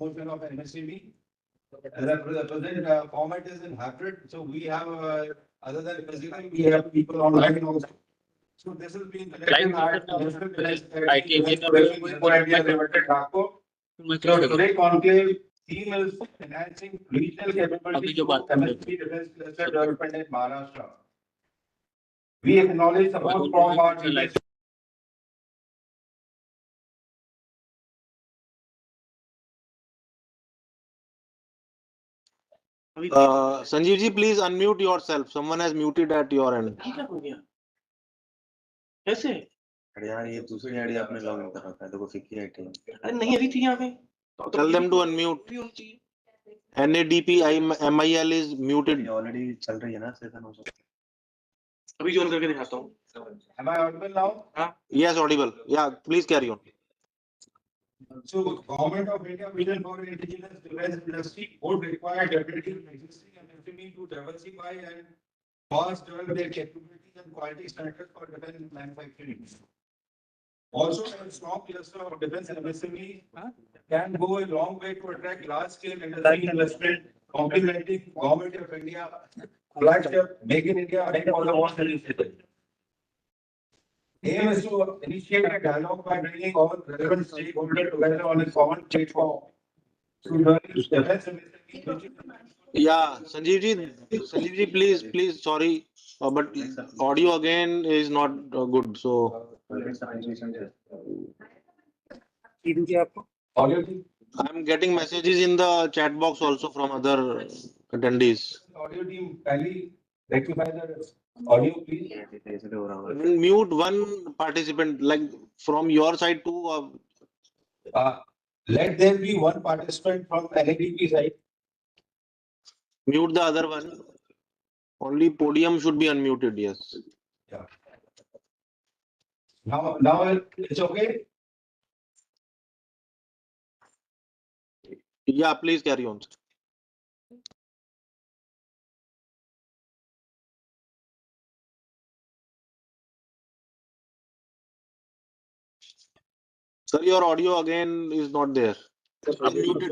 promotion of MSME. The present format is in hybrid, so we have other than physical, we have people online also. So this has been collected at National Defence Production Limited, Nagpur. So today conclave theme is enhancing regional capability through MSME Defence Cluster Development in Maharashtra. We acknowledge support from our leaders. Sanjeev ji, please unmute yourself. Someone has muted at your end. कैसे? अरे यार ये दूसरी ID आपने login कर रखा है, देखो फिक्की आईडी। अरे नहीं अभी थी यहाँ पे। Tell them to unmute. NADPMIL is muted. Already चल रही है ना सेशन हो सकता है। अभी ज्वाइन करके दिखाता हूँ। Am I audible now? Yes, audible. Yeah, please carry on. So, Government of India Vision for Indigenous Defence Industry would require definitely existing MSME to diversify and fast develop their capabilities and quality standards for defence manufacturing. Also, a strong cluster of defence MSME can go a long way to attract large-scale industry investment, complementing Government of India flagship Make in India Make for the World initiative. Aim is to initiate a dialogue by bringing all relevant stakeholders together on a common platform. Yeah, Sanjeev ji, please, sorry, but audio again is not good. So I'm getting messages in the chat box also from other attendees. Audio team, kindly rectify the audio, please. Mute one participant, like from your side too. Let there be one participant from NADP side. Mute the other one. Only podium should be unmuted. Yes. Yeah. Now it's okay. Yeah, please carry on. Sir, your audio again is not there. Muted.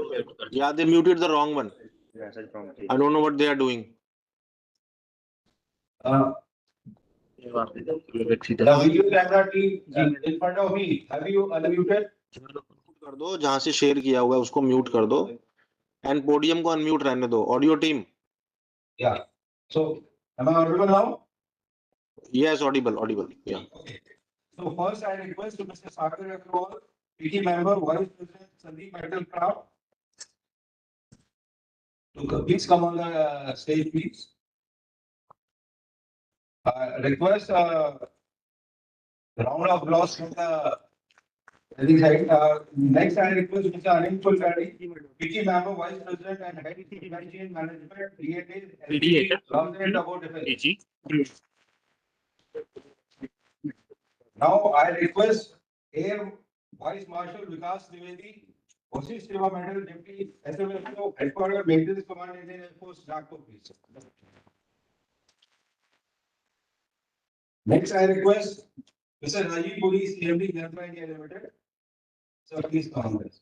Yeah, they muted the wrong one. I don't know what they are doing. The video camera team in front of me. Have you unmuted? कर दो जहां से share किया हुआ है उसको mute कर दो एंड पोडियम को अनम्यूट रहने दो audio team Yeah. So, am I audible now? Yes, audible. Yeah. Okay. So first, I request to Mr. Sagar Agarwal, PT member, Vice President, Sandeep Metalcraft, to please come on the stage, please. Request round of applause from the side. Next, I request Mr. Anil Kulkarni, PT member, Vice President, and Head Supply Chain Management, DA, Government about Defense. Now, I request Air Vice Marshal Vikas Trivedi, Osis Seva Medal, Deputy SMSO, Headquarters Maintenance Command, Indian Air Force, Nagpur, please. Next, I request Mr. Rajiv Puri, CMD, Janata India Limited. Sir, please come on this.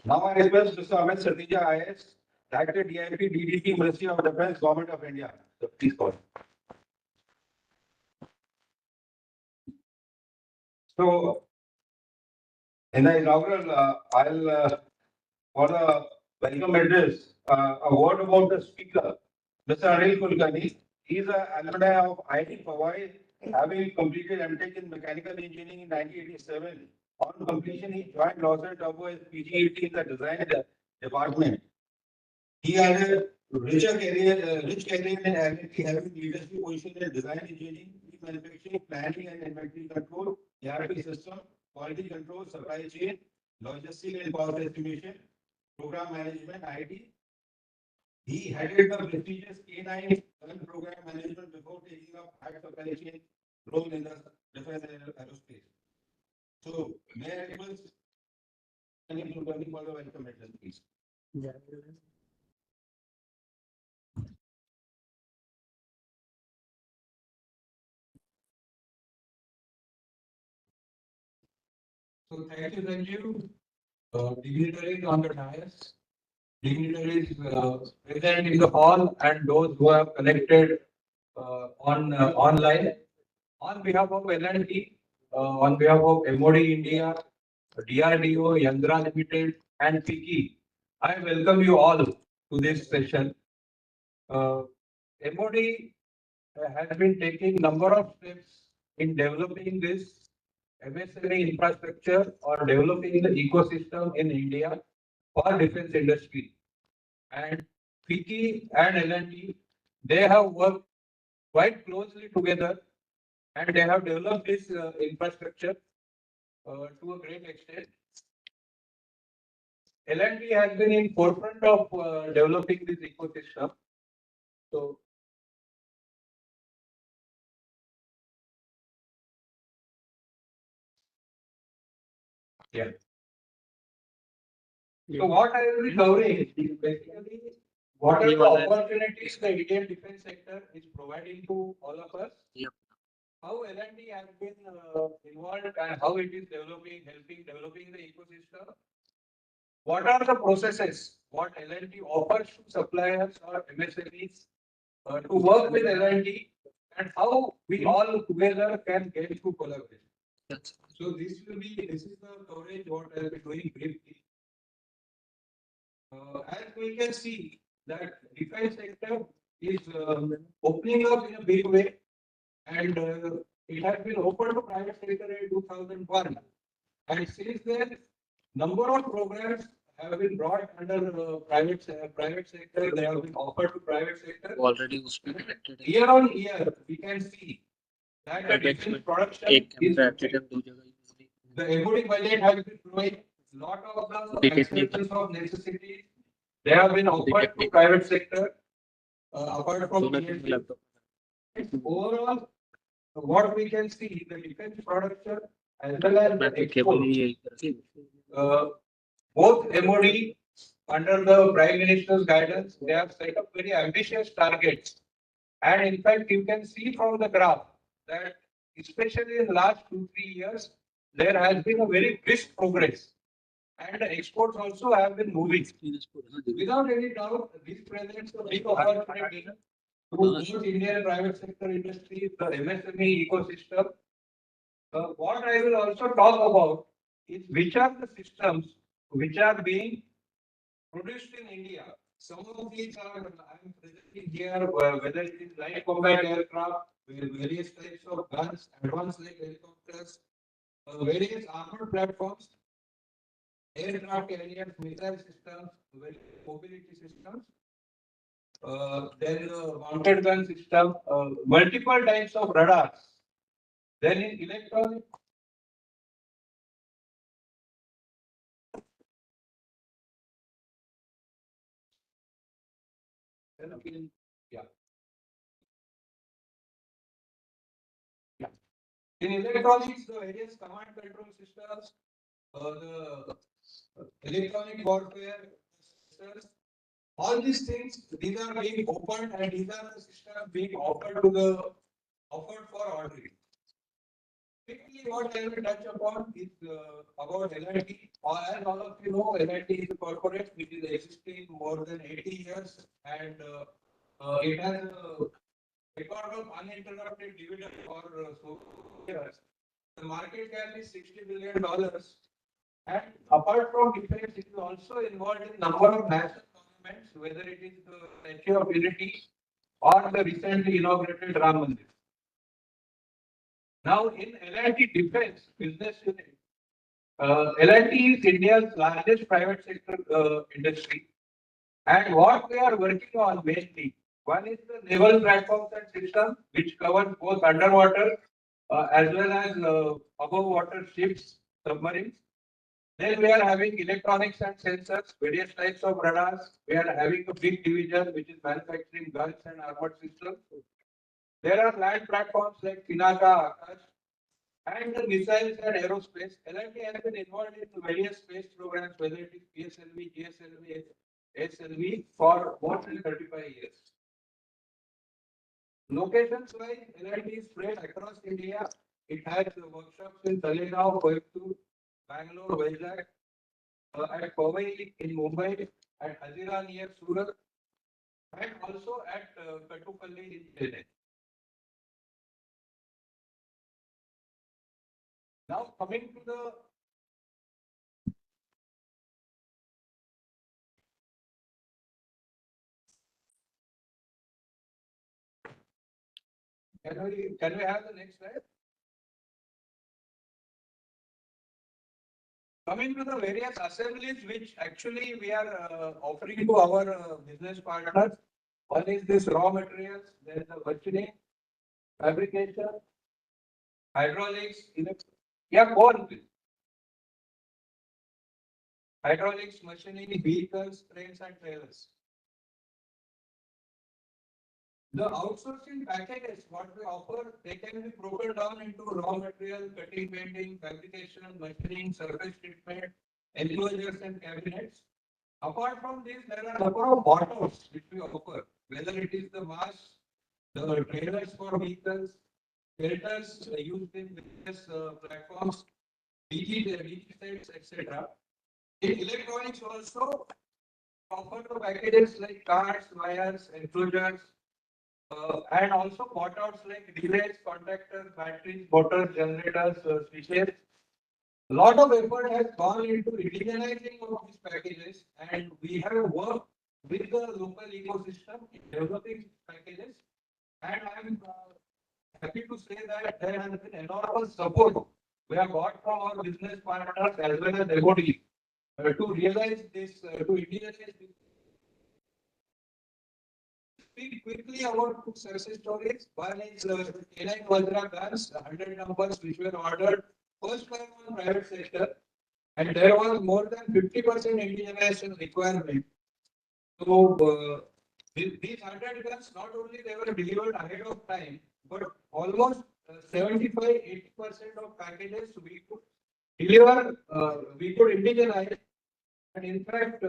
Now, I request Mr. Amit Satija, IS, Director DIP, DDP, Ministry of Defence, Government of India. So, please call. So, in the inaugural, I'll for the welcome address, a word about the speaker, Mr. Anil Kulkarni. He is an alumni of IIT Powai, having completed MTech in Mechanical Engineering in 1987. On completion, he joined Lawson Turbo as PGET in the design department. He had a rich career in having leadership position in design engineering, manufacturing, planning and inventory control, ERP system, quality control, supply chain, logistics and cost estimation, program management, IT. He headed the prestigious K9 program management before taking up high supply chain role in the defense and aerospace. So, may I request any for the welcome address, please? So thank you, Sanjeev. Dignitaries on the dais, dignitaries present in the hall, and those who have connected on online. On behalf of L&T, on behalf of MOD India, DRDO, Yandra Limited, and FICCI, I welcome you all to this session. MOD has been taking number of steps in developing this MSME infrastructure or developing the ecosystem in India for defense industry. And FICCI and L&T, they have worked quite closely together and they have developed this infrastructure to a great extent. L&T has been in forefront of developing this ecosystem. So, yeah. So what I will be covering is basically what are the opportunities the Indian defense sector is providing to all of us. Yep. How L&T has been involved and how it is developing, helping developing the ecosystem. What are the processes? What L&T offers to suppliers or MSMEs to work with L&T and how we all together can get to collaborate. Yes. So this is the coverage what I will be doing briefly. As we can see that defense sector is opening up in a big way and it has been opened to private sector in 2001 and since then number of programs have been brought under private sector. They have been offered to private sector. Already उसमें connected है. Year on year, we can see that the defense production एक is camera application दो जगह use नहीं. the MOD budget has been growing. Lot of the Did it expressions of necessity they have been offered to private sector apart from दोनों के PSC. laptop. Overall, what we can see the defense production as well as मैं the तो केवल export. यही करती. Both MOD under the Prime Minister's guidance, they have set up very ambitious targets. And in fact, you can see from the graph that especially in the last 2-3 years, there has been a very brisk progress. And the exports also have been moving. Without any doubt, this presents a big opportunity to both Indian private sector industry, the MSME ecosystem. What I will also talk about is which are the systems which are being produced in India. Some of these are I am presenting here, whether it is light combat aircraft, various types of guns, advanced like helicopters, various armored platforms, aircraft carriers, missile systems, mobility systems. Then mounted gun system, multiple types of radars. Then in electronic. Yeah. Yeah. In electronics, the various command control systems, the electronic warfare systems, all these things, these are being opened and these are the systems being offered for ordering. Quickly, what I will touch upon is about L&T. As all of you know, L&T is a corporate which is existing more than 80 years and it has a record of uninterrupted dividend for so years. The market cap is $60 billion. And apart from defense, it is also involved in number of national monuments, whether it is the Statue of Unity or the recently inaugurated Ram Mandir. Now, in L&T Defense business unit, L&T is India's largest private sector industry. And what we are working on mainly, one is the naval platforms and systems, which covers both underwater as well as above water ships, submarines. Then we are having electronics and sensors, various types of radars. We are having a big division which is manufacturing guns and armored systems. There are land platforms like Pinaka, Akash, and the missiles and aerospace. L&T has been involved in various space programs, whether it is PSLV, GSLV, SLV, for more than 35 years. Locations wise, L&T is spread across India. It has workshops in Talegaon, Coimbatore, Bangalore, Vizag, at Powai in Mumbai, at Hazira near Surat, and also at Kattupalli in Chennai. Now coming to the can we have the next slide? Coming to the various assemblies which actually we are offering to our business partners. One is this raw materials, then the machining, fabrication, hydraulics, yeah, go on, please. Hydraulics, machining, vehicles, trains and trailers. The outsourcing packages, what we offer, they can be broken down into raw material, cutting, painting, fabrication, machining, surface treatment, enclosures and cabinets. Apart from this, there are a number of bottoms which we offer, whether it is the mass, the trailers for vehicles, filters used in various platforms, DG sets, etc. In electronics also offer the packages like cards, wires, enclosures, and also bought-outs like relays, contactors, batteries, motors, generators, switches. A lot of effort has gone into indigenizing of these packages, and we have worked with the local ecosystem in developing these packages. And I'm happy to say that there has been enormous support we have got from our business partners as well as MOD to realize this, to indigenize this. Speak quickly about two success stories. One is K9 Vajra guns, 100 numbers which were ordered first time on private sector, and there was more than 50% indigenization requirement. So these 100 guns, not only they were delivered ahead of time, but almost 75-80% of packages we could deliver, we could indigenize. And in fact,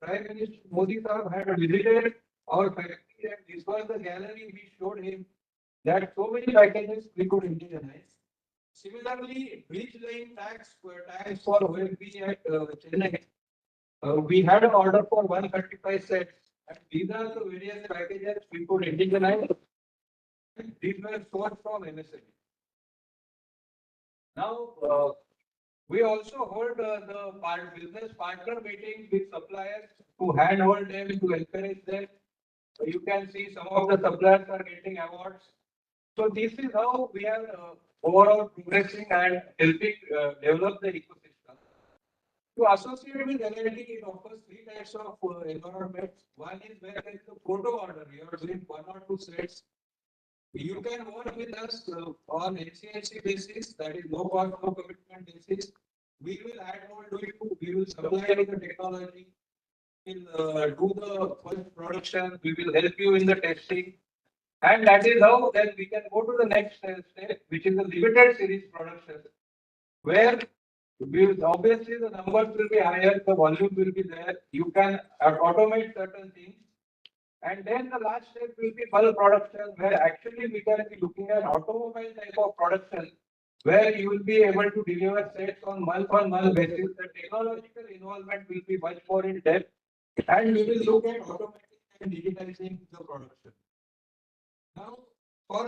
Prime Minister Modi Sahab had visited our factory, and this was the gallery we showed him that so many packages we could indigenize. Similarly, bridge laying tanks for OFB at Chennai. We had an order for 135 sets, and these are the various packages we could indigenize. These were sourced from MSME. Now, we also hold the business partner meetings with suppliers to handhold them, to encourage them. You can see some of the suppliers are getting awards. So this is how we are overall progressing and helping develop the ecosystem. To associate with LLD, it offers three types of environments. One is where there is a photo order. You are doing 1 or 2 sets. You can work with us on NCNC basis, that is no cost, no commitment basis. We will add more to you. We will supply you the technology. We will do the first production. We will help you in the testing. And that is how then we can go to the next step, which is the limited series production, where obviously the numbers will be higher, the volume will be there. You can automate certain things. And then the last step will be bulk production, where actually we can be looking at automobile type of production, where you will be able to deliver sets on month basis. The technological involvement will be much more in depth, and we will look at automating and digitizing the production. Now, for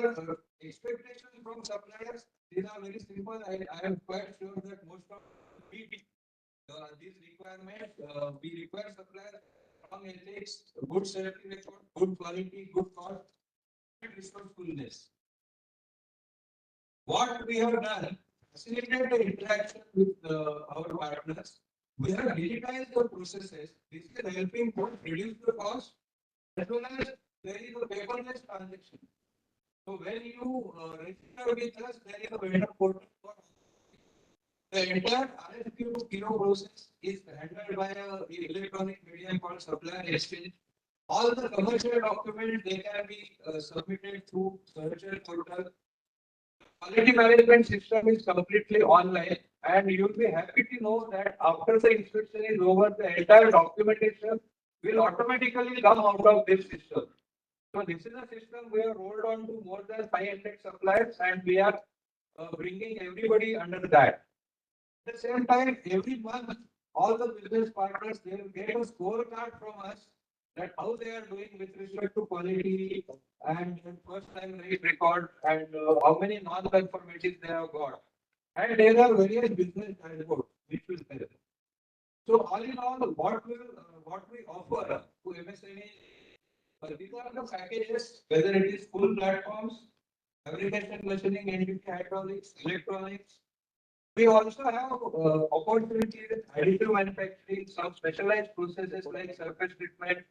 expectations from suppliers, these are very simple. I am quite sure that most of these requirements, we require suppliers strong ethics, good safety record, good quality, good cost, and resourcefulness. What we have done, facilitate the interaction with our partners. We have digitized the processes. This is helping to reduce the cost as well as there is a paperless transaction. So when you register with us, there is a vendor portal for the entire RFQ to PO process is handled by an electronic medium called supplier exchange. All the commercial documents they can be submitted through virtual portal. Quality management system is completely online, and you'll be happy to know that after the inspection is over, the entire documentation will automatically come out of this system. So this is a system we have rolled on to more than 500 suppliers, and we are bringing everybody under that. At the same time, every month, all the business partners, they will get a scorecard from us that how they are doing with respect to quality and first time rate record and how many non-conformities they have got. And there are various business dashboards which will tell. So all in all, what we offer to MSME, these are the packages, whether it is full platforms, fabrication, machining, NDT, hydraulics, electronics. We also have opportunity with additive manufacturing, some specialized processes like surface treatment,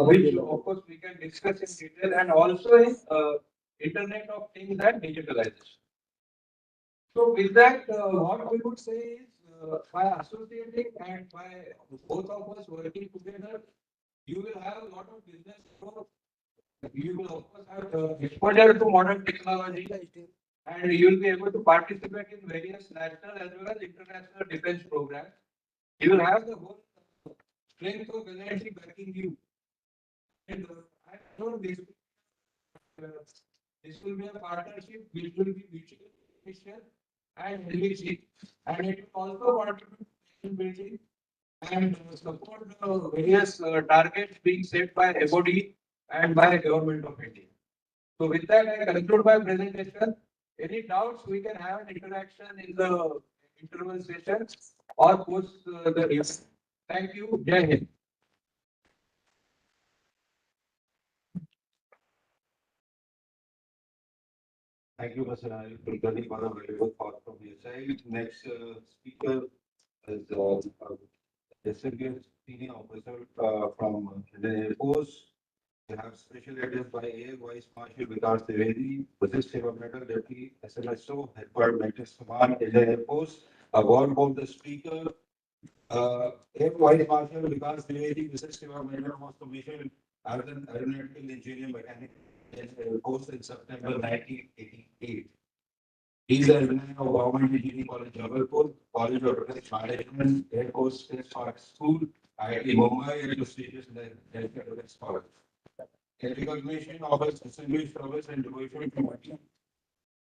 which of course we can discuss in detail, and also in Internet of Things and digitalization. So with that, what we would say is by associating and by both of us working together, you will have a lot of business growth. You will of course have exposure to modern technology, and you will be able to participate in various national as well as international defense programs. You will have the whole strength of energy backing you. And I know this will be a partnership which will be mutually beneficial and enriching, and it will also contribute to nation building and support the various targets being set by MOD and by Government of India. So with that, I conclude my presentation. Any doubts, we can have an interaction in the interval session or post the event. Thank you. Jai Hind. Thank you, Mr. Anil Kulkarni, for a very good thought from your side. Next speaker is distinguished senior officer from the Air Force. We have special address by Air Vice Marshal Vikas Trivedi, British Seva Medal, Deputy SMSO, Headquarters Maintenance Command, Indian Air Force. A word about the speaker. Air Vice Marshal Vikas Trivedi, British Seva Medal, was commissioned as an aeronautical engineer mechanic in Air Force in September 1988. He is a alumni of Government Engineering College, Jabalpur, College of Business Management, Air Force Space Park School, IIT Mumbai, and prestigious Healthcare Defense College. In recognition of his distinguished service and devotion to duty,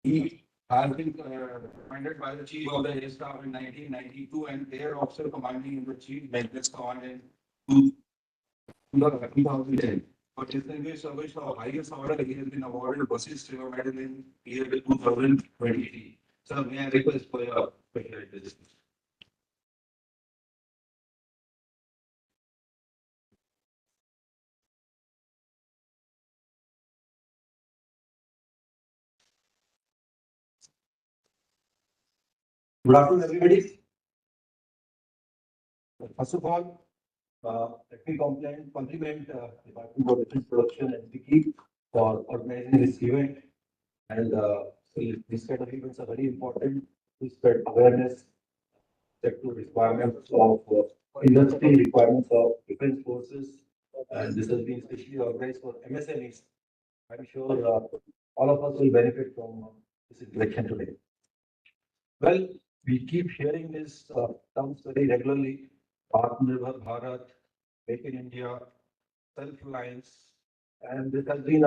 he has been appointed by the Chief of the Air Staff in 1992 and Air Officer Commanding in the Chief Maintenance Command in 2010. For distinguished service of highest order, he has been awarded Basis Silver Medal in year 2023. Sir, may I request for your special attention? Good afternoon, everybody. First of all, let me compliment Department of Defense Production and Wiki for organizing this event. And these kind of events are very important to spread awareness, set to requirements of industry, requirements of defense forces. And this has been specially organized for MSMEs. I'm sure all of us will benefit from this interaction today. Well, we keep hearing this terms very regularly. Atmanirbhar Bharat, Make in India, self-reliance, and this has been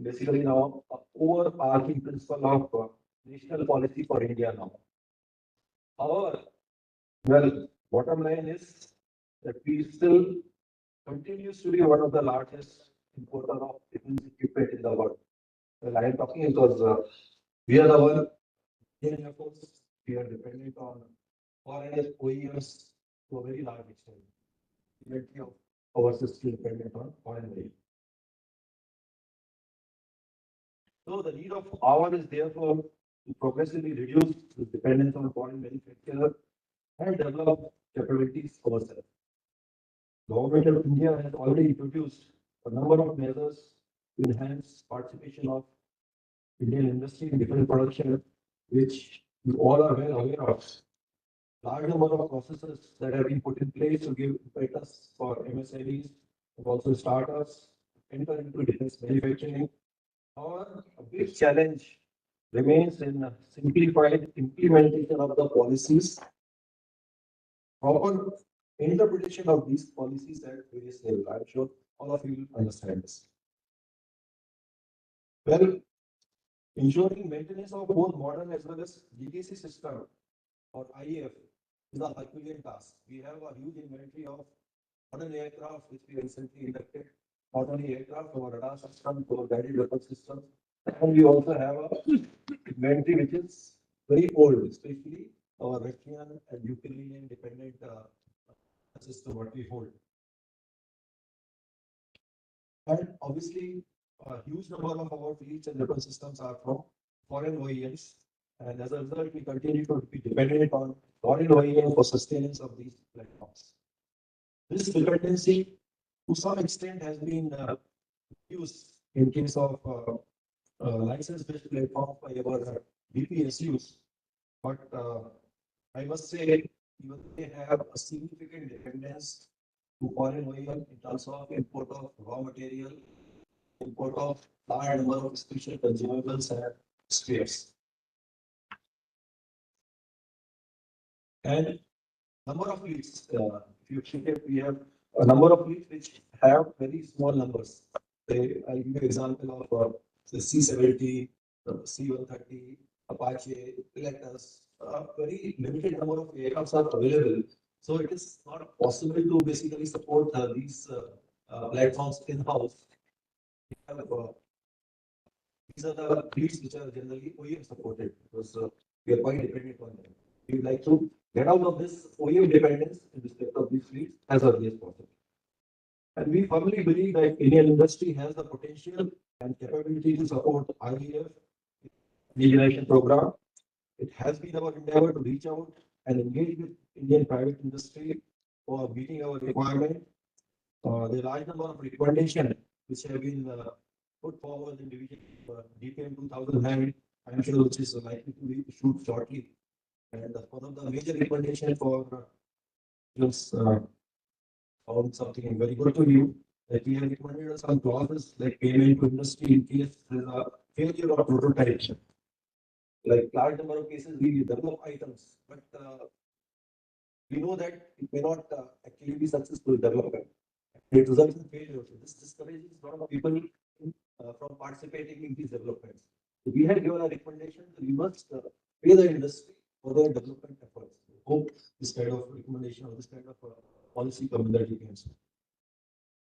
basically now a overarching principle of national policy for India now. However, well, bottom line is that we still continues to be one of the largest importer of defense equipment in the world. Well, I am talking because we are the one Indian Air Force. We are dependent on foreign OEMs to a very large extent. Majority of ours is still dependent on foreign OEMs. So the need of hour is therefore to progressively reduce the dependence on foreign manufacturer and develop capabilities ourselves. Government of India has already introduced a number of measures to enhance participation of Indian industry in defense production, which you all are well aware of. Large number of processes that have been put in place to give impetus for MSMEs and also startups enter into defense manufacturing. However, a big challenge remains in simplified implementation of the policies, proper interpretation of these policies at various levels. I'm sure all of you will understand this. Well, ensuring maintenance of both modern as well as legacy system or IF is a Herculean task. We have a huge inventory of modern aircraft which we recently inducted, not only aircraft, our radar system, our guided weapon systems, and we also have a inventory which is very old, especially our Russian and Ukrainian dependent system what we hold. And obviously, a huge number of our fleets and weapon systems are from foreign OEMs. And as a result, we continue to be dependent on foreign OEMs for sustenance of these platforms. This dependency, to some extent, has been used in case of license-based platforms by our BPSUs. But I must say, even they have a significant dependence to foreign OEM in terms of import of raw material, import of large number of special consumables and spares. And number of fleets, if you check it, we have a number of fleets which have very small numbers. I'll give you an example of the C-70, C-130, Apache, Pilatus. A very limited number of aircrafts are available. So it is not possible to basically support these platforms in-house. These are the fleets which are generally OEM supported because we are quite dependent on them. We would like to get out of this OEM dependence in respect of these fleets as early as possible. And we firmly believe that Indian industry has the potential and capability to support IEF indigenization program. It has been our endeavor to reach out and engage with Indian private industry for meeting our requirement. The large number of recommendations which have been put forward in division DPM 2009, I'm sure which is likely to be issued shortly. And one of the major recommendations for found something very good to you that we have recommended some clauses like payment to industry in case there is a failure of prototype. Like large number of cases we develop items, but we know that it may not actually be successful development. It results in failure. So this discourages a lot of people from participating in these developments. So we have given a recommendation that we must pay the industry for their development efforts. Hope this kind of recommendation or this kind of policy comes that you can see.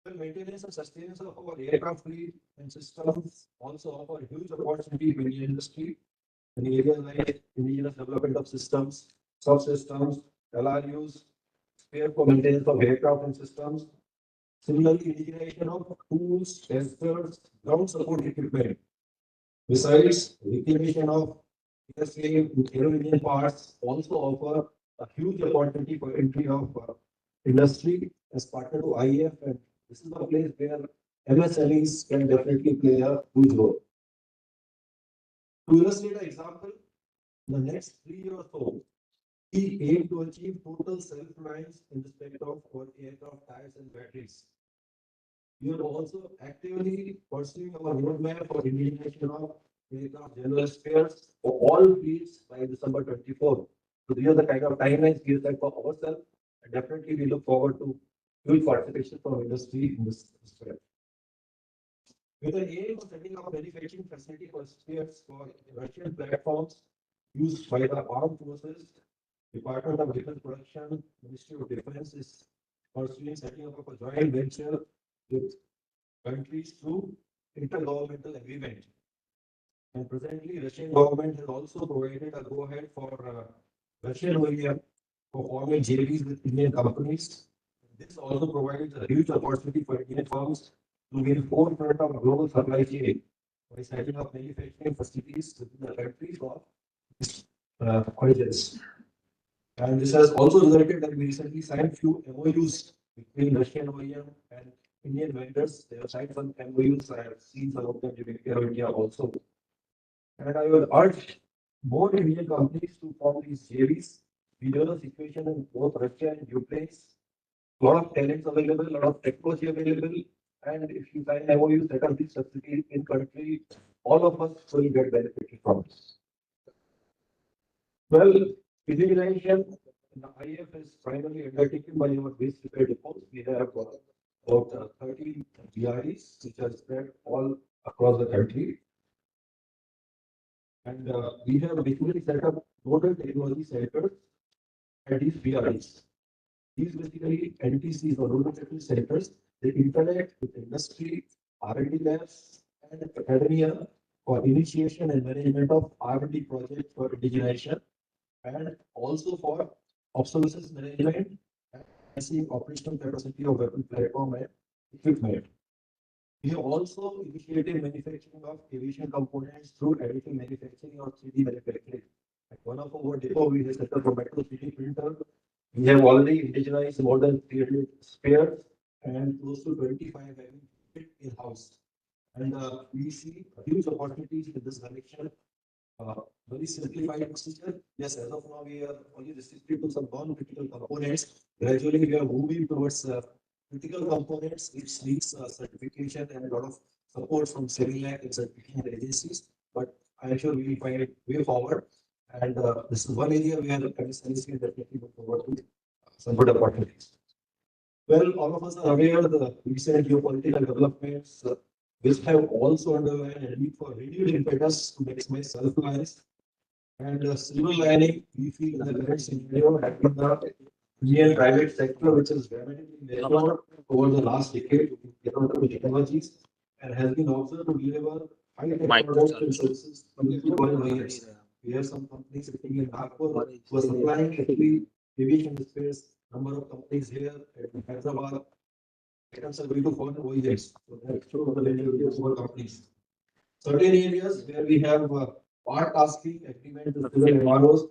Well, maintenance and sustenance of our aircraft fleet and systems also offer huge opportunity for the industry in areas like indigenous development of systems, subsystems, LRUs, spare for maintenance of aircraft and systems. Similarly, indigenization of tools, sensors, ground support equipment. Besides, reclamation of aero-engine parts also offer a huge opportunity for entry of industry as partner to IF, and this is the place where MSMEs can definitely play a huge role. To illustrate an example, in the next 3 years or so, we aim to achieve total self-reliance in respect of our aircraft tires and batteries. We are also actively pursuing our roadmap for indigenization of aircraft general spares for all fleets by December 24. So these are the kind of timelines we have set for ourselves, and definitely we look forward to huge participation from industry in this respect. With an aim of setting up a manufacturing facility for spares for Russian platforms used by the armed forces, Department of Defense Production, Ministry of Defense is pursuing setting up a joint venture with countries through intergovernmental agreement. And presently, Russian government has also provided a go-ahead for Russian OEM for forming JVs with Indian companies. This also provides a huge opportunity for Indian firms to be in the forefront of global supply chain by setting up manufacturing facilities within the countries of origins. And this has also resulted that we recently signed few MOUs between Russian OEM and Indian vendors. They have signed some MOUs. I have seen some of them during Aero India also. And I will urge more Indian companies to form these JVs. We know the situation in both Russia and Ukraine. A lot of talents available, a lot of technology available. And if you sign MOUs that are these subsidies in country, all of us will get benefited from this. Well, indigenization in the IF is primarily undertaken by our waste repair depots. We have about 30 GREs which are spread all across the country. And we have basically set up nodal technology centers at these BRIs. These basically NTCs or nodal technology centers, they interact with industry, R&D labs, and academia for initiation and management of R&D projects for indigenization and also for obsolescence management and enhancing operational capacity of weapon platform and equipment. We have also initiated manufacturing of aviation components through additive manufacturing or 3D manufacturing. At one of our depot, we have set up a metal 3D printer. We have already indigenized more than 300 spares and close to 25 having fit in-house. And we see huge opportunities in this direction. Very simplified procedure. Yes, as of now, we are only restricted to some non-critical components. Gradually, we are moving towards critical components, which needs certification and a lot of support from CERILAC and certification agencies. But I am sure we will find a way forward. And this is one area where MSMEs can definitely look forward to some good opportunities. Well, all of us are aware of the recent geopolitical developments, which have also underlined a need for renewed impetus to maximize self-reliance. And silver lining, we feel in the current scenario, having the Indian private sector, which has dramatically matured over the last decade with technological technologies and has been observed to deliver high-tech products and services to the foreign buyers. We have some companies sitting in Nagpur who are supplying actually aviation space. Number of companies here in Hyderabad. Items are going to foreign OEMs. So that's true of the availability of small companies. Certain areas where we have part tasking agreement with civil MROs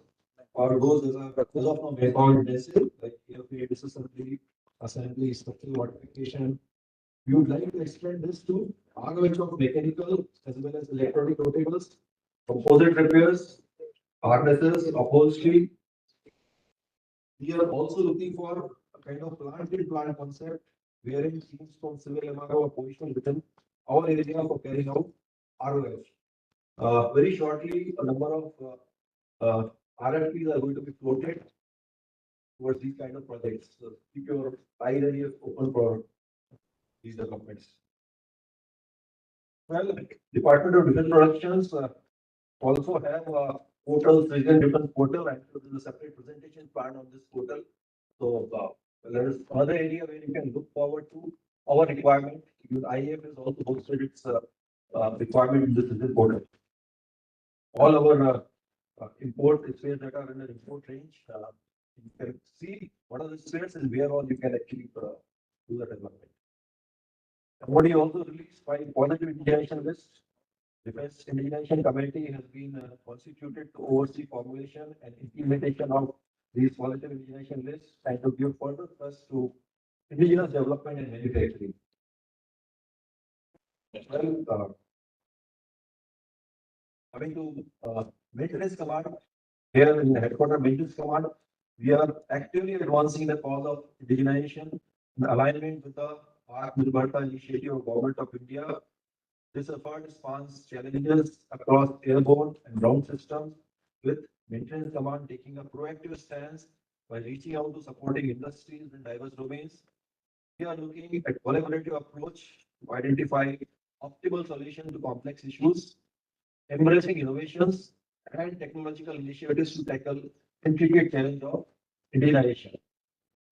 or those as of now manpower intensive, like airplane disassembly, structural modification. We would like to extend this to arguments of mechanical as well as electronic rotables, composite repairs, harnesses, upholstery. We are also looking for a kind of plant-in-plant concept wherein teams from civil MRO are positioned within our area for carrying out ROF. Very shortly, a number of RFPs are going to be floated towards these kind of projects. So keep your eyes and ears open for these developments. Well, Department of Defense Productions also have a portal, Citizen Defense Portal, and so there's a separate presentation plan on this portal. So there is another area where you can look forward to our requirement. IAF has also hosted its requirement in this Citizen Portal. All our import spares that are in the import range, you can see what are the spares and where all you can actually do the development. MOD also released 5 positive indigenization lists. Defense Indigenization Committee has been constituted to oversee formulation and implementation of these positive indigenization lists and to give further thrust to indigenous development and manufacturing. Well, coming to maintenance command, here in the headquarters maintenance command, we are actively advancing the cause of indigenization in alignment with the Atmanirbharta initiative of Government of India. This effort spans challenges across airborne and ground systems, with maintenance command taking a proactive stance by reaching out to supporting industries in diverse domains. We are looking at collaborative approach to identify optimal solutions to complex issues, embracing innovations and technological initiatives to tackle intricate challenge of indigenization.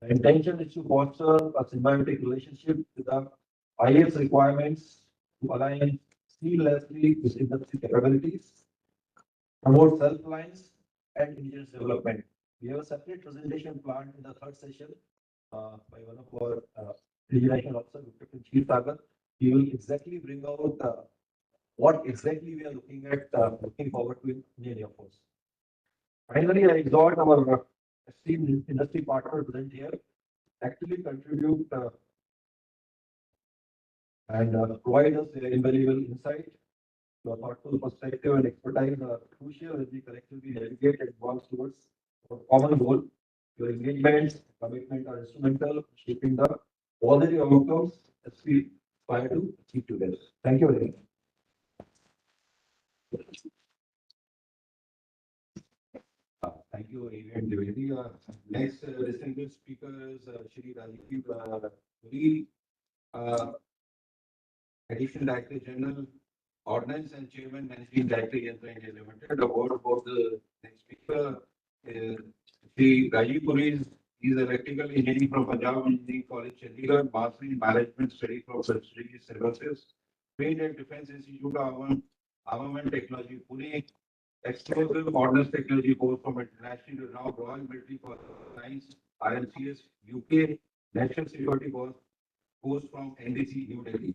The intention is to foster a symbiotic relationship with the IAF's requirements to align seamlessly with industry capabilities, promote self-reliance and indigenous development. We have a separate presentation planned in the third session by one of our indigenization officers, Dr. Chief Sagar. He will exactly bring out what exactly we are looking at, looking forward to in Indian Air Force. Finally, I exhort our esteemed industry partner present here actually contribute and provide us invaluable insight. Your thoughtful perspective and expertise are crucial as we collectively navigate and advance towards our common goal. Your engagement, commitment are instrumental in shaping the positive outcomes as we try to achieve together. Thank you very much. Thank you, Adrian Dwivedi. Next distinguished speaker is Shri Rajiv Puri, Additional Director General Ordnance and Chairman Managing Director Yatra India Limited. A word about the next speaker. Shri Rajiv Puri is electrical engineering from Punjab Engineering College, Chandigarh, Master in Management Study from prestigious services, trained at Defence Institute of Armament Technology, Pune, explosive ordnance technology course from international renowned Royal Military for Science, RMCS, UK, National Security course from NDC, New Delhi.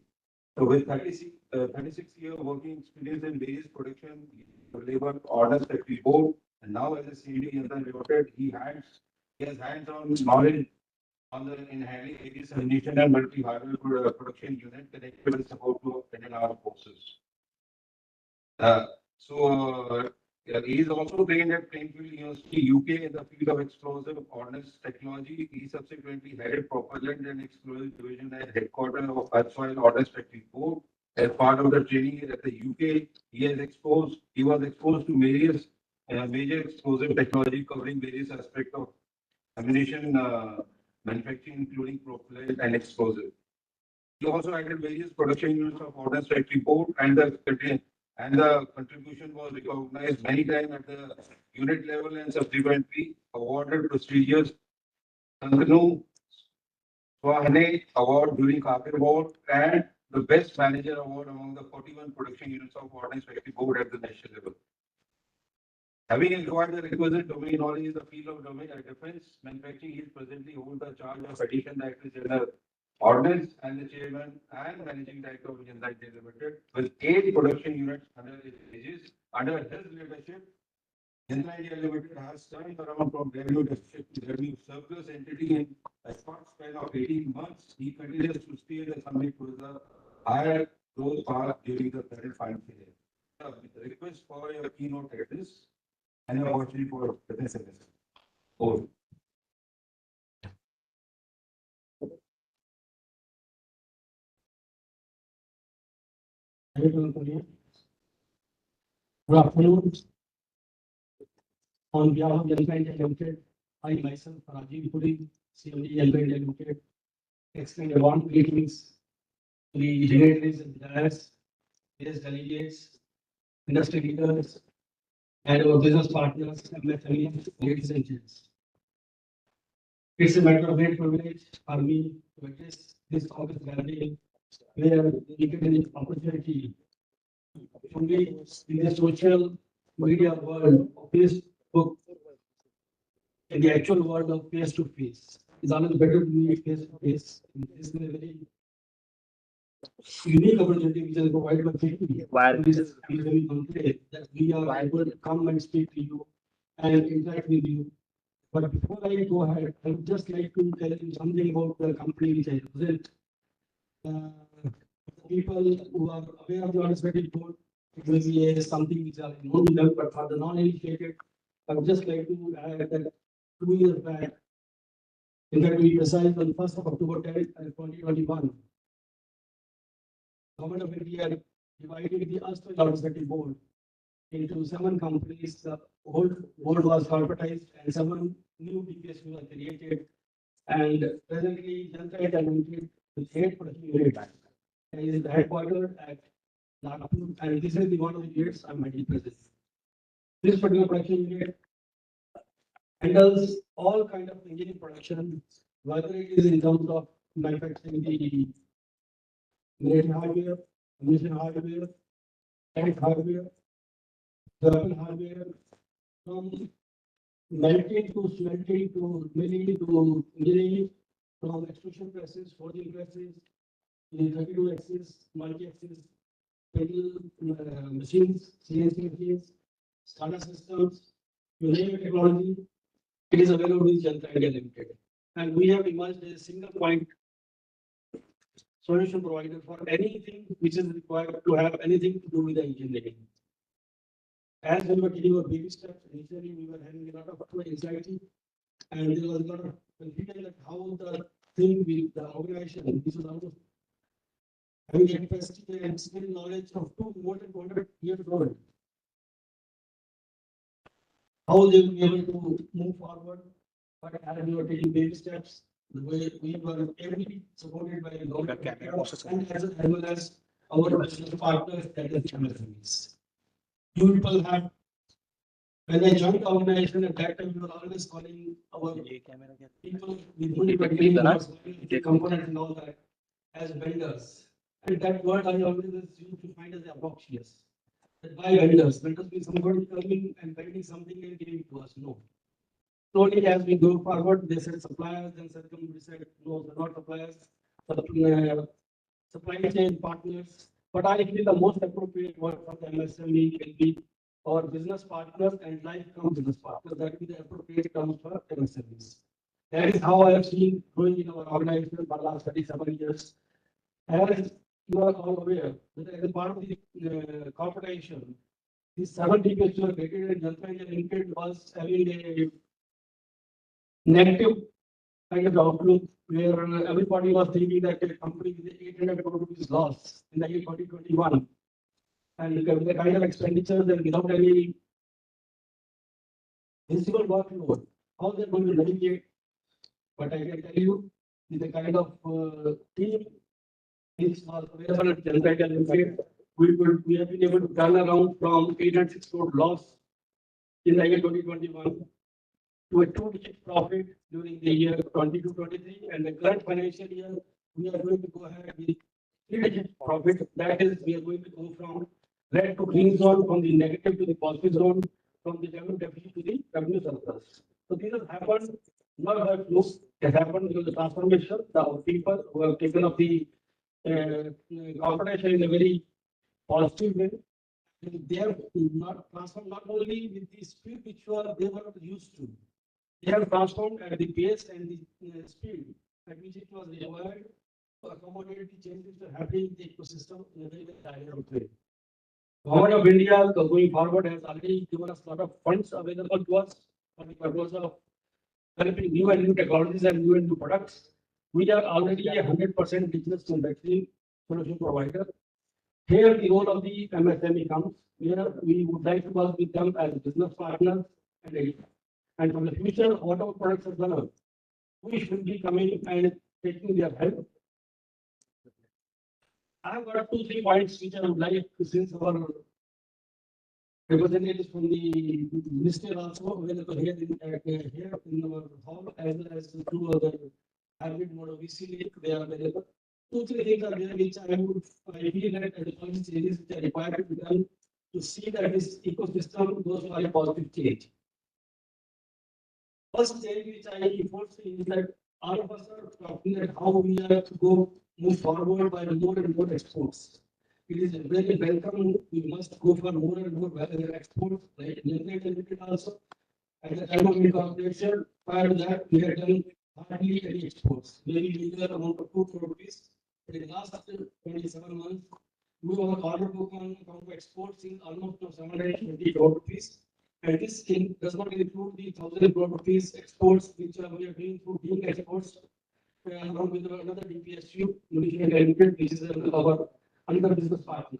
So with 36-year working experience in various production, labor, ordnance factory board, and now as a CND Yantran Limited, he has hands-on knowledge on the in handling various ammunition and multi-hardware production unit connected with support to Indian Armed Forces. Uh, yeah, he is also trained at Plainfield University, UK, in the field of explosive ordnance technology. He subsequently headed propellant and explosive division at headquarters of Earthsoil Ordnance Factory Board. As part of the training at the UK, he was exposed to various major explosive technology covering various aspects of ammunition manufacturing, including propellant and explosive. He also added various production units of Ordnance Factory Board, and the contribution was recognized many times at the unit level and subsequently awarded prestigious Santanu Swahane Award during Carpet Award and the Best Manager Award among the 41 production units of Ordnance Factory Board at the national level. Having acquired the requisite domain knowledge in the field of defense manufacturing, he presently holds the charge of Additional Director General Ordnance and the Chairman and Managing Director of Hyundai Limited, with 8 production units under his leadership. Hyundai Limited has turned around from revenue deficit to revenue surplus entity in a short span of 18 months. He continues to steer the company to the higher growth path during the current financial year. The request for a keynote address and an opportunity for business services. Over. Good afternoon. On behalf of Yelka India Limited, I myself, Rajiv Puri, CMD Yelka India Limited, extend a warm greetings to the dignitaries and delegates, delegates, industry leaders, and our business partners, MSMEs, ladies and gents. It's a matter of great privilege for me to address this August gathering, where we get an opportunity to be in the social media world of Facebook, in the actual world of face to face. It's always better to meet face to face. This is a very unique opportunity which is provided by Facebook. This is very concrete that we are able to come and speak to you and interact with you. But before I go ahead, I would just like to tell you something about the company which I represent. People who are aware of the unexpected board, it will be something which are known to them, but for the non-initiated, I would just like to add that 2 years back, in fact, we precise on 1st of October 2021, Government of India divided the Earthsoil Ordnance Factory Board into 7 companies. The old board was corporatized and 7 new BPSs were created. And presently, Yelka India Limited with 8 production units. And it is headquartered at Nagpur, and this is the one of the units I might be present. This particular production unit handles all kind of engineering production, whether it is in terms of manufacturing the military hardware, ammunition hardware, tank hardware, weapon hardware, from melting to smelting to milling to engineering, from extrusion presses, forging presses, the 32 axis, multi-axis, pedal machines, CNC machines, SCADA systems, you name it, technology, it is available with Yelka India Limited. And we have emerged as a single point solution provider for anything which is required to have anything to do with the engineering. As we were taking our baby steps, initially we were having a lot of anxiety, and there was a lot of confusion that how the thing with the organization, this was almost having the capacity and skill knowledge of more than 200 years old. How they will be able to move forward, but as we were taking baby steps, the way we were every supported by the government and as well as our business partners, that is MSMEs. You people have, when I joined the organization at that time, we were always calling our people with only the components and all that as vendors. And that word I always used to find as obnoxious. That why vendors? Vendors means somebody coming and vending something and giving it to us. No. Slowly as we go forward, they said suppliers, then suddenly we said no, they're not suppliers, supply chain partners. But I feel the most appropriate word for the MSME will be our business partners and lifetime business partners. That will be the appropriate terms for MSMEs. That is how I have seen growing in our organization for the last 37 years. As you are all aware, that as a part of the corporation, the 70 which were created and Jantra Limited was having a negative kind of outlook where everybody was thinking that a company with 800 crore rupees loss in the year 2021 and with the kind of expenditures and without any visible workload, how they're going to navigate. But I can tell you, with the kind of team is available at Jantra Limited, we have been able to turn around from 806 crore loss in the year 2021 to a two-digit profit during the year 22-23, and the current financial year we are going to go ahead with three-digit profit. That is, we are going to go from red to green zone, from the negative to the positive zone, from the revenue deficit to the revenue surplus. So this has happened not by fluke. It happened because the transformation, the people who have taken up the corporation in a very positive way. They have not transformed not only with the speed which they were used to. They have transformed at the pace and the speed at which it was required to accommodate the changes that are happening in the ecosystem in a very, very dynamic way. Government of India going forward has already given us a lot of funds available to us for the purpose of developing new and new technologies and new products. We are already a 100% business vaccine solution provider. Here the role of the MSME comes. Here we would like to work with them as business partners and from the future, whatever products are developed, we should be coming and taking their help. I have got 2-3 points which I would like to, since our representatives from the ministry also available here in our hall, as well as through other hybrid mode of VC link, they are available. 2-3 things are there which I feel that the policy changes which are required to be done to see that this ecosystem goes for a positive change. First change which I foresee is that all of us are talking about how we are to move forward by more and more exports. It is very welcome. We must go for more and more exports, like Limited also. At the time of incorporation, prior to that, we had done hardly any exports, maybe legal amount of 2 crore rupees. But in the last 27 months, our order book on exports is almost 720 crore rupees. And this does not include the 1,000 crore rupees exports which we are doing through being exports along with another DPSU, Limited, which is our another business partner.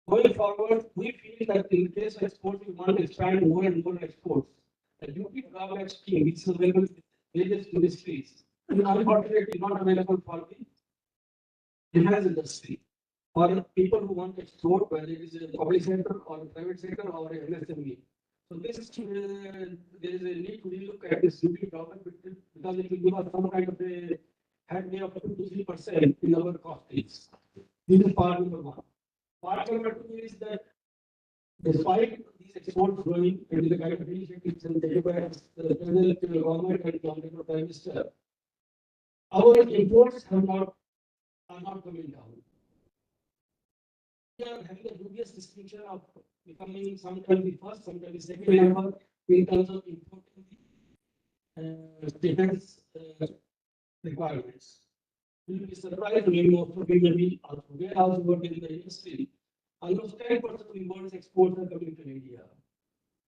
Going forward, we feel that in the case of exports, we want to expand more and more exports. The duty drawback scheme, which is available in various industries, is unfortunately not available for the defense industry. For people who want to export, whether it is a public sector or a private sector or an MSME. So this is there is a need to relook at this duty drawback because it will give us some kind of a headway of 2 to 3% in our cost base. This is part number one. Part number two is that despite these exports growing and the kind of initiatives and the federal government and the Prime Minister, our imports are not coming down. We are having a dubious distinction of becoming sometimes the first, sometimes the second number in terms of importing the defense requirements. We will be surprised when most of you may be also working in the industry. Almost 10% of the world's exports are coming to India.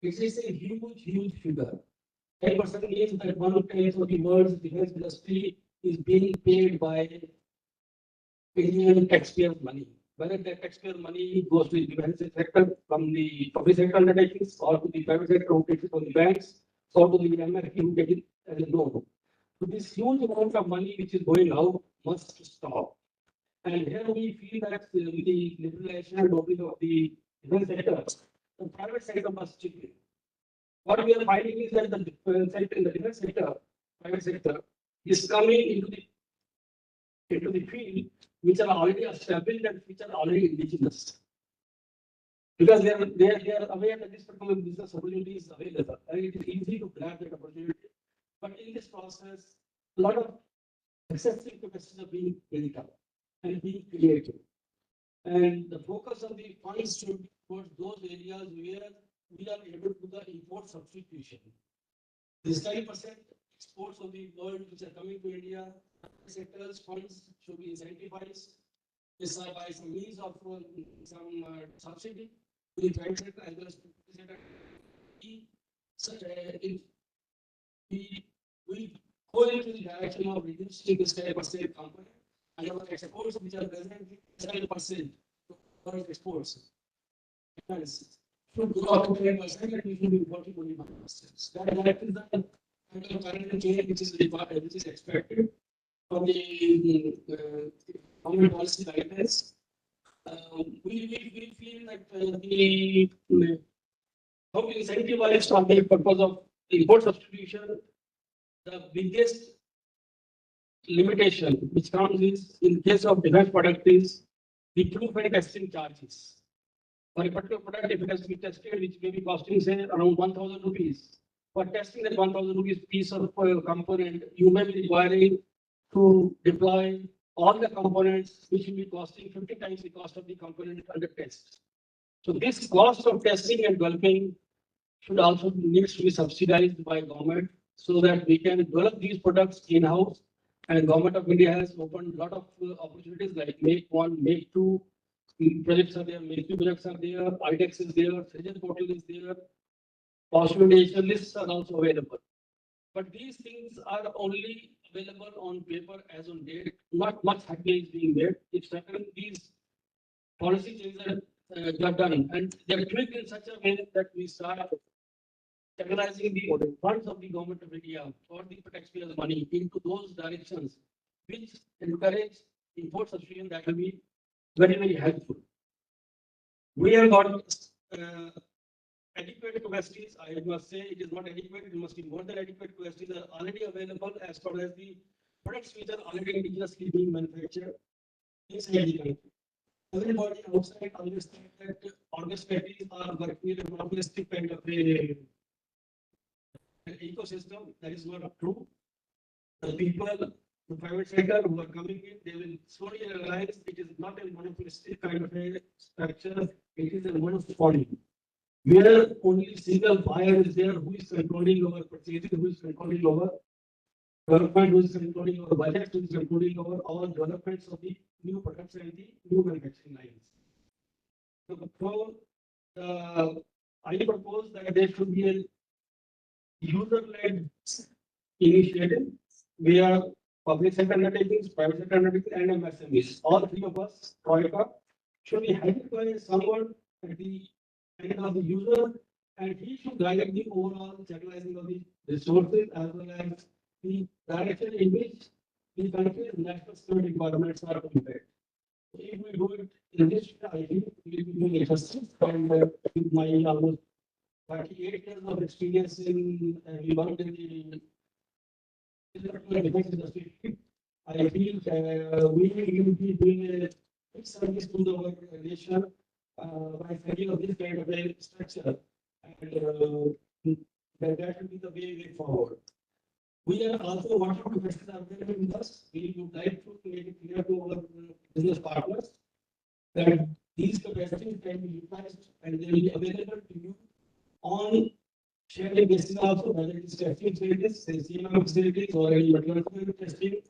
It is a huge figure. 10% means that 1/10 of the world's defense industry is being paid by Indian taxpayers' money. Whether the taxpayer money goes to the defense sector from the public sector undertakings or to the private sector who takes it from the banks or to the MSME who take it as a loan. So this huge amount of money which is going out must stop. And here we feel that with the liberalization and opening of the defense sector, the private sector must chip in. What we are finding is that the defense sector, in the defense sector, private sector, is coming into the field which are already established and which are already indigenous. Because they are aware that this particular business opportunity is available and it is easy to grab that opportunity. But in this process, a lot of excessive capacities are being built up and being created. And the focus of the funds should be towards those areas where we are able to do the import substitution. This 10% exports of the world which are coming to India, sectors funds should be incentivized. This are by some means of some subsidy to the private sector as well as public sector. If we go into the direction of reducing this 10% component and our exports which are presently 7% for exports. Should go up to 10% and we should be working only 1%. That is the kind of current change which is required, which is expected from the government policy guidelines. We feel that the how to incentivize for the purpose of import substitution, the biggest limitation which comes is in case of defense product is the proof and testing charges. For a particular product, if it has to be tested, which may be costing say around 1,000 rupees. For testing that 1,000 rupees piece of component, you may be requiring to deploy all the components, which will be costing 50 times the cost of the component under test. So this cost of testing and developing should also needs to be subsidized by government so that we can develop these products in-house. And government of India has opened a lot of opportunities like Make One, Make Two projects are there, Make Two projects are there, IDEX is there, Citizen Portal is there, possibility lists are also available. But these things are only available on paper as on date. Not much happening is being made. If certain these policy changes are done and they are tweaked in such a way that we start channelizing the funds of the government of India or the taxpayers' money into those directions which encourage import substitution, that will be very, very helpful. We have got adequate capacities. I must say it is not adequate, it must be more than adequate capacities are already available as far as the products which are already indigenously being manufactured inside the country. Everybody outside understands that organized factories are working in a monopolistic kind of an ecosystem. That is not true. The people, the private sector who are coming in, they will slowly realize it is not a monopolistic kind of a structure, it is a monopoly. Where only single buyer is there who is controlling our purchasing, who is controlling our development, who is controlling our budget, who is controlling our all developments of the new products and the new manufacturing lines. So, I propose that there should be a user-led initiative where public sector undertakings, private sector undertakings, and MSMEs, all three of us, Troika, should be headed by someone at the end of the user, and he should guide the overall channelizing of the resources as well as the direction in which the country's national security requirements are compared. If we do it in this, I think we will be doing it justice. And with my almost 38 years of experience in we worked in the defense industry, I feel we will be doing a big service to our nation by setting up this kind of a structure, and that will be the way forward. We are also wanting to invest in us. We would like to make it clear to our business partners that these capacities can be utilized and they will be available to you on sharing basis also, whether it is testing facilities, CMM facilities, or any material testing.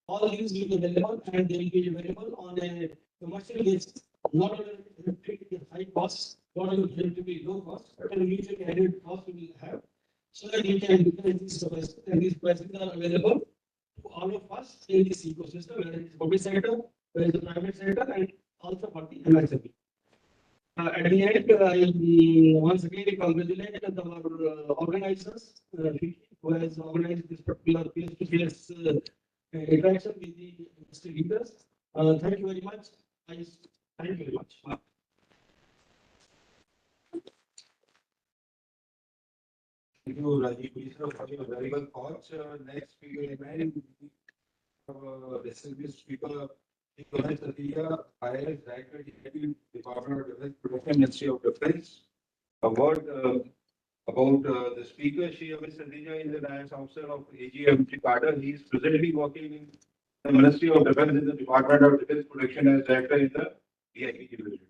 All these will be available and they will be available on a commercial basis, not only high cost, not only relatively low cost, but a mutually added cost we will have, so that we can utilize these services, and these prices are available to all of us in this ecosystem, whether it is public sector, whether it is private sector, and also for the MSME. At the end, I once again congratulate our organizers who has organized this particular face-to-face interaction with the industry leaders. Thank you very much. Thank you very much. Thank you, Rajiv. Please, for your very well thoughts. Next speaker, distinguished speaker, Nicholas Satya, IAS Director, Deputy Department of Defense, Protection, Ministry of Defense. A word about the speaker, Shri Amit Satya is an IAS officer of AGMT Carter. He is presently working in the Ministry of Defense in the Department of Defense Protection as Director in the DIP division.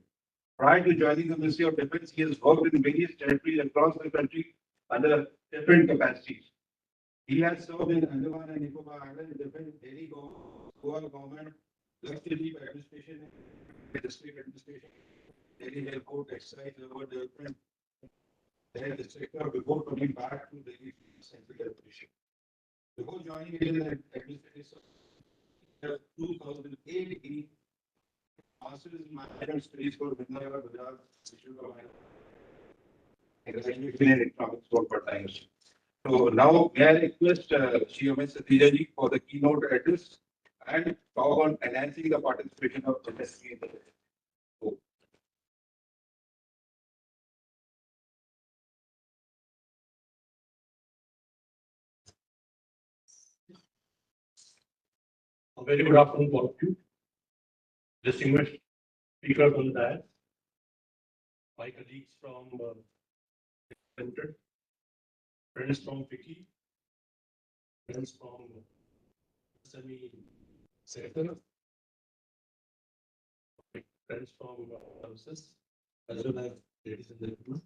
Prior to joining the Ministry of Defense, he has worked in various territories across the country under different capacities. He has served in Andaman and Nicobar Islands, Defense, Delhi Goa government, Lakshadweep administration, district administration, Delhi airport, excise, urban development, health sector before coming back to Delhi central administration. Before joining Indian administration, in 2008, he master's in management studies for Vindhyagar Bajaj Institute of Management. In economics for part-timers. So now may I request Shri Amit Satya ji for the keynote address and talk on enhancing the participation of MSME. A very good afternoon to all of you. Distinguished speakers on the dais, my colleagues from Center, friends from Vicky, friends from MSME sector, friends from services, as well as ladies and gentlemen.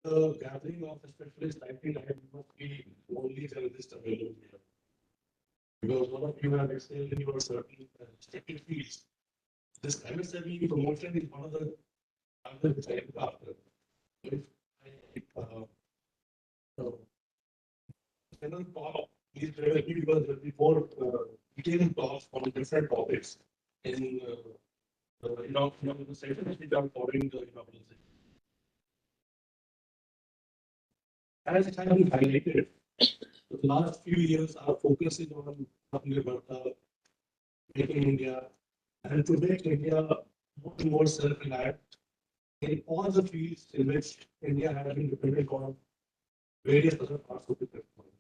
The gathering of a specialist, I think I must be the only journalist available here. Because one of you have excelled in your certain respective fields. This MSME promotion is one of the other which I look after. If I cannot talk, please bear with me because there will be more detailed talks on different topics in the sessions which are following the inaugural session. As it has been highlighted, the last few years our focus is on Atmanirbharta, making India, and to make India more and more self-reliant in all the fields in which India has been dependent on various other parts of the country.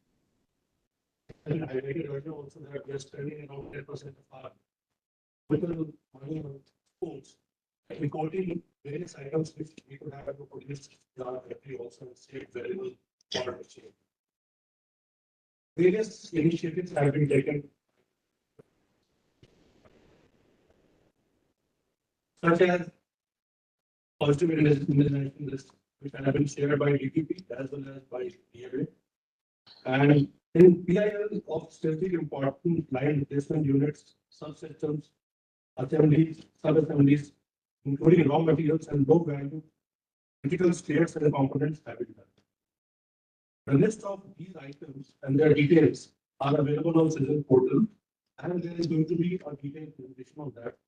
And highlighted earlier also that we are spending around 10% of our total money on exports and importing various items which we could have produced in our country also and saved valuable foreign exchange. Various initiatives have been taken, such as positive immunization list, which have been shared by DPP as well as by DAA. And in PIL of strategic important line replacement units, subsystems, assemblies, sub-assemblies, including raw materials and low value critical spares and components have been done. The list of these items and their details are available on Citizen Portal, and there is going to be a detailed presentation of that.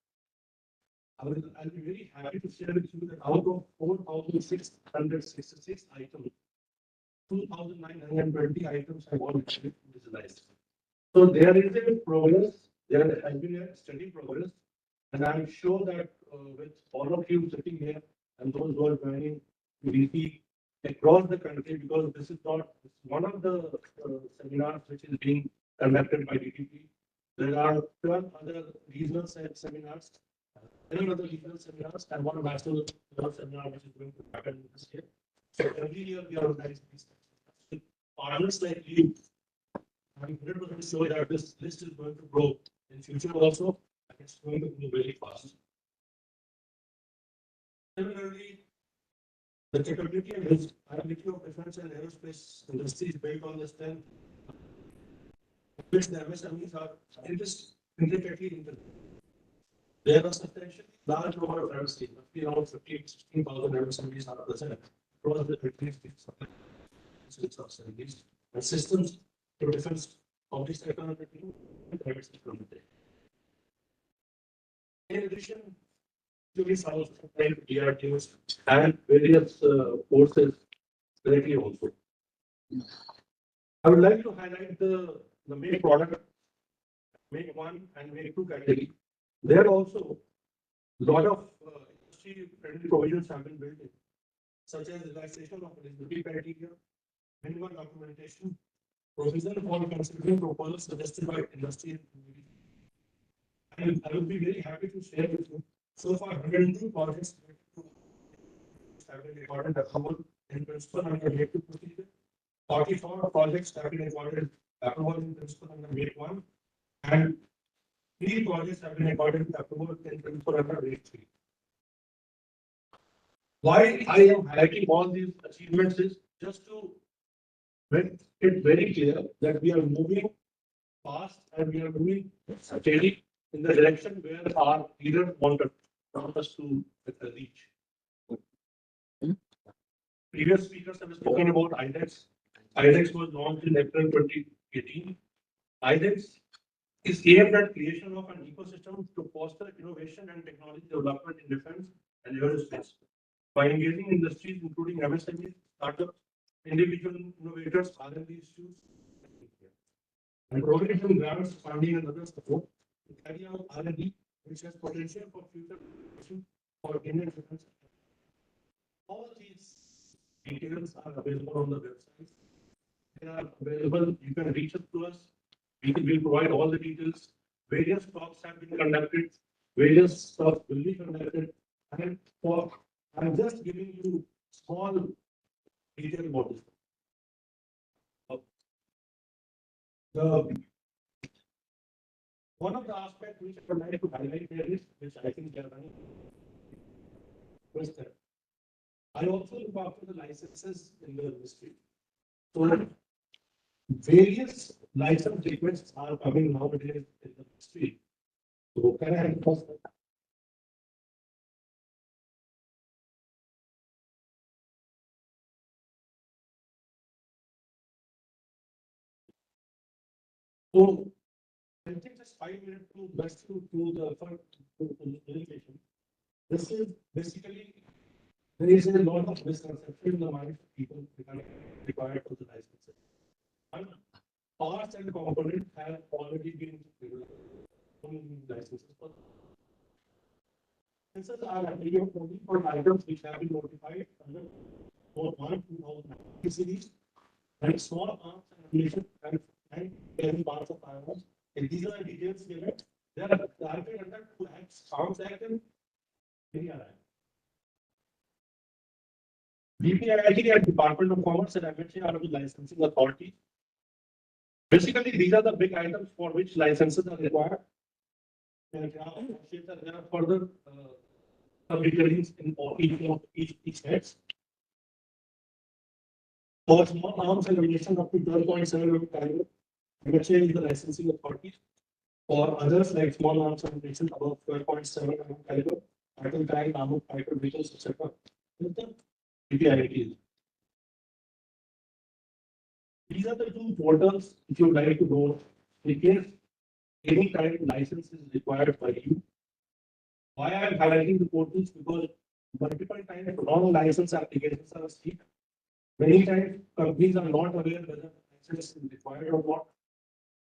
I'll be very happy to share with you that out of 4,666 items, 2,920 items have already been digitalized. So there is a progress, there has been a steady progress, and I'm sure that with all of you sitting here and those who are joining DP across the country, because this is not one of the seminars which is being conducted by DTP. There are 12 other regional seminars, 11 other regional seminars, and one national seminar which is going to happen this year. So every year we organize these partners like you. I'm 100% sure that this list is going to grow in future also, and it's going to grow very fast. Similarly, the capability and ability of defense and aerospace industry is built on the strength which the MSMEs are intricately integrated. There are substantially large number of MSMEs, roughly around 16,000 MSMEs are present across the country and systems to defense of this economy and private sector. In addition, is also DRDOs and various forces directly also. I would like to highlight the main product make one and make two category. There also a lot of industry friendly provisions have been built in, such as relaxation of eligibility criteria, minimum documentation, provision for considering proposals suggested by industry. And I will be very happy to share with you. So far, 102 projects have been recorded approval in principle under Wave 2 procedure. 44 projects have been recorded approval in principle under Wave 1, and 3 projects have been recorded approval in principle under Wave 3. Why I am highlighting all these achievements is just to make it very clear that we are moving fast and we are moving steady in the direction where our leaders want us to reach. Previous speakers have spoken about IDEX. IDEX was launched in April 2018. IDEX is aimed at creation of an ecosystem to foster innovation and technology development in defense and aerospace by engaging industries including MSMEs, startups, individual innovators, R&D institutes, and providing them grants, funding, and other support to carry out R&D, which has potential for future innovation for Indian defense. All these details are available on the website. They are available. You can reach out to us. We will provide all the details. Various talks have been conducted. Various stuff will be conducted. And for I'm just giving you small detail about this. One of the aspects which I would like to highlight here is, which I think they are running, was that I also look after the licenses in the industry. So various license requests are coming nowadays in the industry. So can I have the first one? So I think just 5 minutes to best to the presentation. This is basically there is a lot of misconception in the mind of people regarding required for the licenses. And parts and components have already been licenses. Licenses are applicable only for items which have been notified under 1/2009 series and small arms and ammunition and heavy parts of firearms. And these are the details given. They are targeted under 2 acts, Arms Act and Area Act. DPIIT and Department of Commerce and MHA are the licensing authority. Basically, these are the big items for which licenses are required. And there are further subdivisions in each heads. For small arms and ammunition up to 12.7 caliber, MHA is the licensing authority. For others like small arms and ammunition above 12.7 caliber, battle tank, armored fighter vehicles, etc. DPIIT. These are the 2 portals if you would like to go in case any kind of license is required by you. Why I am highlighting the portals? Because multiple times non-license applications are seen. Many times companies are not aware whether license is required or not.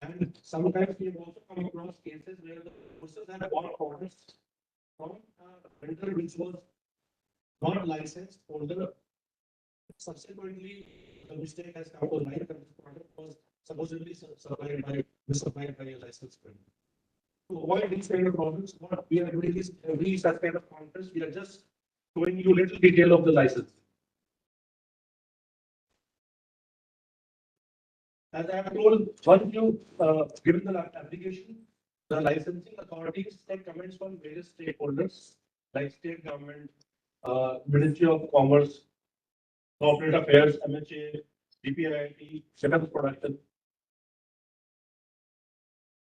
And sometimes we have also come across cases where the process had bought products from a vendor which was not licensed holder. Subsequently, the mistake has come to light that this product was supposedly supplied by a licensed vendor. To avoid these kind of problems, what we are doing is every such kind of conference, we are just showing you little detail of the license. As I have told, once you given the application, the licensing authorities take comments from various stakeholders like state government, Ministry of Commerce, Corporate Affairs, MHA, DPIIT, Defense Production.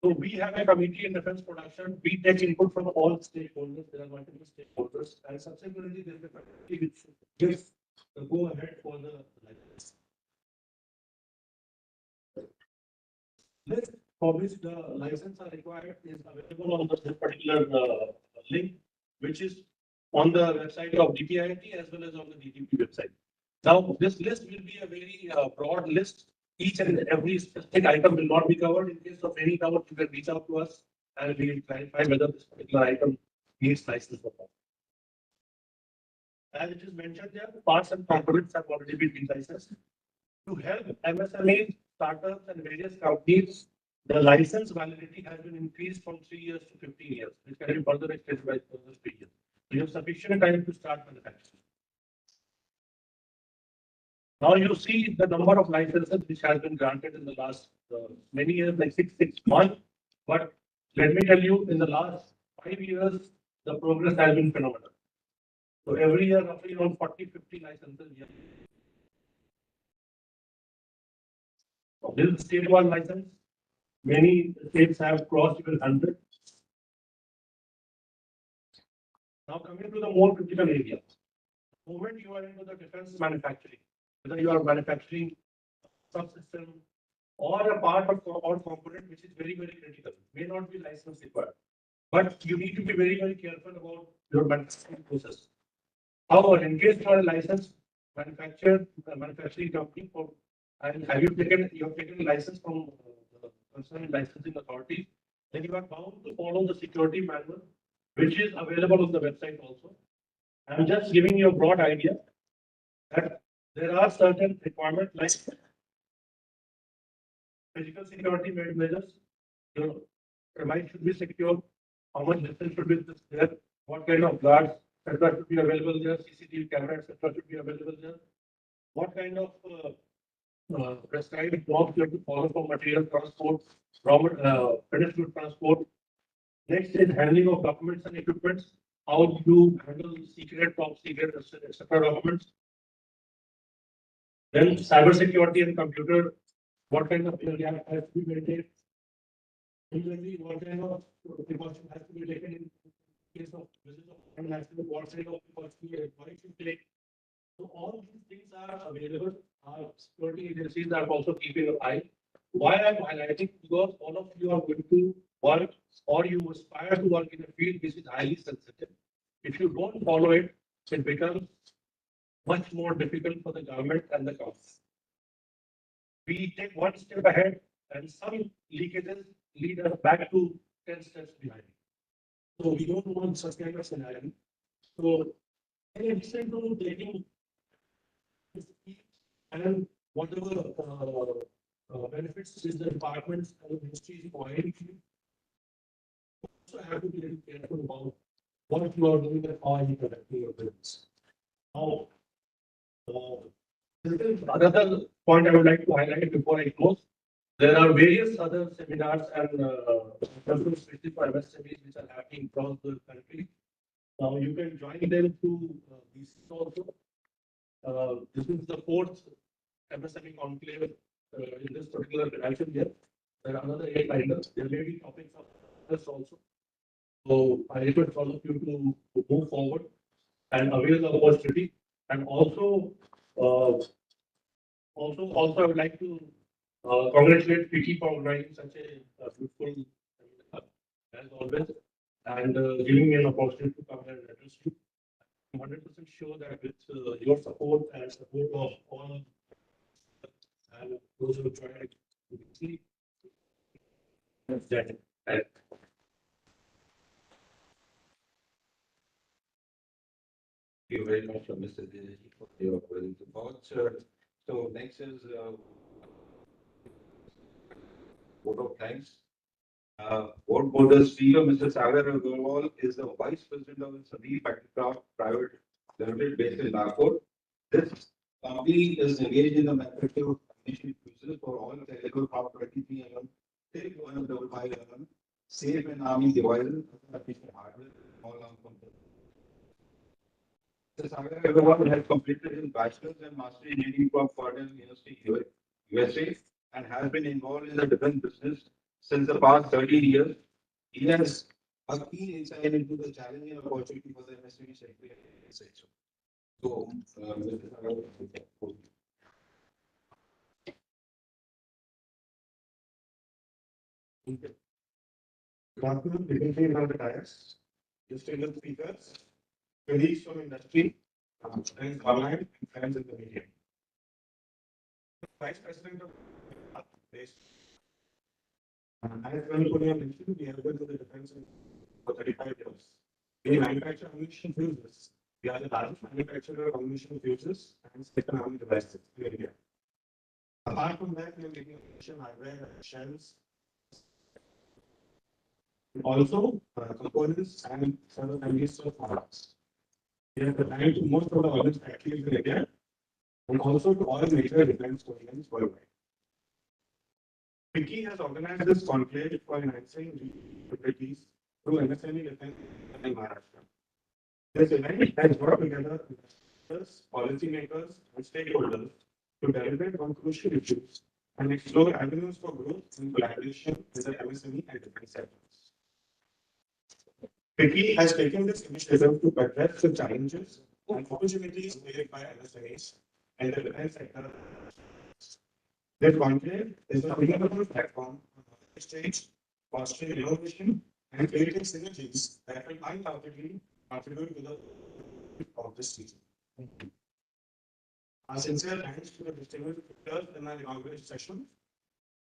So we have a committee in defense production. We take input from all stakeholders. There are multiple stakeholders, and subsequently there is a committee which gives the go ahead for the license. List for which the license are required is available on this particular link, which is on the website of DPIIT as well as on the DTP website. Now, this list will be a very broad list. each and every specific item will not be covered. In case of any doubt, you can reach out to us and we will clarify whether this particular item needs license or not. As it is mentioned there, parts and components have already been licensed. To help MSMEs, startups and various companies, the license validity has been increased from 3 years to 15 years, which can be further extended by further 3 years. You have sufficient time to start manufacturing. Now you see the number of licenses which has been granted in the last many years, like 6 months. But let me tell you, in the last 5 years, the progress has been phenomenal. So every year, roughly around 40-50 licenses. This is state one license. Many states have crossed even 100. Now coming to the more critical areas. The moment you are into the defense manufacturing, whether you are manufacturing subsystem or a part of or component which is very, very critical, may not be license required. But you need to be very, very careful about your manufacturing process. However, in case you are a licensed manufacturing company for, and have you have taken a license from the concerned licensing authority, then you are bound to follow the security manual, which is available on the website also. I'm just giving you a broad idea that there are certain requirements like physical security measures. Your premise should be secure. How much distance should be there? What kind of guards, etc., should be available there? CCTV camera, etc., should be available there. What kind of prescribed jobs you have to follow for material transport, finished good transport. Next is handling of documents and equipments. How do you handle secret, top secret, etc. documents? Then cyber security and computer. What kind of area has to be maintained? Similarly, what kind of precaution has to be taken in case of visit of has to be what kind of precaution to take. So all these things are available. Our security agencies are also keeping an eye. Why I'm highlighting? Because all of you are going to work or you aspire to work in a field which is highly sensitive. If you don't follow it, it becomes much more difficult for the government and the council. We take one step ahead and some leakages lead us back to 10 steps behind. So we don't want such kind of scenario. So in addition to taking and whatever benefits is the departments and the ministry is providing to you, also have to be very careful about what you are doing and how you conducting your business. Now, another point I would like to highlight before I close. There are various other seminars and especially for MSMEs which are happening across the country. Now you can join them through these also. This is the 4th MSME Conclave in this particular financial year. There are another 8 items. There may be topics of this also. So I request all of you to move forward and avail the opportunity. And also, I would like to congratulate PT for organizing such a fruitful as always, and giving me an opportunity to come and address you. I'm 100% sure that with your support and support of all and those who tried to see that. Thank you very much, Mr. Deji, for your willing to vouch. So next is vote of thanks. Board Holders CEO Mr. Sagar Agarwal is the Vice President of MSME Defence Private Limited based in Nagpur. This company is engaged in the manufacturing of ammunition fuses for all technical Prop 23 mm, TIG 155 mm, safe and arming devices, hardware, all arm components. Mr. Sagar Agarwal has completed his bachelor's and master's in engineering from Cornell University, USA, and has been involved in the defense business since the past 13 years. He has a keen insight into the challenging opportunity for the MSME sector. So, Mr. Sagar, Good afternoon, dignitaries on the dais, distinguished speakers, colleagues from industry, friends online, and friends in the media. Vice President of As Punya mentioned, we have been in the defense for 35 years. We manufacture ammunition fuses. We are the largest manufacturer of ammunition fuses and second army devices in India. Apart from that, we are making ammunition hardware, shells, also components and several families of products. We are supplying to most of the ordnance factories in India and also to all major defense OEMs worldwide. FICCI has organized this conclave for enhancing capabilities through MSME Defence in Maharashtra. This event has brought together investors, policymakers, and stakeholders to deliberate on crucial issues and explore avenues for growth and collaboration with the MSME and defense sectors. FICCI has taken this initiative to address the challenges and opportunities faced by MSMEs and the defense sector. This conclave is a reliable platform for exchange, fostering innovation, and creating synergies that will undoubtedly contribute to the of this season. Our sincere thanks to the distinguished speakers in our inaugural session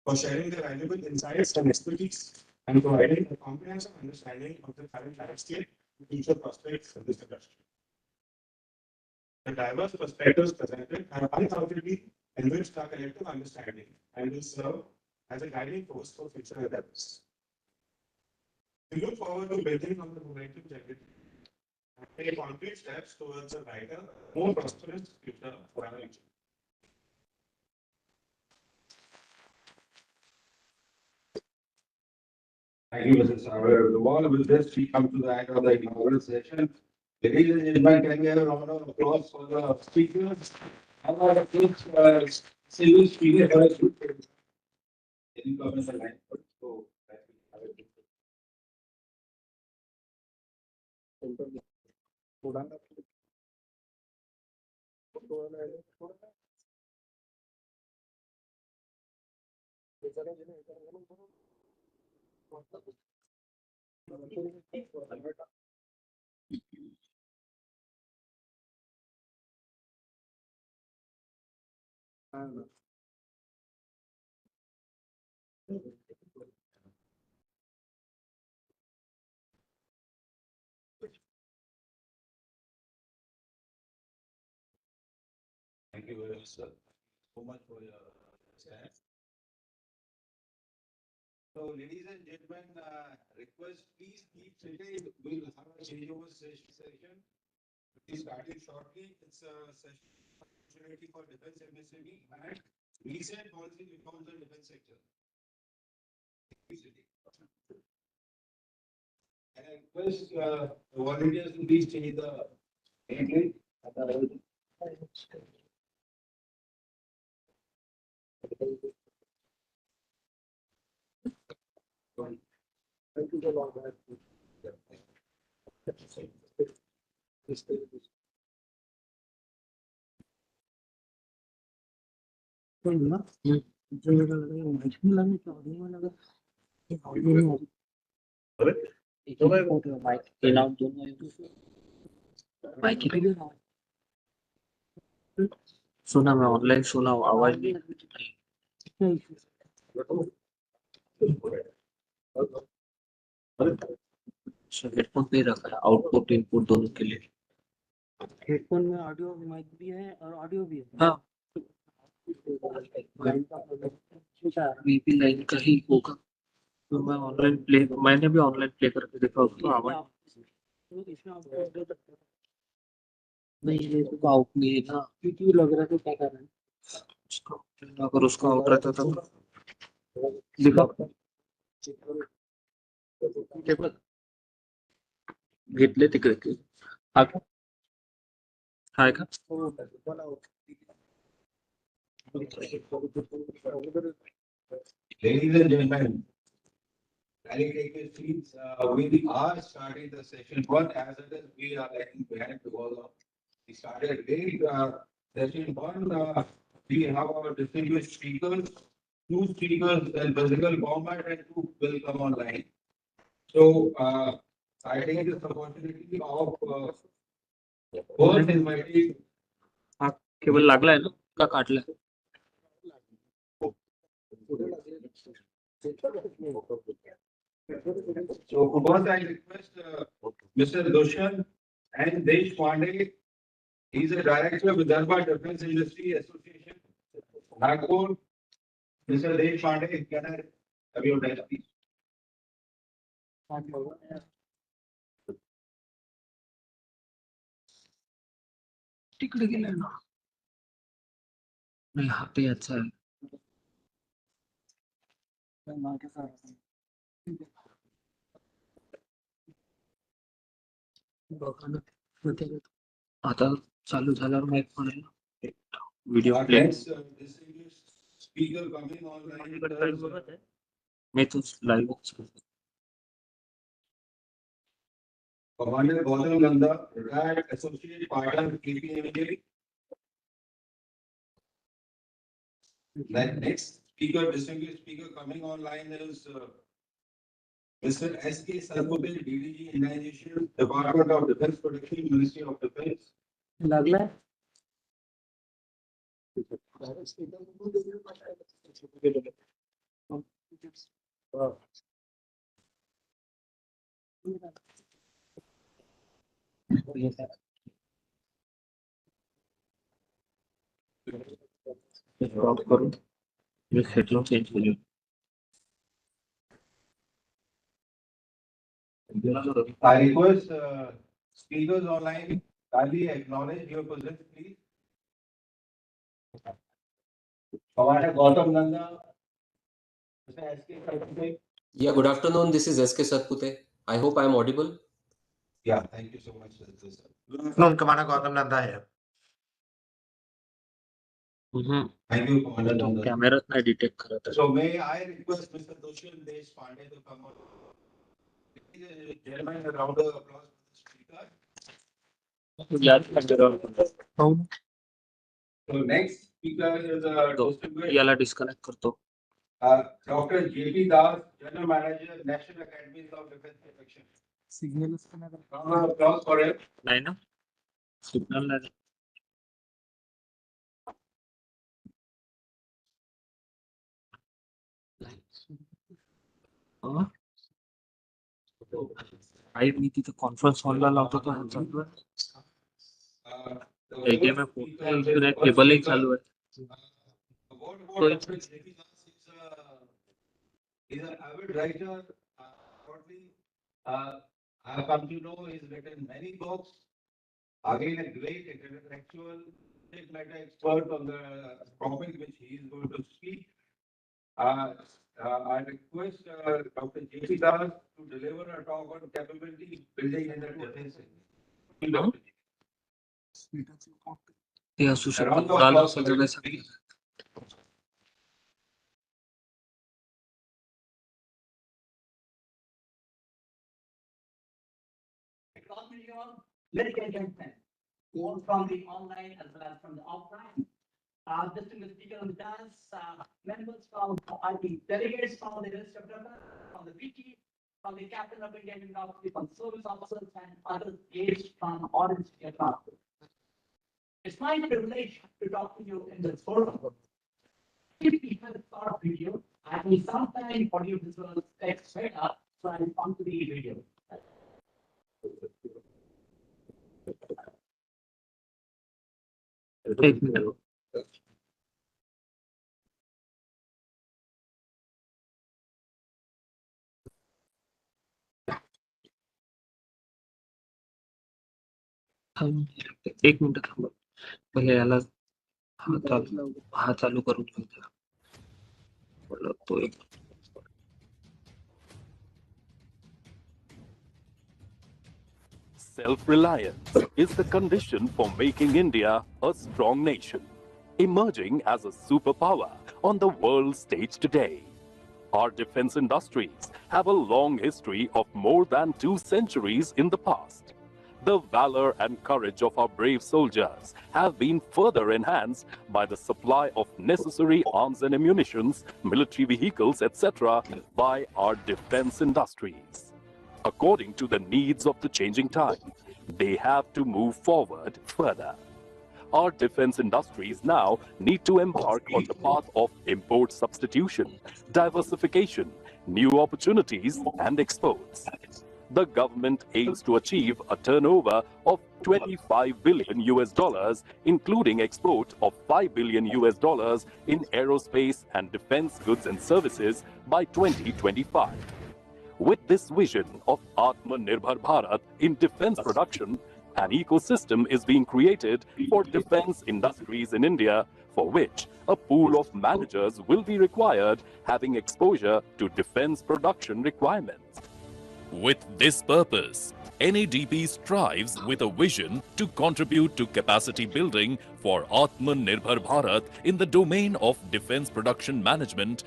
for sharing their valuable insights and expertise and providing a comprehensive understanding of the current landscape and future prospects of this industry. The diverse perspectives presented have undoubtedly enriched our collective understanding and will serve as a guiding force for future endeavors. We look forward to building on the momentum generated and take concrete steps towards a brighter, more prosperous future for our region. Thank you, Mr. Savar. The wall will just come to the end of the inaugural session. Ladies and gentlemen, can we have a round of applause for the speakers? How are the first single speaker for us? Any comments on that? So, thank you very much, sir. So much for your stand. So, ladies and gentlemen, request please keep sitting. We'll have a changeover session. It's starting shortly. It's a session opportunity for defense MSME and recent policy reforms in defense sector. Keep sitting. And I request the volunteers to please change the entry. सुना मैं online सुना आवाज नहीं headphone नहीं रखा है output input दोनों के लिए हेडफोन में ऑडियो माइक भी है और ऑडियो भी है हाँ वीपी लाइन का ही होगा तो मैं ऑनलाइन प्ले मैंने भी ऑनलाइन प्ले करके देखा उसको आवाज नहीं ये तो आउट नहीं है ना क्योंकि लग रहा था क्या कर रहा है अगर उसका आउट रहता तो दिखा घेतले तिकडे हा का हाय का Ladies and gentlemen, kindly take your seats. We are starting the session, but as it is, we are lagging behind because of we started late. Session one, we have our distinguished speakers, two speakers in physical format and two will come online. So, I take this opportunity of first inviting. हा cable लागलाय ना का काटलाय So first I request Mr. Dushan and Desh Pandey. He's a director of Vidarbha Defence Industry Association, Nagpur. Mr. Desh Pandey, can I have your desk, please? तिकडे गेलाय ना नाही हा ते याचा आहे बघा ना मध्ये आता चालू झाल्यावर माहित पडेल video Our play next distinguished speaker coming online. मी तोच live Commander Gautam Nanda, retired associate partner KPMG. The next speaker, distinguished speaker coming online is Mr. S.K. Sarpute, DDG Indigenous Department of Defence Protection, Ministry of Defence. लागलाय stop करून मी setting change केली I request speakers online, kindly acknowledge your presence, please. Commander Gautam Nanda, Mr. S.K. Sarpute. Yeah, good afternoon. This is SK Satpute. I hope I am audible. Yeah, thank you so much, sir. No, Commander Gautam Nanda here. Thank you, Commander Nanda. कॅमेरात नाही detect करत So may I request Mr. Dushan Desh Pandey to come on? Gentlemen, a round of applause for the speaker. So next speaker is distinguished याला disconnect करतो Dr. J.P. Das, General Manager, National Academies of Defence Protection. Signal Round of applause for him. नाही ना signal नाही आई मी तिथे conference हॉलला लावतो तो ATM केबलही चालू आहे He's an avid writer. I have come to know he's written many books. Again, a great intellectual, subject matter expert on the topic which he is going to speak. I request Dr. J.P. Das to deliver a talk on capability building in the defense sector. ते असू शकतं कोणाला सगळं सांगितलं Ladies and gentlemen, both from the online as well as from the offline. Distinguished speaker on the dance, members from the delegates from the Ministry of Defence, from the VT, from the Captain of Indian University, from service officers and other aides from Orange Aircraft. It's my privilege to talk to you in this forum. If we have a short video, I will sometime audio visuals text better, so I'll come to the video. एक minute एक minute थांबा पहिले याला हा चालू करून घेऊ बोला तो एक Self-reliance is the condition for making India a strong nation, emerging as a superpower on the world stage today. Our defense industries have a long history of more than 2 centuries in the past. The valor and courage of our brave soldiers have been further enhanced by the supply of necessary arms and ammunitions, military vehicles, etc. by our defense industries. According to the needs of the changing time, they have to move forward further. our defense industries now need to embark on the path of import substitution, diversification, new opportunities, and exports. The government aims to achieve a turnover of 25 billion US dollars, including export of 5 billion US dollars in aerospace and defense goods and services by 2025. With this vision of Atmanirbhar Bharat in defense production, an ecosystem is being created for defense industries in India, for which a pool of managers will be required having exposure to defense production requirements. With this purpose, NADP strives with a vision to contribute to capacity building for Atmanirbhar Bharat in the domain of defense production management.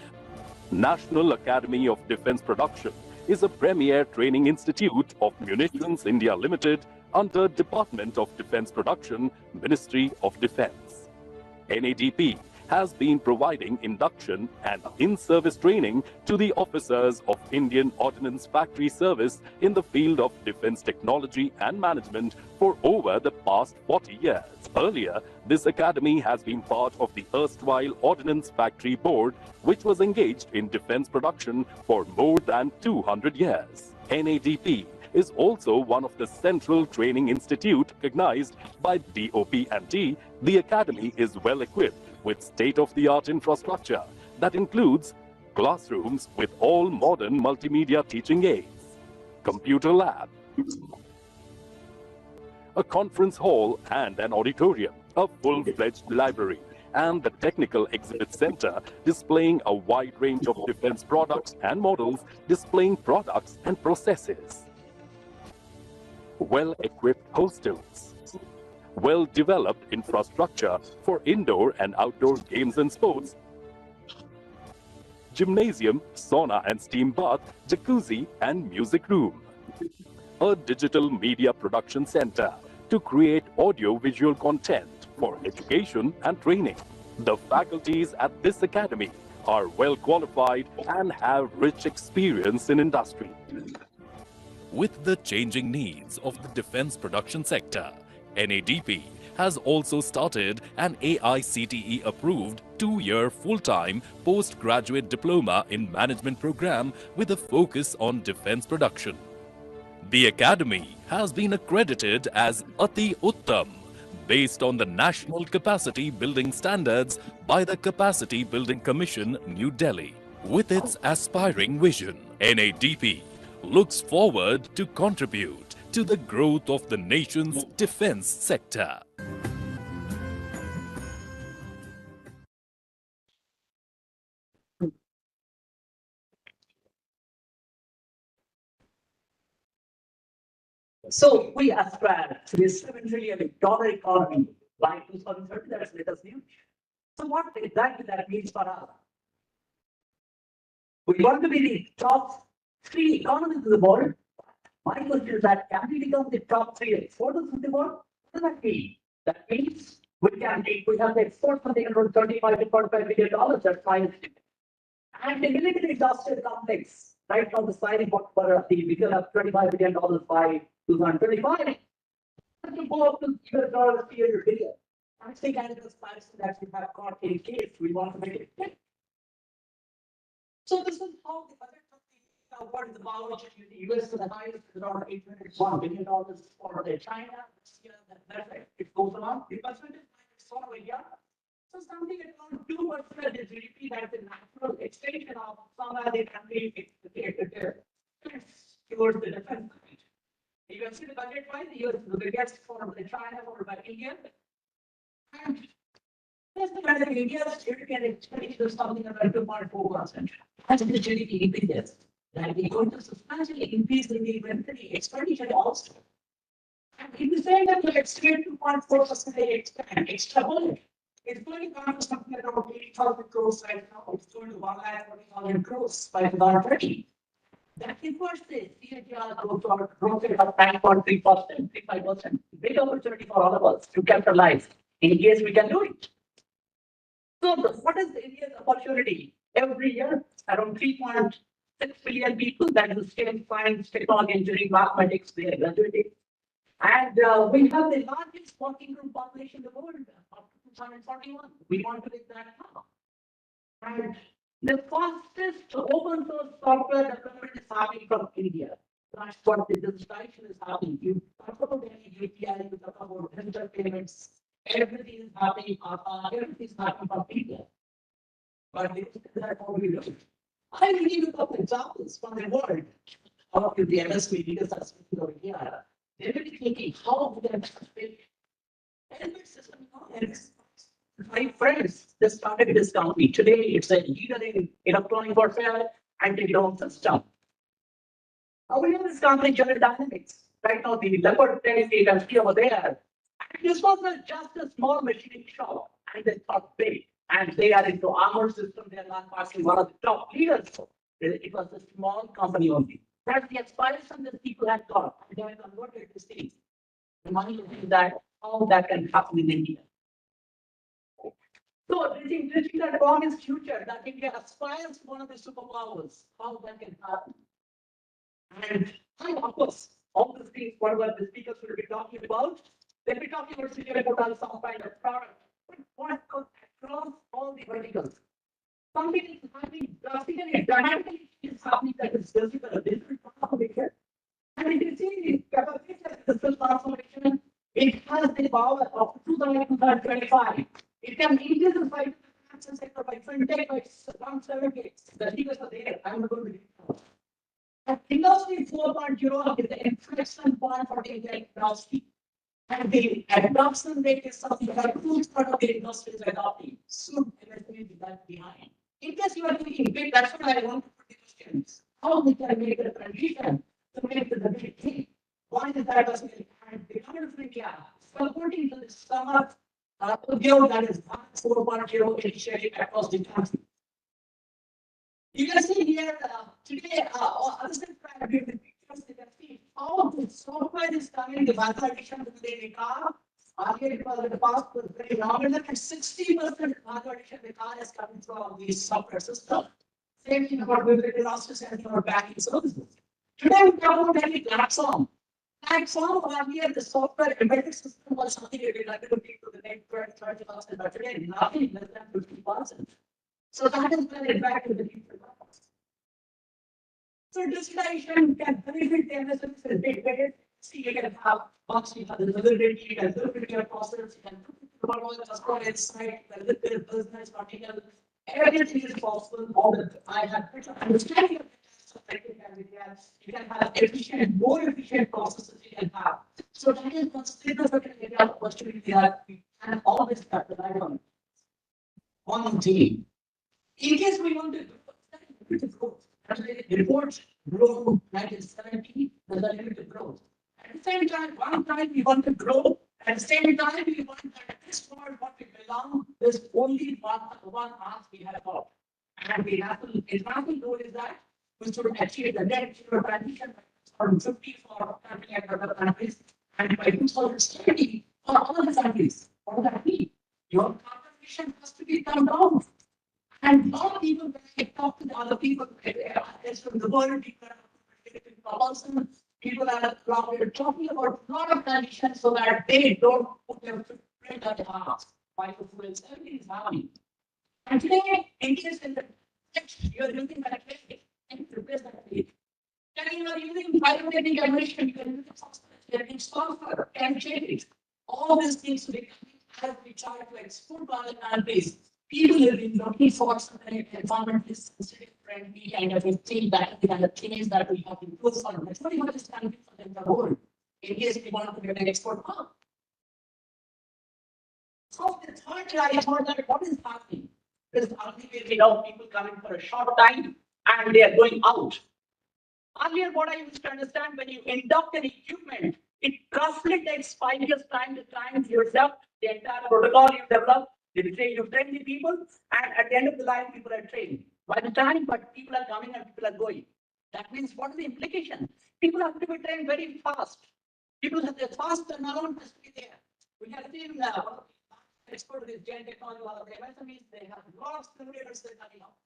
National Academy of Defense Production is a premier training institute of Munitions India Limited under Department of Defense Production, Ministry of Defense. NADP has been providing induction and in-service training to the officers of Indian Ordnance Factory Service in the field of defense technology and management for over the past 40 years. Earlier, this academy has been part of the erstwhile Ordnance Factory Board, which was engaged in defense production for more than 200 years. NADP is also one of the central training institute recognized by DOP&T. The academy is well equipped with state-of-the-art infrastructure that includes classrooms with all modern multimedia teaching aids, computer lab, a conference hall and an auditorium, a full-fledged library, and the Technical Exhibit Center displaying a wide range of defense products and models displaying products and processes. Well-equipped hostels, well-developed infrastructure for indoor and outdoor games and sports, gymnasium, sauna and steam bath, jacuzzi and music room, a digital media production center to create audio-visual content for education and training. The faculties at this academy are well qualified and have rich experience in industry. With the changing needs of the defense production sector, NADP has also started an AICTE-approved 2-year full-time postgraduate diploma in management program with a focus on defense production. The academy has been accredited as Ati Uttam based on the National Capacity Building Standards by the Capacity Building Commission, New Delhi. With its aspiring vision, NADP looks forward to contribute to the growth of the nation's defense sector. So we aspire to be a $7 trillion economy by 2030. That's latest news. So what exactly that means for us? We want to be the top 3 economies in the world. My question is that can we become the top 3 exporters in the world? What does that mean? That means we have the export something around $35 to $45 billion. That's fine. And the military industrial complex, right now the signing for we will have $25 billion by 2025. And to go up to $300 billion. I think Canada's plans that we have got in case we want to make it. So this is how the budget of the what is about the US to the highest is around $801 billion for the China. That's it. It goes along. The percentage is so over here. So something around 2% of the GDP that's a natural extension of some other country towards the defense. You can see the budget wise, the US is the biggest for the China followed by India. And that's the kind of India's GDP expenditure is something around 2.4%. That's the GDP increases. That we're going to substantially increase the military expenditure also. And in the same time, let's get 2.4% extra budget. It's going to come to something around 80,000 crores right now. It's going to 1,40,000 crores by 2030. That equals the CAGR growth rate of 9.3%, 35%. Big opportunity for all of us to capitalize in case we can do it. So, what is India's opportunity? Every year, around 3.6 billion people, that is STEM, science, technology, engineering, mathematics, they are graduating. And we have the largest working group population in the world up to 2041. We want to make that now. And the fastest open source software development is happening from India. That's what the digitization is happening. You talk about any API, you talk about digital payments, everything is happening, everything is happening from India. But that's what we do. I will give you a couple examples from the world of the MSME leaders are speaking over here. They're really thinking how we can build helmet system. My friends, they started this company. Today, it's a leader in electronic warfare and drone system. We have this company, General Dynamics. Right now, the Leopard 10 you can see over there. And this was just a small machining shop, and they thought big. And they are into armor system. They are not actually one of the top leaders. It was a small company only. That's the aspiration that people had got. They have converted this thing. The money is that how that can happen in India. So this is that promise future that India aspires to one of the superpowers. How that can happen. And of course, all the things, whatever the speakers will be talking about, they'll be talking about security about some kind of product. But what across all the verticals? Something is happening drastically, dynamically is happening that is visible, a different transformation. And if you see the capacity of digital transformation, it has the power of 2025. It can increase the size of the financial sector by 20 by around 7 The figures are there. I'm not going to Industry 4.0 is the inflection point for the Indian industry. And the adoption rate is something that 2/3 of the industry is adopting. Soon, MSME is left behind. In case you are thinking big, that's what I want to put the questions. How we can make the transition to make the big thing? One is that and the government of India supporting the summer that is 4.0 initiative across the country. You can see here today, other than the pictures, you can see how the software is coming, the value addition to the car. Earlier, it was in the past was very nominal, and 60% value addition the car is coming from the software system. Same thing about the losses and your banking services. Today, we talk about any platform. Platform earlier, the software embedded system was something you did like to take to the next 30,000, but today, nothing less than 50%. So that is where it back to the future. So digitalization can benefit the MSMEs in big ways. See, you can have once you have the visibility, you can look at your process, you can put all the customer insight, you can look at the business material. Everything is possible. All the I have better understanding of the you can have efficient, more efficient processes you can have. So that is one significant area of opportunity that we can always capitalize on. One team. In case we want to growth, the report grow 1970, there's a limited growth. At the same time, one time we want to grow, at the same time we want that this world what we belong, there's only one ask we have got. And the national goal is that we should achieve the net zero transition by 2050 for country and other countries, and by 2070 for all the countries. What does that mean? Your contribution has to be come down. And a lot of people, when I talk to the other people, from the world, people are talking about a lot of conditions so that they don't put their footprint on the house. Biofuels, everything is happening. And today, in case in the you're using that way, and replace that way. And you are using biotechnical emission, you can use sulfur, can change it. All these things to be as we try to export to other countries. People have been looking for some kind of environmentally sensitive friendly kind of a thing that we have change that we have improved on. That's what we want to stand for in the world. In case we want to get an export mark. So the third I thought that what is happening? There's ultimately now people coming for a short time and they are going out. Earlier, what I used to understand when you induct an equipment, it roughly takes 5 years time to train yourself, the entire protocol you develop. You train the people, and at the end of the line, people are trained. By the time, but people are coming and people are going. That means what is the implication? People have to be trained very fast. People have the fast turnaround has to be there. We have seen expert with gen technology, one of the MSMEs, they have lots of simulators coming out.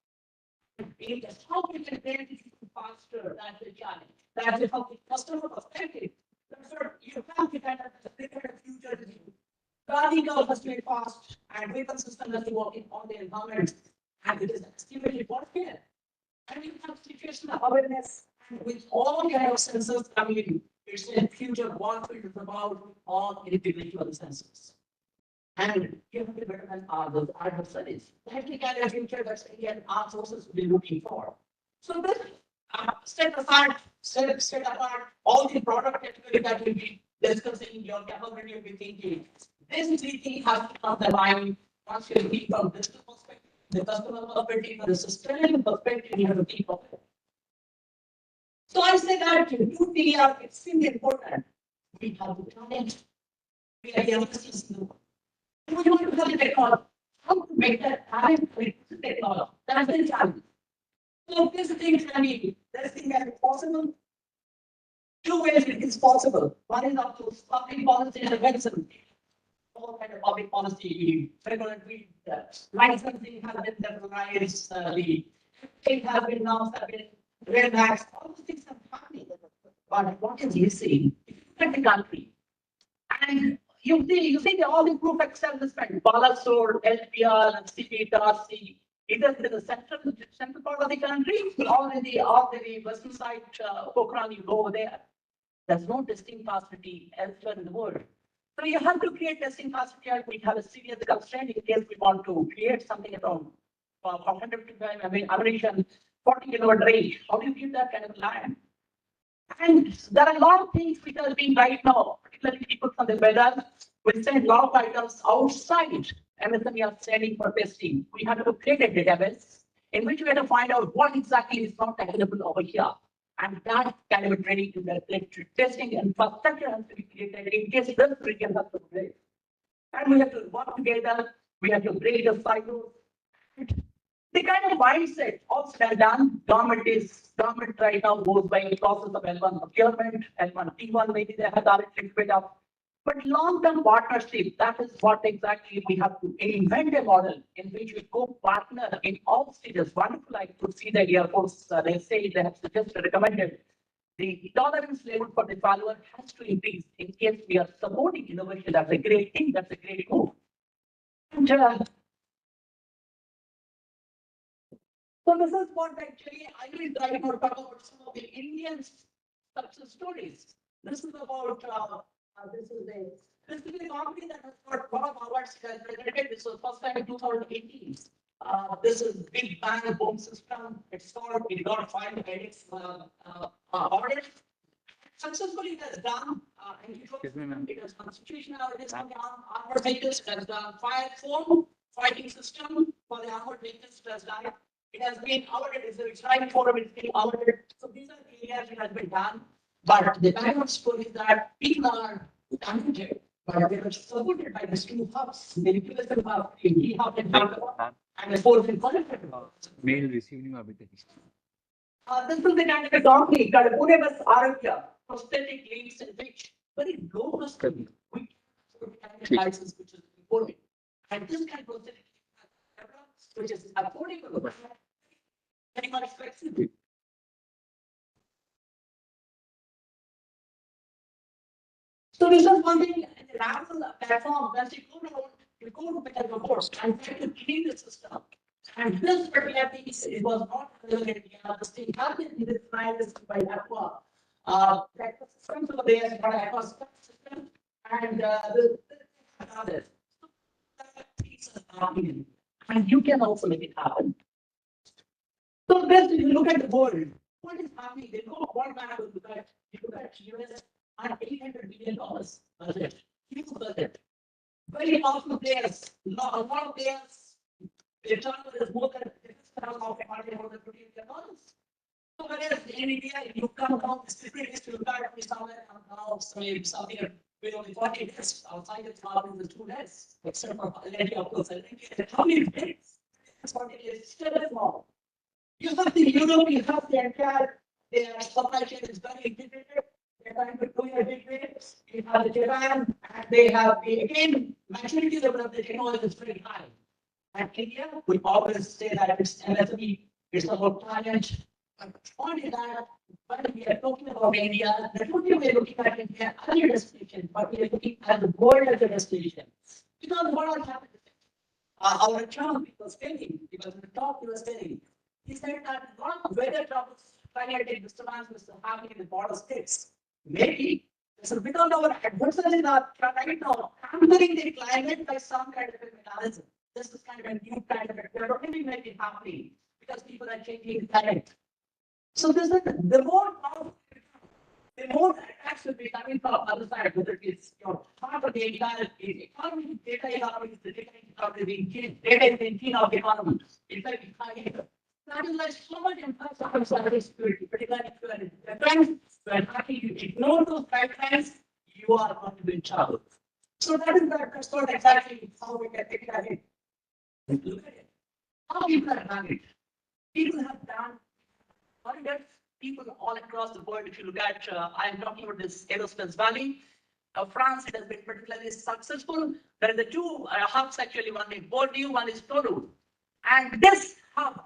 How we can train people faster, that's the challenge. That's how the customer perspective. That's what you have to kind of prepare a future. Learning curve has to be fast, and vehicle system has to work in all the environments, and it is extremely important. And you have situational awareness with all kind of sensors coming in. It's a future warfare is about all integrity of the sensors. And you have to better than others, other studies. That's the kind of future that Indian armed forces will be looking for. So this set apart all the product category that will be discussing your capability of thinking. This thinking has to come the line once you think from this perspective, the customer perspective, the sustainable perspective, you have to think of it. So I say that new things are extremely important. We have to talent. We are young citizens. We want to have the technology. How to make that talent with technology? That's the challenge. So this thing can be, this thing can be possible. Two ways it is possible. One is up to public policy intervention. All kind of public policy, regulatory licensing has been developed, the state has been announced, have been relaxed, all these things are happening. But what is missing? If you look at the country, and you see all the proof establishment, Balasore, LPR, and CPTRC, either in the central part of the country or in the western side, Pokhran, you go over there. There's no testing facility elsewhere in the world. So you have to create testing facility, and we have a serious constraint in case we want to create something around 155 ammunition, 40 kilowatt range. How do you give that kind of land? And there are a lot of things which are being right now, particularly people from the weather. We send a lot of items outside. MSME are sending for testing. We have to create a database in which we have to find out what exactly is not available over here. And that kind of a training to the testing infrastructure has to be created in case it does trigger the break. And we have to work together. We have to break the cycle. The kind of mindset also has done. Government right now goes by the process of L1 procurement, L1 T1, maybe they have directly split up. But long-term partnership, that is what exactly we have to invent a model in which we co-partner in all stages. Wonderful, I could see the Air Force, they say they have suggested, recommended. The tolerance level for the follower has to increase in case we are supporting innovation. That's a great thing, that's a great move. And, so this is what actually I will try to talk about some of the Indian success stories. This is about this is a company that has got a lot of awards presented. This was first time in 2018. This is Big Bang Boom System. It got 5 edits audit. Successfully it has done it has constitutional audits on the armored vehicles. It has done fire foam fighting system for the armored vehicles. It has done it. It has been awarded. It's right forum. It's been awarded. So these are the areas that has been done. But the background story is that people are talented, but they are supported by these two hubs. The incubation hub in E-Hub and the fourth in Colorado. Mail receiving this is the kind of a company called Pune Arabia, prosthetic limbs in which very low cost we license which is important. And this kind of prosthetic which is affordable, very much flexible. So this is one thing, the Ramble platform, once you go to the reports and try to clean the system. And this particular piece, it was not related to the state happened in this trials by Aqua. That was systems over there, but Aqua system and the others. So that piece is happening. And you can also make it happen. So best if you look at the world, what is happening? They go one map you look at US and $800 billion budget. Huge budget. Very powerful players. A lot of players. The turnover is more than of more than $20 billion. So whereas in India, if you come down the city list, you got to somewhere now something with only 40 days outside the town in the 2 days, except for India, of course. How many days? 40 days, still small. You have the Europe, you have the entire their supply chain is very integrated. They're trying to do a big way. You have the Japan, and they have the again maturity level of the technology is very high. And India, we always say that it's MSME, it's about talent, But the point is that when we are talking about India, the only way looking at India as a destination, but we are looking at the world as a destination. Because what all happened? Our Trump was telling, because the talk he was telling, he said that a lot of weather troubles, climatic disturbances are happening in the border states. Maybe this is because our adversaries are right now hampering the climate by some kind of a mechanism. This is kind of a new kind of a territory may be happening because people are changing the climate. So this is the more powerful, the more attacks will be coming from other side, whether it's your part of the entire economy, data economy, the data economy, the engine, data is the engine of the economy. In fact, that is why so much emphasis on cybersecurity, particularly if you are in defense, you are happy you ignore those guidelines, you are going to be in trouble. So that's not exactly how we can take it ahead. Look at it. How people have done it. People have done corridors, people all across the world. If you look at, I am talking about this Aerospace Valley. France, it has been particularly successful. There are the two hubs actually, one in Bordeaux, one is Toru. And this hub,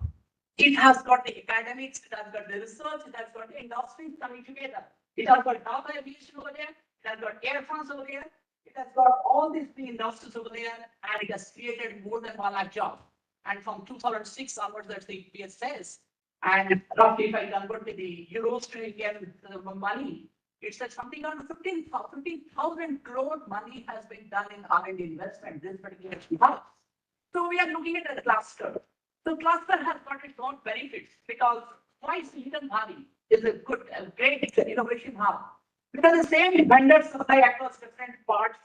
it has got the academics, it has got the research, it has got the industries coming together. It has got data aviation over there, it has got Air France over there, it has got all these three industries over there, and it has created more than 1 lakh jobs. And from 2006 onwards, that's the PSS. And roughly, if I convert to the euros to Indian money, it's like something around 15,000 crore money has been done in R&D investment. This particular house. So we are looking at a cluster. So cluster has got its own benefits because why Silicon Valley is a great innovation hub. Because the same vendors supply across different parts,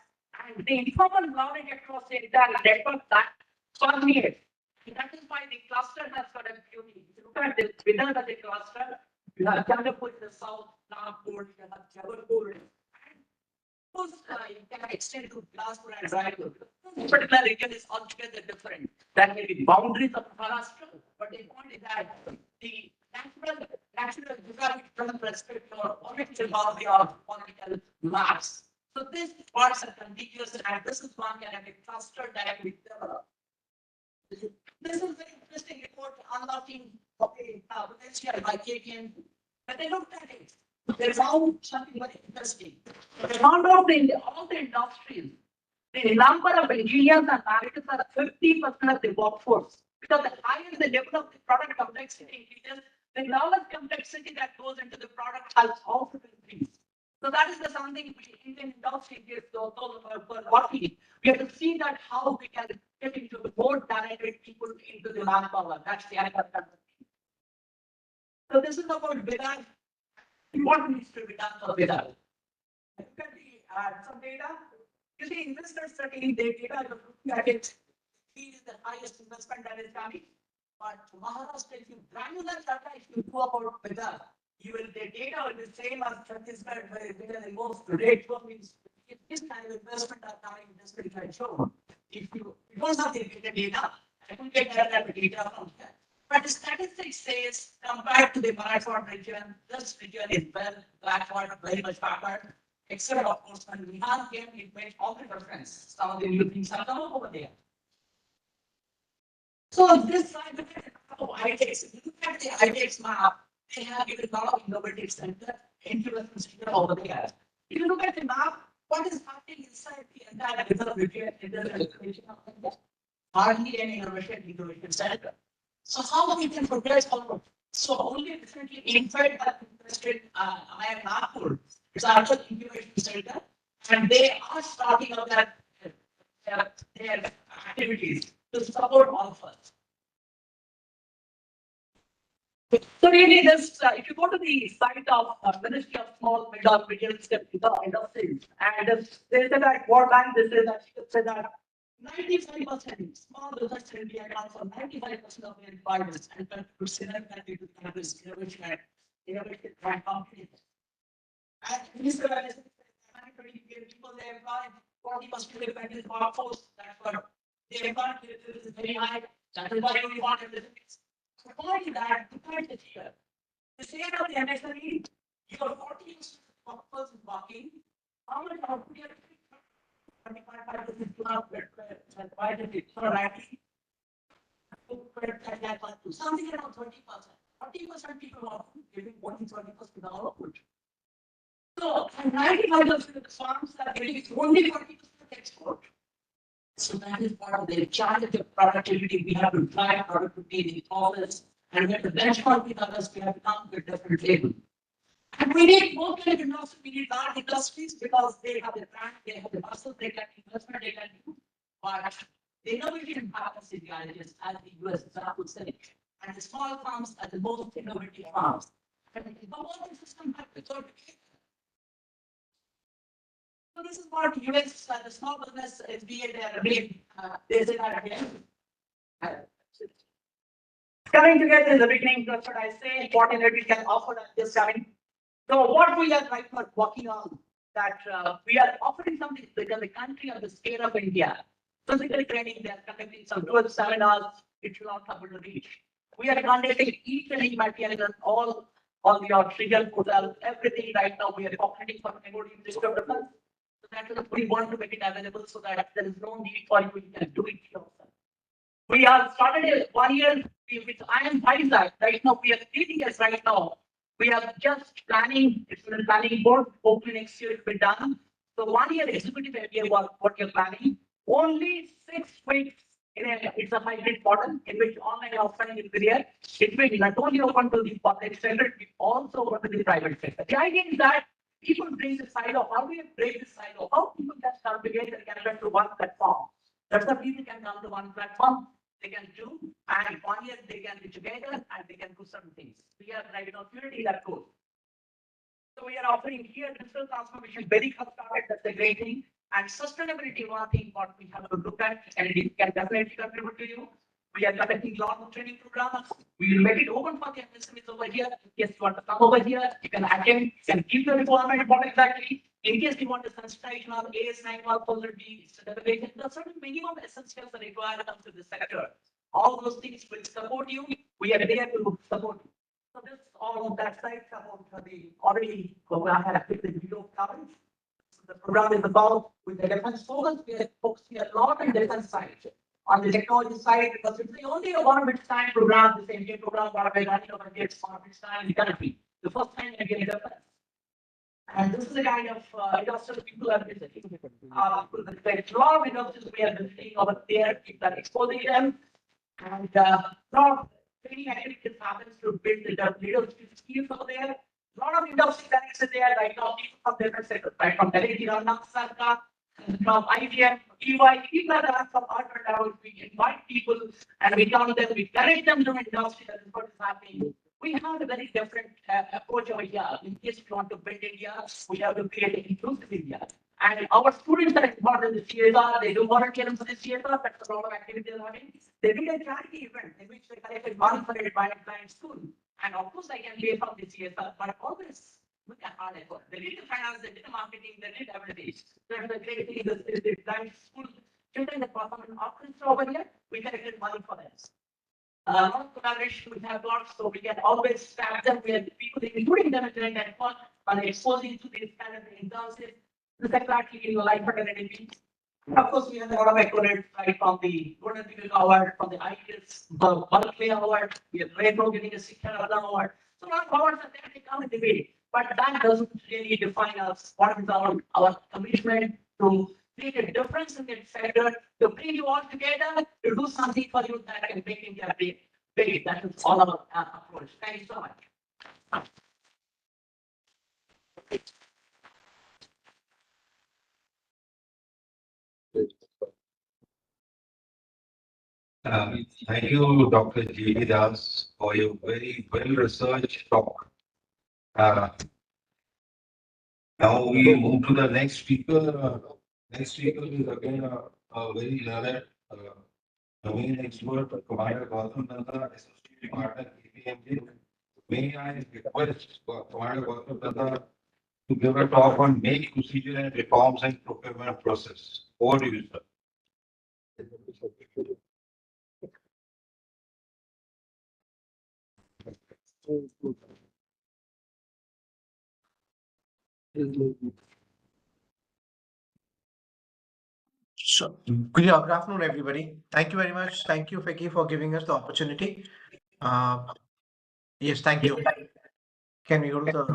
and the informal knowledge across the entire network that permeates. That is why the cluster has got a beauty. If you look at the winners of the cluster, you have Chandapur in the south, Nagpur, you have Jabalpur, and those you can extend to Bilaspur and Raipur. This particular region is altogether different. There may be boundaries of Maharashtra, but the point is that the natural geographic doesn't respect your political boundary or political maps. So these parts are contiguous, and this is one kind of a cluster that we develop. This is very interesting report unlocking potential by KPN. When they looked at it, they found something very interesting. They found out in all the industries, the number of engineers and managers are 50% of the workforce. Because the higher the level of the product complexity increases, the knowledge complexity that goes into the product has also increased. So that is the something in the industry is working. We have to see that how we can get into the more talented people into the manpower. That's the other thing. So this is about Vedant. What needs to be done for Vedant? Look at some data. You see, investors studying the data, looking at it, is the highest investment that is coming. But Maharashtra, if you granular data, if you go about Vedant, you will the data will be same as Chhattisgarh, where the most rate means if this kind of investment are coming in this particular show. If you don't have the data, I will get that data from here. But the statistics says compared to the Maharashtra region, this region is well backward, very much backward. Except of course when we have here, it makes all the difference. Some of the new things are coming over there. So this side look at how ITEX. Look at the ITEX map. They have given a lot of innovative center, innovation center over there. If you look at the map, what is happening inside the entire reserve region, hardly any innovation center. So how we can progress forward? So only recently inside that interested I am Nagpur, it's another incubation center, and they are starting up their activities to support all of us. So really, this if you go to the site of Ministry of Small, Medium Industries, and they said that World Bank, they said that 95% small business in India accounts for 95% of the employment and contributes significantly to the country's innovation and companies. And this is people they employ 40% of the country's workforce. That's what they employ is very high. That is why we want to. According to that, look at it here. The same of the MSME, your 40% of person working, how much output you 25% something around 20%. 40% people are giving 40% to the output. So, and 95% of the farms are getting only 40% export. So that is part of the challenge of productivity. We have to drive productivity in the office, and we have to benchmark with others. We have to come to a different level. And we need more kind of industry. We need large industries because they have the brand, they have the muscle, they can investment, they can do. But the innovation happens in the villages, as the US example said. And the small farms are the most innovative farms. And the government system has to sort of. So this is what US, the small business SBA, they are doing. They say that again. Coming together in the beginning, that's what I say, important that we can offer at this time. So what we are right now working on, that we are offering something because the country of the scale of India. Physical training, they are conducting some 12 seminars, it will not able to reach. We are conducting each and every material all on your trivial portal, everything right now we are operating for MOD system defense. So that is we want to make it available so that there is no need for you can do it yourself. We have started 1 year with Iron Isaac. Right now we are 3 years right now. We are just planning, it's in the planning board, hopefully next year it will be done. So 1 year executive MBA what you're planning. Only 6 weeks it's a hybrid model in which online offline is there. It will not only open to the public sector, it also open to the private sector. The idea is that people bring the silo. How do you break the silo? How people can come together and come to one platform? That's the people can come to one platform. They can do, and 1 year they can be together and they can do certain things. We are right now purity that goes. So we are offering here digital transformation, very fast started, that's a great thing. And sustainability, one thing what we have to look at, and it can definitely contribute to you. We are conducting a lot of training programs. We will make it open for the MSMEs over here. In case you want to come over here, you can attend, you can give the requirement what exactly. In case you want to sensitization on AS9 or possibility, the certain minimum essentials are required to the sector. All those things will support you. We are there to support you. So this all of that side about the already I have picked the video coverage. The program is about with the defense focus. We are focusing a lot on defense side. On the technology side, because it's the only one of its kind program, the same program what we're running over here, one of its kind in the country. The first time we get defense. And this is the kind of industrial people are visiting. There's a lot of industries we are visiting over there, people are exposing them. And lot of training activities happens to build the leadership skills over there. A lot of industry connects there right now, people from different sectors, right from Sarkar, from IBM, EY, people are from other levels. We invite people and we tell them, we connect them to industry, that is what is happening. We have a very different approach over here. In case we want to build India, we have to create an inclusive India. And our students are involved in the CSR, they do volunteering for the CSR, that's a lot of activities they're having. They did a charity event in which they collected money for a client school. And of course, I can pay from the CSR, but always look at hard effort. They did the finance, they did the marketing, they did everything. That's the great thing, the client school, children that perform in options over here, we collected money for them. A lot of collaboration we have got, so we can always staff them with people, including them at the network, on exposing to these kind of internships. This is exactly in life fraternity. Of course, we have a lot of accolades, right, from the Golden Beagle Award, from the IELTS, the Berkeley Award, we have Retro getting a Sikha Award. So a lot of awards are there, they come in the way. But that doesn't really define us. What is our commitment to make a difference in the sector, to bring you all together, to do something for you that can make India big. That is all our approach. Thank you so much. Thank you, Dr. J.D. Das, for your very well-researched talk. Now we move to the next speaker. Next speaker is again a very learned domain expert, Commander Gautam Nanda, Associate Partner, KPMG. May I request Commander Gautam Nanda to give a talk on make procedure and reforms and procurement process. Over to you, sir. So, good afternoon, everybody. Thank you very much. Thank you, Feki, for giving us the opportunity. Yes, thank you. Can we go to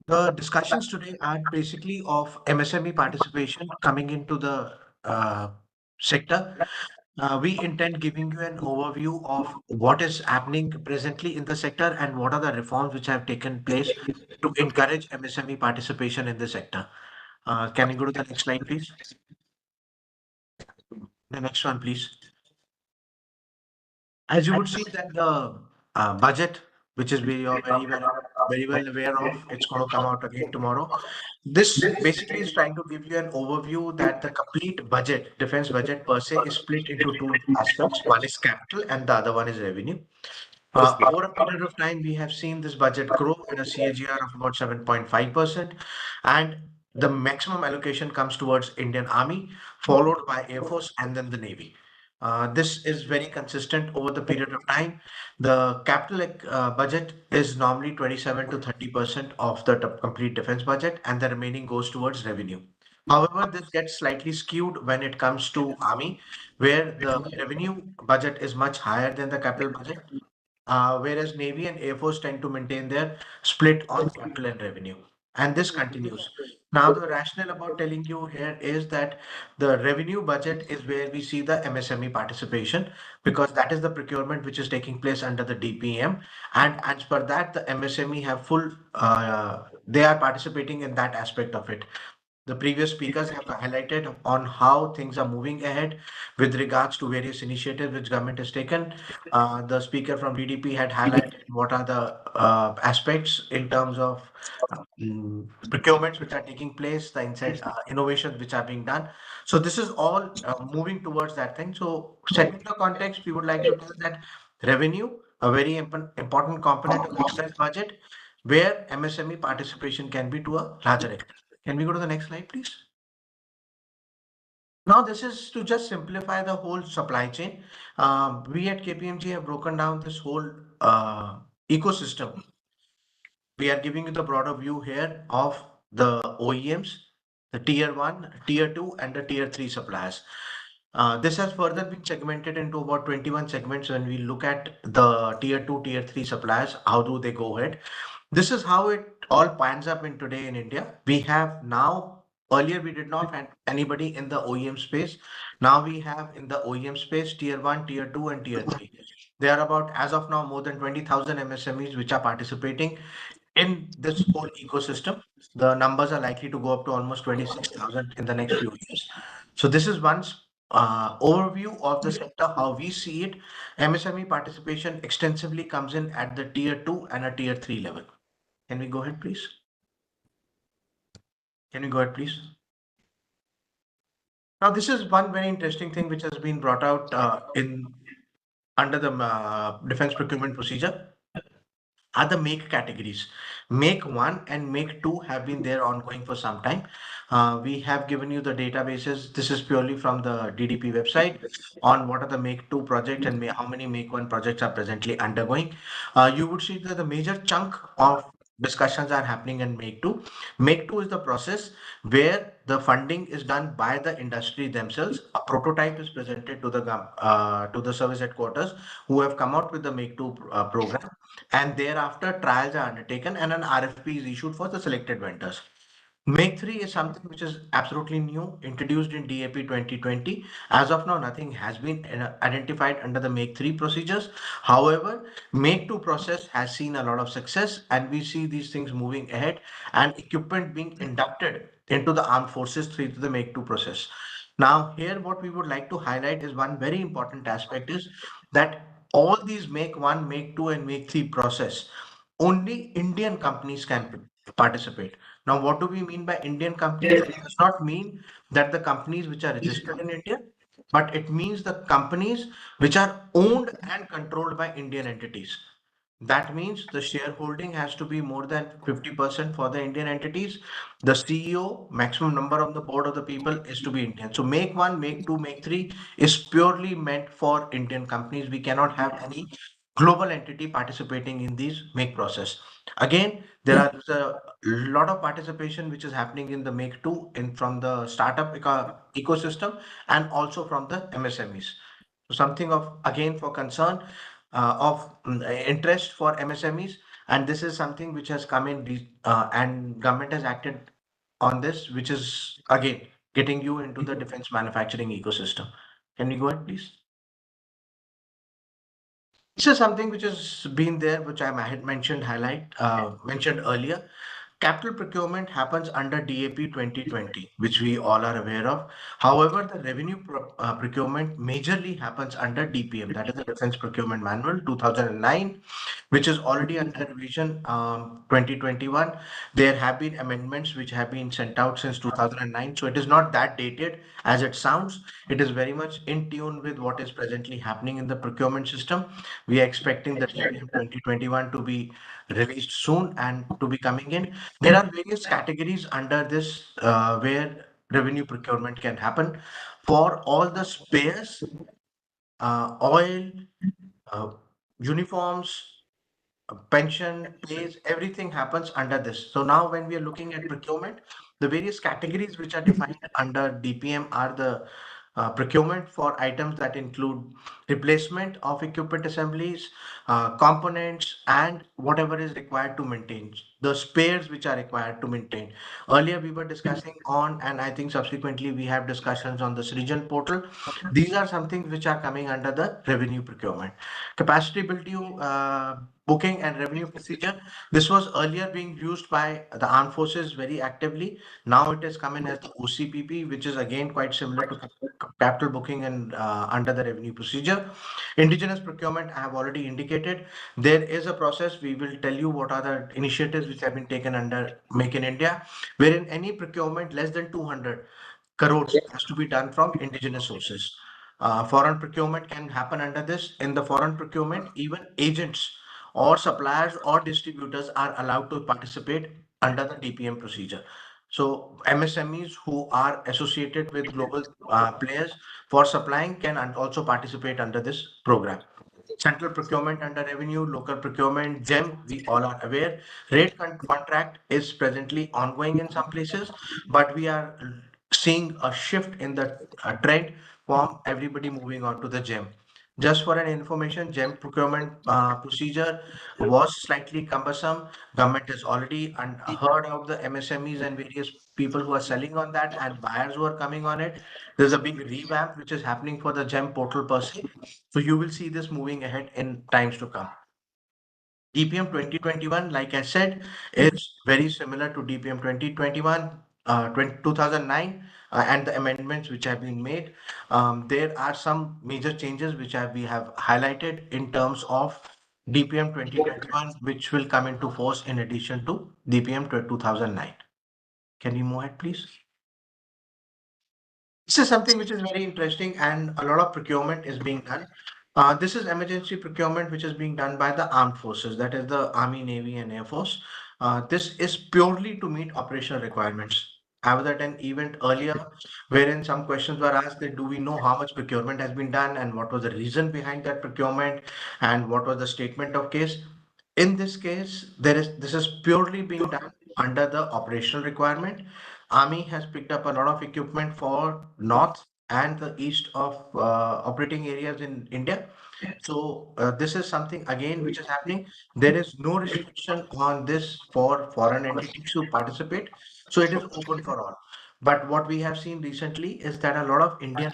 the discussions today are basically of MSME participation coming into the sector. We intend giving you an overview of what is happening presently in the sector and what are the reforms which have taken place to encourage MSME participation in the sector. Can you go to the next slide, please? The next one, please. As you would see that the budget, which is you're very well aware of, it's going to come out again tomorrow. This basically is trying to give you an overview that the complete budget, defense budget per se, is split into two aspects. One is capital and the other one is revenue. Over a period of time, we have seen this budget grow at a CAGR of about 7.5%, and the maximum allocation comes towards Indian Army, followed by Air Force and then the Navy. This is very consistent over the period of time. The capital budget is normally 27 to 30% of the complete defense budget, and the remaining goes towards revenue. However, this gets slightly skewed when it comes to Army, where the revenue budget is much higher than the capital budget, whereas Navy and Air Force tend to maintain their split on capital and revenue. And this continues. Now, the rationale about telling you here is that the revenue budget is where we see the MSME participation, because that is the procurement which is taking place under the DPM. And as per that, the MSME have full, they are participating in that aspect of it. The previous speakers have highlighted on how things are moving ahead with regards to various initiatives which government has taken. The speaker from DDP had highlighted what are the aspects in terms of procurements which are taking place, the innovations which are being done. So this is all moving towards that thing. So setting the context, we would like to tell that revenue, a very important component of exercise budget, where MSME participation can be to a larger extent. Can we go to the next slide, please? Now, this is to just simplify the whole supply chain. We at KPMG have broken down this whole ecosystem. We are giving you the broader view here of the OEMs, the tier 1, tier 2, and the tier 3 suppliers. This has further been segmented into about 21 segments when we look at the tier 2, tier 3 suppliers. How do they go ahead? This is how it all pans up in today in India. We have now, earlier we did not have anybody in the OEM space. Now we have in the OEM space tier 1, tier 2, and tier 3. There are about, as of now, more than 20,000 MSMEs which are participating in this whole ecosystem. The numbers are likely to go up to almost 26,000 in the next few years. So this is one overview of the sector, how we see it. MSME participation extensively comes in at the tier 2 and a tier 3 level. Can we go ahead, please? Can we go ahead, please? Now, this is one very interesting thing which has been brought out under the defense procurement procedure. Are the make categories. Make 1 and make 2 have been there ongoing for some time. We have given you the databases. This is purely from the DDP website on what are the make 2 projects and how many make 1 projects are presently undergoing. You would see that the major chunk of discussions are happening in make 2. Make 2 is the process where the funding is done by the industry themselves. A prototype is presented to the service headquarters who have come out with the make 2 program, and thereafter trials are undertaken and an RFP is issued for the selected vendors. Make 3 is something which is absolutely new, introduced in DAP 2020. As of now, nothing has been identified under the Make 3 procedures. However, Make 2 process has seen a lot of success, and we see these things moving ahead and equipment being inducted into the armed forces through the Make 2 process. Now, here what we would like to highlight is one very important aspect is that all these Make 1, Make 2, and Make 3 process, only Indian companies can participate. Now, what do we mean by Indian companies? It does not mean that the companies which are registered in India, but it means the companies which are owned and controlled by Indian entities. That means the shareholding has to be more than 50% for the Indian entities. The CEO, maximum number of the board of the people is to be Indian. So make 1, make 2, make 3 is purely meant for Indian companies. We cannot have any global entity participating in these make process. Again, there are a lot of participation which is happening in the make 2 in from the startup ecosystem and also from the MSMEs. So something of again for concern of interest for MSMEs, and this is something which has come in and government has acted on this, which is again getting you into the defense manufacturing ecosystem. Can you go ahead, please? This is something which has been there, which I had mentioned earlier. Capital procurement happens under DAP 2020, which we all are aware of. However, the revenue procurement majorly happens under DPM, that is the Defense Procurement Manual 2009, which is already under revision 2021. There have been amendments which have been sent out since 2009, so it is not that dated as it sounds. It is very much in tune with what is presently happening in the procurement system. We are expecting the DPM 2021 to be released soon and to be coming in. There are various categories under this where revenue procurement can happen for all the spares, oil, uh, uniforms, pension, pays, everything happens under this. So now when we are looking at procurement, the various categories which are defined under DPM are the procurement for items that include replacement of equipment assemblies, components, and whatever is required to maintain, the spares which are required to maintain. Earlier we were discussing on, and I think subsequently we have discussions on the Srijan portal. These are some things which are coming under the revenue procurement. Capacity building, booking and revenue procedure. This was earlier being used by the armed forces very actively. Now it has come in as the OCPP, which is again quite similar to capital booking and under the revenue procedure. Indigenous procurement, I have already indicated. There is a process. We will tell you what are the initiatives which have been taken under Make in India, wherein any procurement less than 200 crores has to be done from indigenous sources. Foreign procurement can happen under this. In the foreign procurement, even agents or suppliers or distributors are allowed to participate under the DPM procedure. So MSMEs who are associated with global players for supplying can also participate under this program. Central procurement under revenue, local procurement, GEM, we all are aware. Rate contract is presently ongoing in some places, but we are seeing a shift in the trend from everybody moving on to the GEM. Just for an information, GEM procurement procedure was slightly cumbersome. Government has already heard of the MSMEs and various people who are selling on that and buyers who are coming on it. There's a big revamp which is happening for the GEM portal per se. So you will see this moving ahead in times to come. DPM 2021, like I said, is very similar to DPM 2021, 2009, and the amendments which have been made. There are some major changes which we have highlighted in terms of DPM 2021, which will come into force in addition to DPM 2009. Can you move ahead, please? This is something which is very interesting, and a lot of procurement is being done. This is emergency procurement, which is being done by the armed forces, that is the Army, Navy, and Air Force. This is purely to meet operational requirements. I was at an event earlier wherein some questions were asked that do we know how much procurement has been done and what was the reason behind that procurement and what was the statement of case. In this case, this is purely being done under the operational requirement. Army has picked up a lot of equipment for north and the east of operating areas in India. So this is something again which is happening. There is no restriction on this for foreign entities to participate. So it is open for all. But what we have seen recently is that a lot of Indian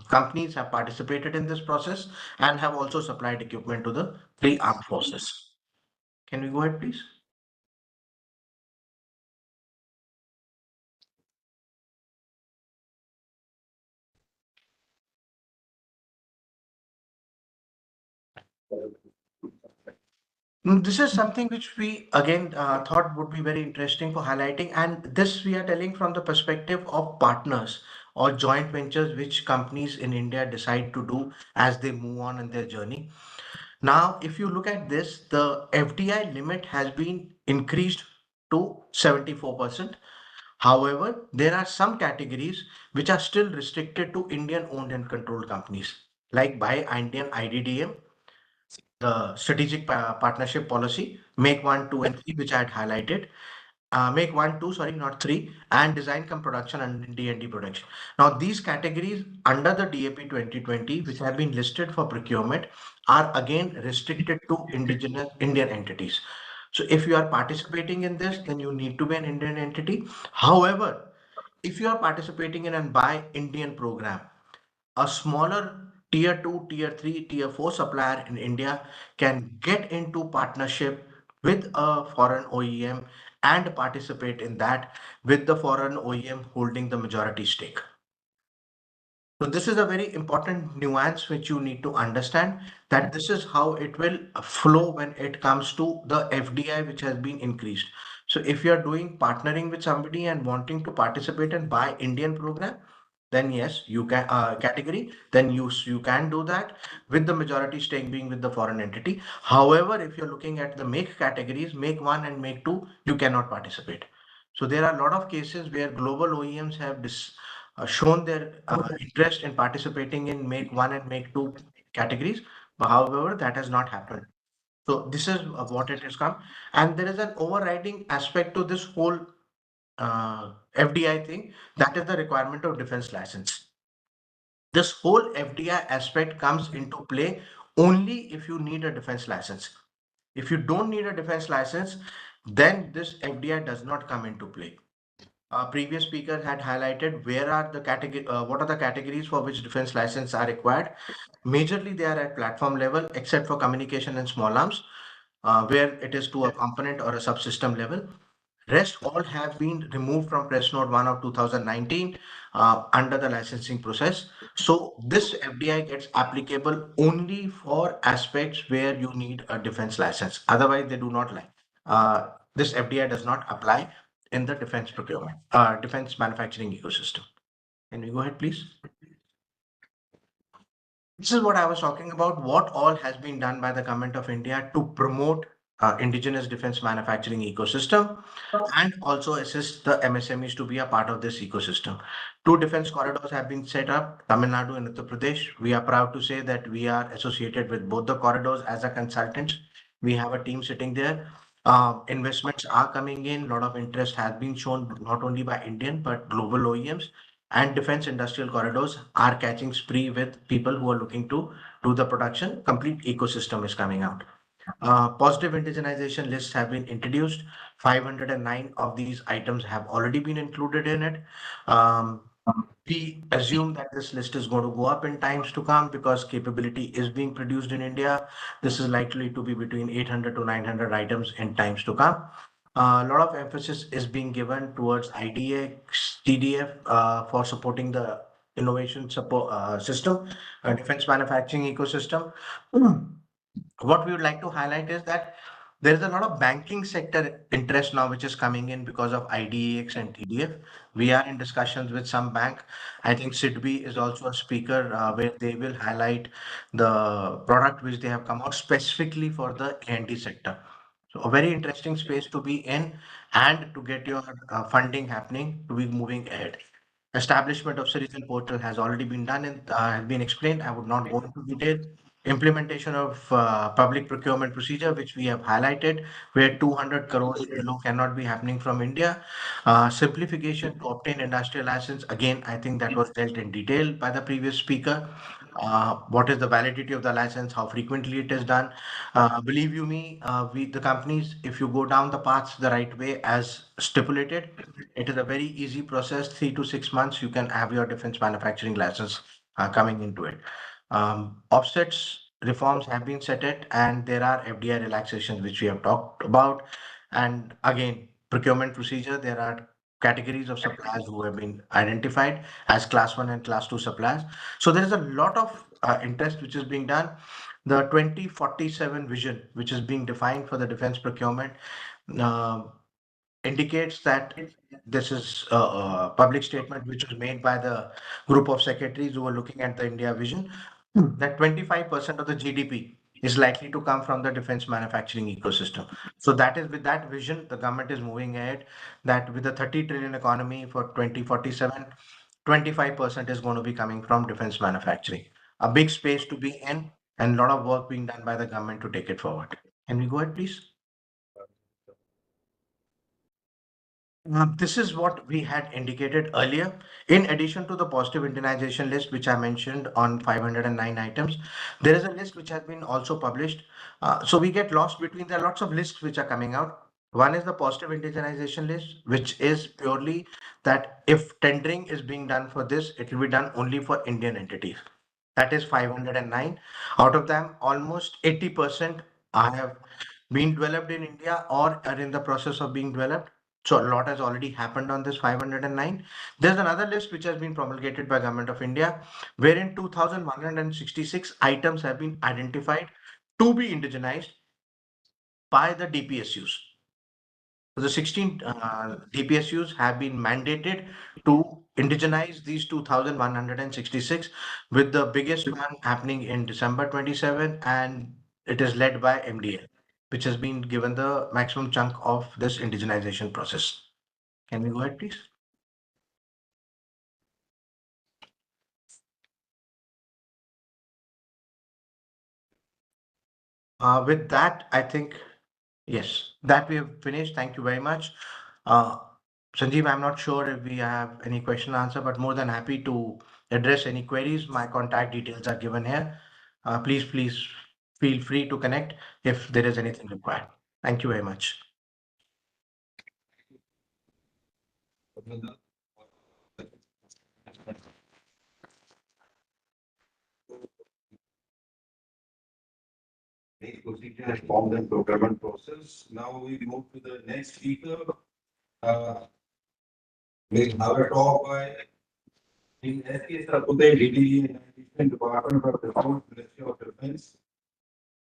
companies have participated in this process and have also supplied equipment to the three armed forces. Can we go ahead, please? This is something which we again thought would be very interesting for highlighting, and this we are telling from the perspective of partners or joint ventures which companies in India decide to do as they move on in their journey. Now, if you look at this, the FDI limit has been increased to 74%. However, there are some categories which are still restricted to Indian owned and controlled companies, like by Indian IDDM, the strategic partnership policy, make 1, 2, and 3, which I had highlighted. Make 1, 2, sorry, not 3, and design come production and D&D production. Now, these categories under the DAP 2020, which have been listed for procurement, are again restricted to indigenous Indian entities. So if you are participating in this, then you need to be an Indian entity. However, if you are participating in an Buy Indian program, a smaller tier 2, tier 3, tier 4 supplier in India can get into partnership with a foreign OEM and participate in that with the foreign OEM holding the majority stake. So this is a very important nuance which you need to understand, that this is how it will flow when it comes to the FDI which has been increased. So if you are doing partnering with somebody and wanting to participate and buy Indian program, then yes, you can category, then you can do that with the majority stake being with the foreign entity. However, if you're looking at the make categories, make 1 and make 2, you cannot participate. So there are a lot of cases where global OEMs have shown their interest in participating in make 1 and make 2 categories. But however, that has not happened. So this is what it has come. And there is an overriding aspect to this whole FDI thing, that is the requirement of defense license. This whole FDI aspect comes into play only if you need a defense license. If you don't need a defense license, then this FDI does not come into play. Previous speaker had highlighted where are the category, what are the categories for which defense license are required. Majorly, they are at platform level, except for communication and small arms, where it is to a component or a subsystem level. Rest all have been removed from Press Note 1 of 2019 under the licensing process. So this FDI gets applicable only for aspects where you need a defense license. Otherwise, they do not like. This FDI does not apply in the defense procurement, defense manufacturing ecosystem. Can we go ahead, please? This is what I was talking about. What all has been done by the government of India to promote indigenous defense manufacturing ecosystem and also assist the MSMEs to be a part of this ecosystem. 2 defense corridors have been set up, Tamil Nadu and Uttar Pradesh. We are proud to say that we are associated with both the corridors as a consultant. We have a team sitting there. Investments are coming in. A lot of interest has been shown not only by Indian but global OEMs, and defense industrial corridors are catching spree with people who are looking to do the production. Complete ecosystem is coming out. Positive indigenization lists have been introduced. 509 of these items have already been included in it. We assume that this list is going to go up in times to come because capability is being produced in India. This is likely to be between 800 to 900 items in times to come. A lot of emphasis is being given towards IDX, TDF for supporting the innovation support system, defense manufacturing ecosystem. What we would like to highlight is that there is a lot of banking sector interest now, which is coming in because of IDEX and TDF. We are in discussions with some bank. I think SIDBI is also a speaker where they will highlight the product which they have come out specifically for the A&D sector. So a very interesting space to be in and to get your funding happening to be moving ahead. Establishment of citizen portal has already been done and has been explained. I would not go into detail. Implementation of public procurement procedure, which we have highlighted, where 200 crores below cannot be happening from India. Simplification to obtain industrial license. Again, I think that was dealt in detail by the previous speaker. What is the validity of the license? How frequently it is done? Believe you me, the companies, if you go down the paths the right way as stipulated, it is a very easy process. 3 to 6 months, you can have your defense manufacturing license coming into it. Offsets reforms have been set it, and there are FDI relaxations which we have talked about. And again, procurement procedure, there are categories of suppliers who have been identified as class 1 and class 2 suppliers. So there is a lot of interest which is being done. The 2047 vision, which is being defined for the defense procurement, uh, indicates that this is a public statement which was made by the group of secretaries who were looking at the India vision, that 25% of the GDP is likely to come from the defense manufacturing ecosystem. So that is with that vision, the government is moving ahead that with a 30 trillion economy for 2047, 25% is going to be coming from defense manufacturing. A big space to be in. and a lot of work being done by the government to take it forward. Can we go ahead, please? This is what we had indicated earlier. In addition to the positive Indianization list, which I mentioned on 509 items, there is a list which has been also published. So we get lost between, there are lots of lists which are coming out. One is the positive Indigenization list, which is purely that if tendering is being done for this, it will be done only for Indian entities. That is 509. Out of them, almost 80% have been developed in India or are in the process of being developed. So a lot has already happened on this 509. There's another list which has been promulgated by Government of India, wherein 2,166 items have been identified to be indigenized by the DPSUs. So the 16 DPSUs have been mandated to indigenize these 2,166, with the biggest one happening in December 27, and it is led by MDL, which has been given the maximum chunk of this indigenization process. Can we go ahead, please? With that, I think, yes, that we have finished. Thank you very much. Sanjeev, I'm not sure if we have any question answer, but more than happy to address any queries. My contact details are given here. Please feel free to connect if there is anything required. Thank you very much. Make procedure and form and procurement process. Now we move to the next speaker. We have a talk by in SK Sarpute, DDE and Department of Defense, Ministry of Defense.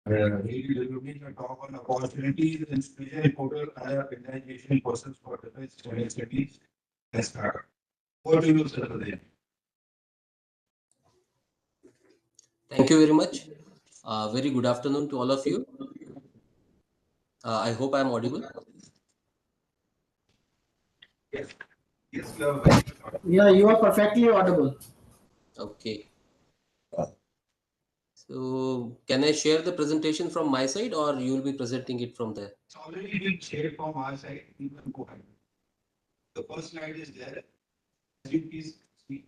He will delivering a talk on opportunities in special portal and organization process for defense universities and startup. What do you say to them? Thank you very much. Very good afternoon to all of you. I hope I am audible. Yes. Yes, you are very much audible. Yeah, you are perfectly audible. Okay. So can I share the presentation from my side, or you will be presenting it from there? It's already been shared from our side. You can go ahead. The first slide is there. You please speak.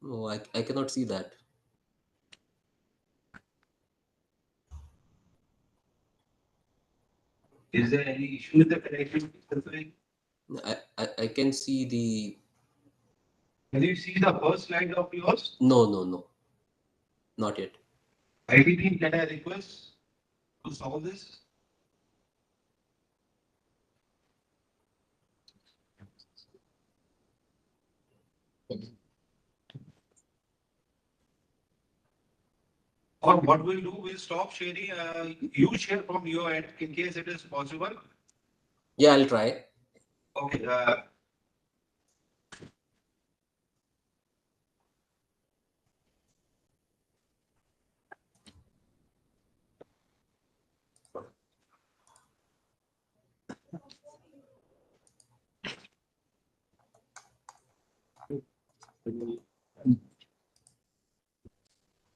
No, I cannot see that. Is there any issue with the connectivity? I can see the. Can you see the first slide of yours? No, not yet. IT team, can I request to solve this? Or what we'll do, we'll stop sharing. You share from your end in case it is possible. Yeah, I'll try. Okay.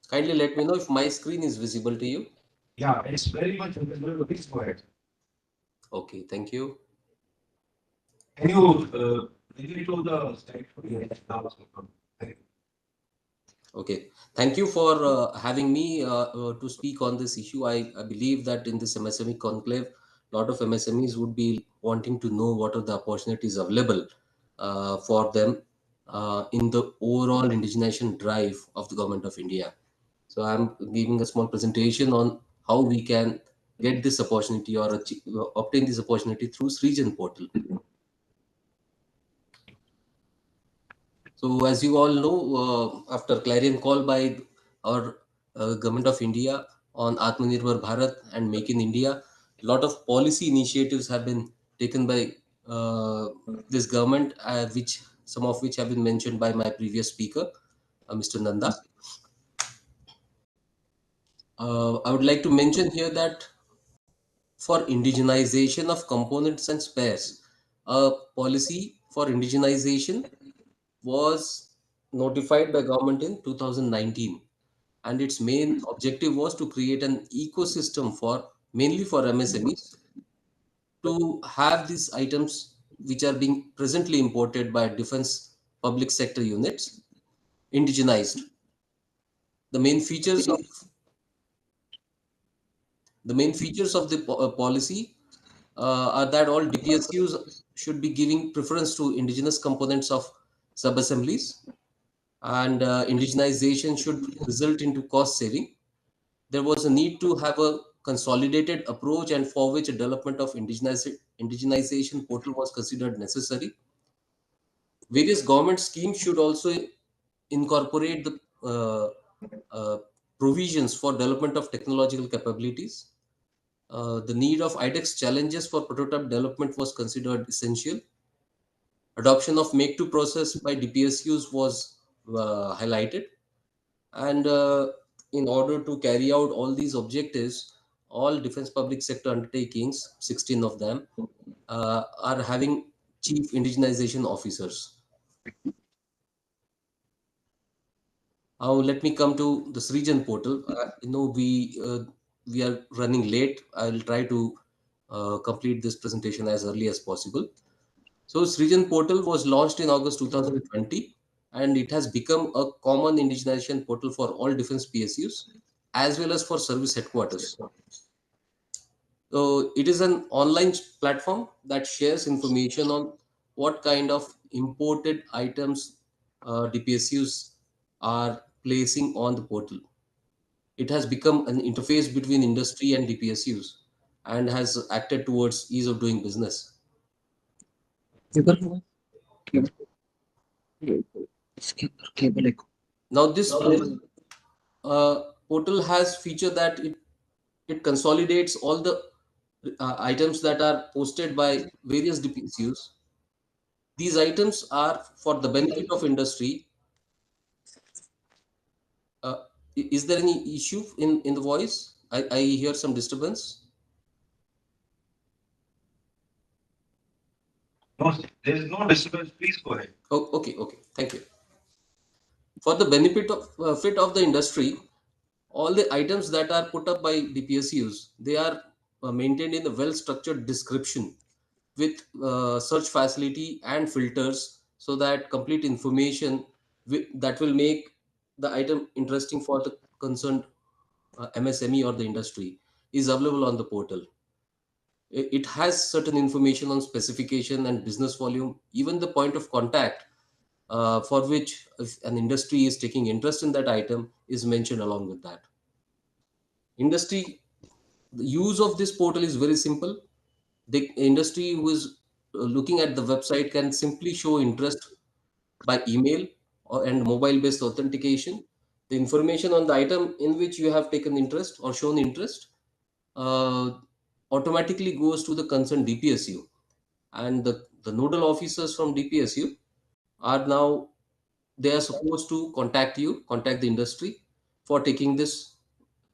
Kindly let me know if my screen is visible to you. Yeah, it's very much visible. Please go ahead. Okay, thank you. Can you really to the slide for you? Okay, thank you for having me to speak on this issue. I believe that in this MSME conclave, a lot of MSMEs would be wanting to know what are the opportunities available for them in the overall indigenization drive of the Government of India. So I'm giving a small presentation on how we can get this opportunity or obtain this opportunity through Srijan portal. So as you all know, after clarion call by our Government of India on Atmanirbhar Bharat and Make in India, a lot of policy initiatives have been taken by this government, which some of which have been mentioned by my previous speaker, Mr. Nanda. I would like to mention here that for indigenization of components and spares, a policy for indigenization was notified by government in 2019. and its main objective was to create an ecosystem for mainly for MSMEs to have these items which are being presently imported by defense public sector units indigenized. The main features of the policy are that all DPSUs should be giving preference to indigenous components of sub-assemblies, and indigenization should result into cost saving. There was a need to have a consolidated approach, and for which a development of indigenization portal was considered necessary. Various government schemes should also incorporate the uh, provisions for development of technological capabilities. The need of IDEX challenges for prototype development was considered essential. Adoption of make-to process by DPSUs was highlighted. And in order to carry out all these objectives, all defense public sector undertakings, 16 of them, are having chief indigenization officers. Now let me come to this region portal. We are running late. I will try to complete this presentation as early as possible. So this region portal was launched in August 2020, and it has become a common indigenization portal for all defense PSUs as well as for service headquarters. So it is an online platform that shares information on what kind of imported items DPSUs are placing on the portal. It has become an interface between industry and DPSUs and has acted towards ease of doing business. Now this portal has feature that it consolidates all the items that are posted by various DPCUs. These items are for the benefit of industry. Is there any issue in the voice? I hear some disturbance. No, there is no disturbance. Please go ahead. Oh, okay. Thank you. For the benefit of fit of the industry, all the items that are put up by DPSUs, they are maintained in a well-structured description with search facility and filters, so that complete information that will make the item interesting for the concerned MSME or the industry is available on the portal. It has certain information on specification and business volume, even the point of contact for which if an industry is taking interest in that item is mentioned along with that. Industry, the use of this portal is very simple. The industry who is looking at the website can simply show interest by email and mobile based authentication. The information on the item in which you have taken interest or shown interest uh, automatically goes to the concerned DPSU, and the nodal officers from DPSU are now, they are supposed to contact the industry for taking this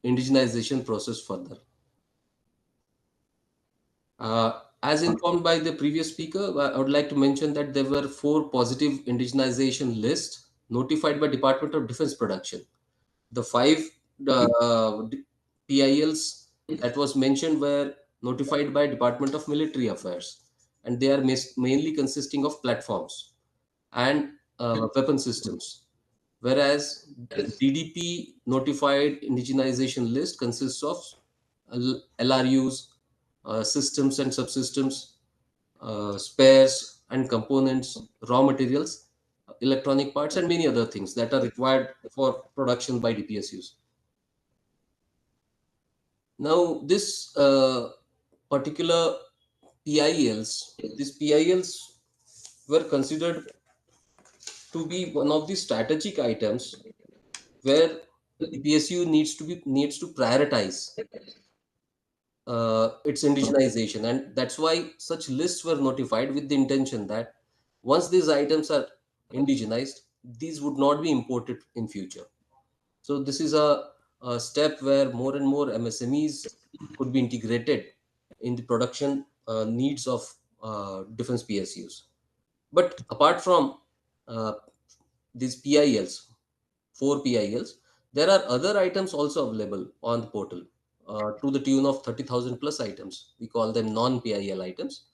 indigenization process further. As informed by the previous speaker, I would like to mention that there were 4 positive indigenization lists notified by Department of Defense Production. The 5 PILs that was mentioned were notified by Department of Military Affairs, and they are mainly consisting of platforms and weapon systems. Whereas the DDP notified indigenization list consists of LRUs, systems and subsystems, spares and components, raw materials, electronic parts, and many other things that are required for production by DPSUs. Now, this particular these PILs were considered to be one of the strategic items where DPSU needs to prioritize its indigenization, and that's why such lists were notified with the intention that once these items are indigenized, these would not be imported in future. So this is a step where more and more MSMEs could be integrated in the production needs of defense PSUs. But apart from uh, these PILs, 4 PILs, There are other items also available on the portal to the tune of 30,000 plus items. We call them non-PIL items.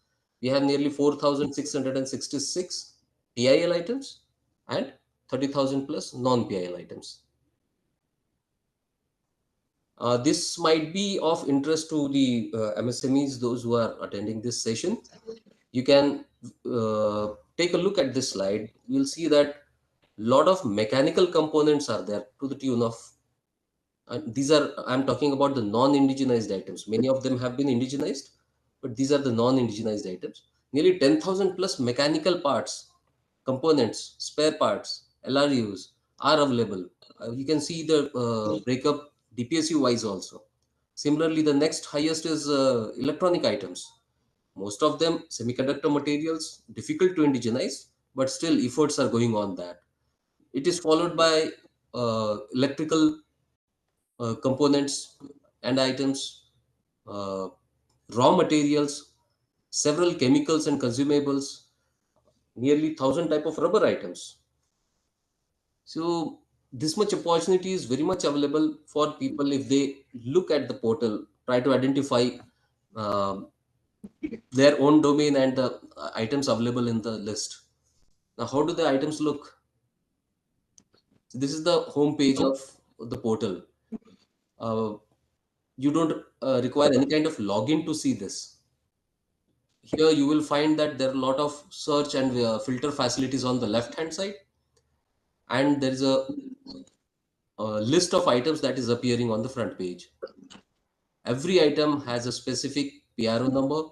We have nearly 4,666 PIL items and 30,000 plus non-PIL items. This might be of interest to the MSMEs, those who are attending this session. You can take a look at this slide. You'll see that a lot of mechanical components are there to the tune of, these are, I'm talking about the non-indigenized items. Many of them have been indigenized, but these are the non-indigenized items. Nearly 10,000 plus mechanical parts, components, spare parts, LRUs are available. You can see the breakup DPSU wise also. Similarly, the next highest is electronic items. Most of them semiconductor materials, difficult to indigenize, but still efforts are going on that. It is followed by electrical components and items, uh, raw materials, several chemicals and consumables, nearly 1,000 type of rubber items. So this much opportunity is very much available for people if they look at the portal, try to identify uh, their own domain and the items available in the list. Now, how do the items look? So this is the home page of the portal. You don't require any kind of login to see this. Here you will find that there are a lot of search and filter facilities on the left hand side, and there is a list of items that is appearing on the front page. Every item has a specific PRO number,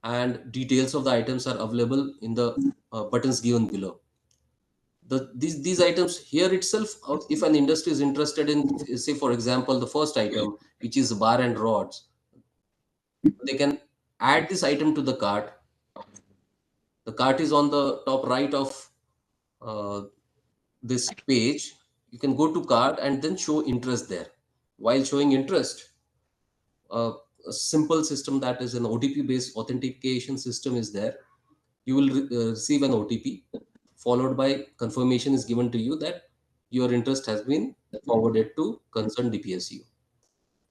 and details of the items are available in the buttons given below. These items here itself, if an industry is interested in, say for example, the first item, which is bar and rods, they can add this item to the cart. The cart is on the top right of this page. You can go to cart and then show interest there. While showing interest, a simple system that is an OTP based authentication system is there. You will receive an OTP followed by confirmation is given to you that your interest has been forwarded to concerned DPSU.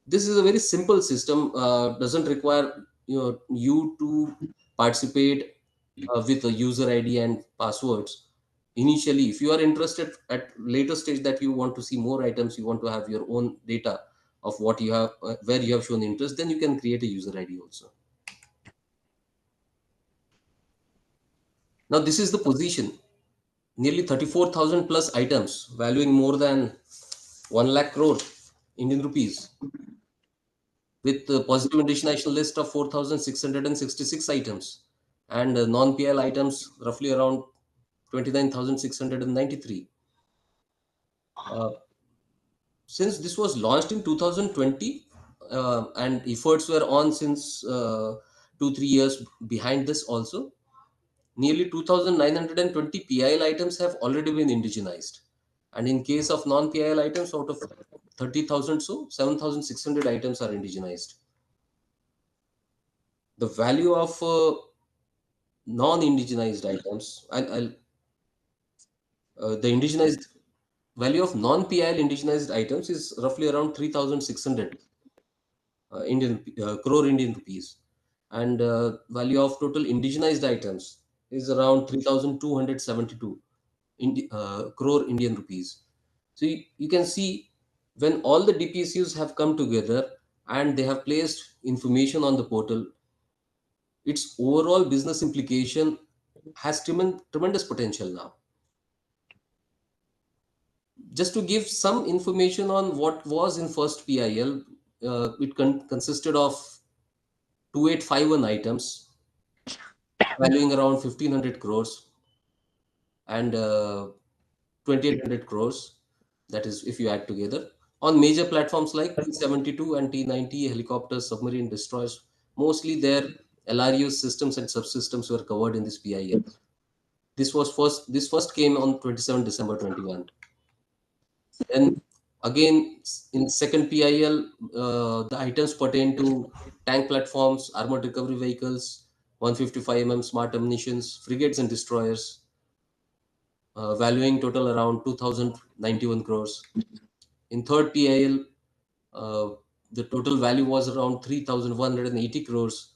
This is a very simple system, doesn't require you to participate with a user ID and passwords. Initially, if you are interested at later stage that you want to see more items, you want to have your own data of what you have, where you have shown interest, then you can create a user ID also. Now this is the position. Nearly 34,000 plus items valuing more than 1 lakh crore Indian rupees, with a positive indigenization list of 4,666 items, and non-PL items roughly around 29,693. Since this was launched in 2020, and efforts were on since 2-3 years behind this also, nearly 2,920 PIL items have already been indigenized. And in case of non-PIL items, out of 30,000, so 7,600 items are indigenized. The value of non-indigenized items, the indigenized value of non-PIL indigenized items is roughly around 3,600 crore Indian rupees, and value of total indigenized items is around 3,272 crore Indian rupees. So you can see, when all the DPSUs have come together and they have placed information on the portal, its overall business implication has tremendous potential now. Just to give some information on what was in first PIL, it consisted of 2851 items valuing around 1,500 crores and 2,800 crores. That is, if you add together, on major platforms like T-72 and T-90 helicopters, submarine destroyers. Mostly their LRU systems and subsystems were covered in this PIL. This first came on 27 December 21. Then again, in second PIL, the items pertain to tank platforms, armored recovery vehicles, 155 smart ammunitions, frigates and destroyers, valuing total around 2,091 crores. In third PIL, the total value was around 3,180 crores.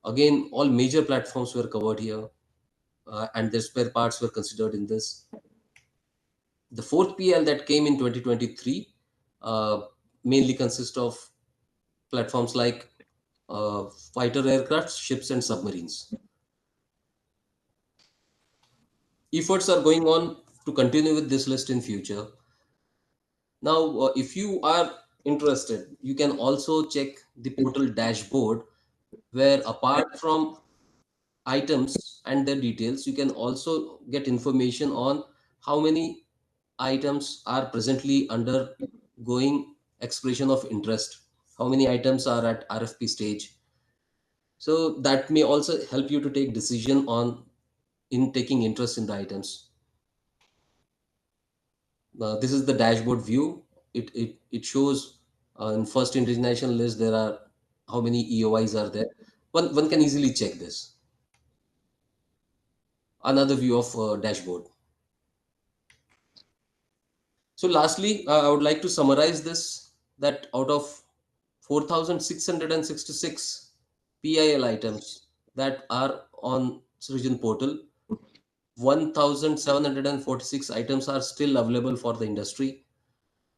Again, all major platforms were covered here, and their spare parts were considered in this. The fourth PL that came in 2023 mainly consists of platforms like fighter aircraft, ships, and submarines. Efforts are going on to continue with this list in future. Now, if you are interested, you can also check the portal dashboard, where apart from items and their details, you can also get information on how many items are presently undergoing expression of interest, how many items are at RFP stage. So that may also help you to take decision on in taking interest in the items. This is the dashboard view. It shows in first international list there are how many EOIs are there. One can easily check this. Another view of dashboard. So lastly, I would like to summarize this, that out of 4,666 PIL items that are on Srijan portal, 1,746 items are still available for the industry.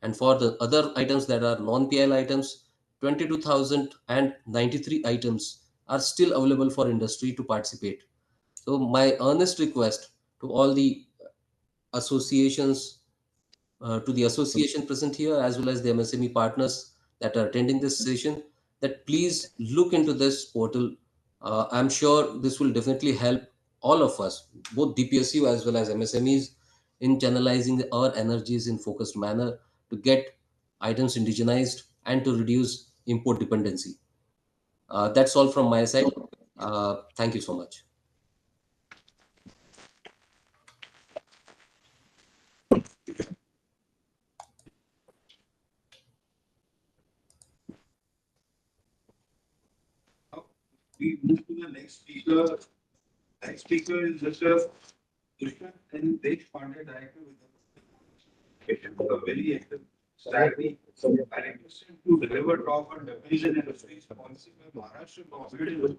And for the other items that are non-PIL items, 22,093 items are still available for industry to participate. So my earnest request to all the associations, to the association present here, as well as the MSME partners that are attending this session, that please look into this portal. I'm sure this will definitely help all of us, both DPSU as well as MSMEs, in channelizing our energies in focused manner to get items indigenized and to reduce import dependency. That's all from my side. Thank you so much. We move to the next speaker. Next speaker is Mr. Krishna and Desh Pandey, director with a very active strategy. I request him to deliver talk on definition and industries policy by Maharashtra government.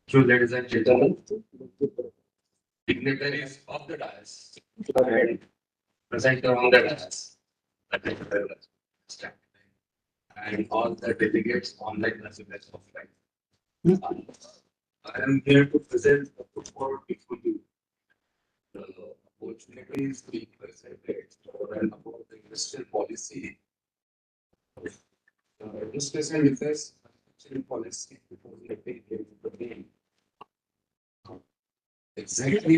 So, ladies and gentlemen, dignitaries of the dais and present on the dais, and all the delegates online as well as offline. I am here to present a report before you. The opportunities being presented and about the industrial policy. Industrial defense policy before we take the main. Exactly.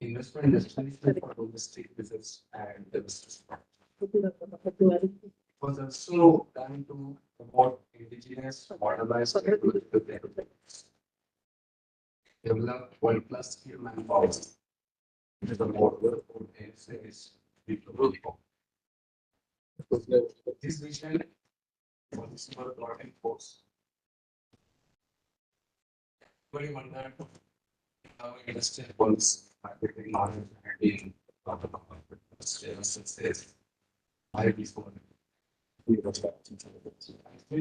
Investment destination for domestic business and business. Was also done to promote indigenous, modernized, develop world-class skill manpower. With the model of ASAs, this vision was brought in force. Very wonderful. Our industrial policy, marketing knowledge, and being success. I before. We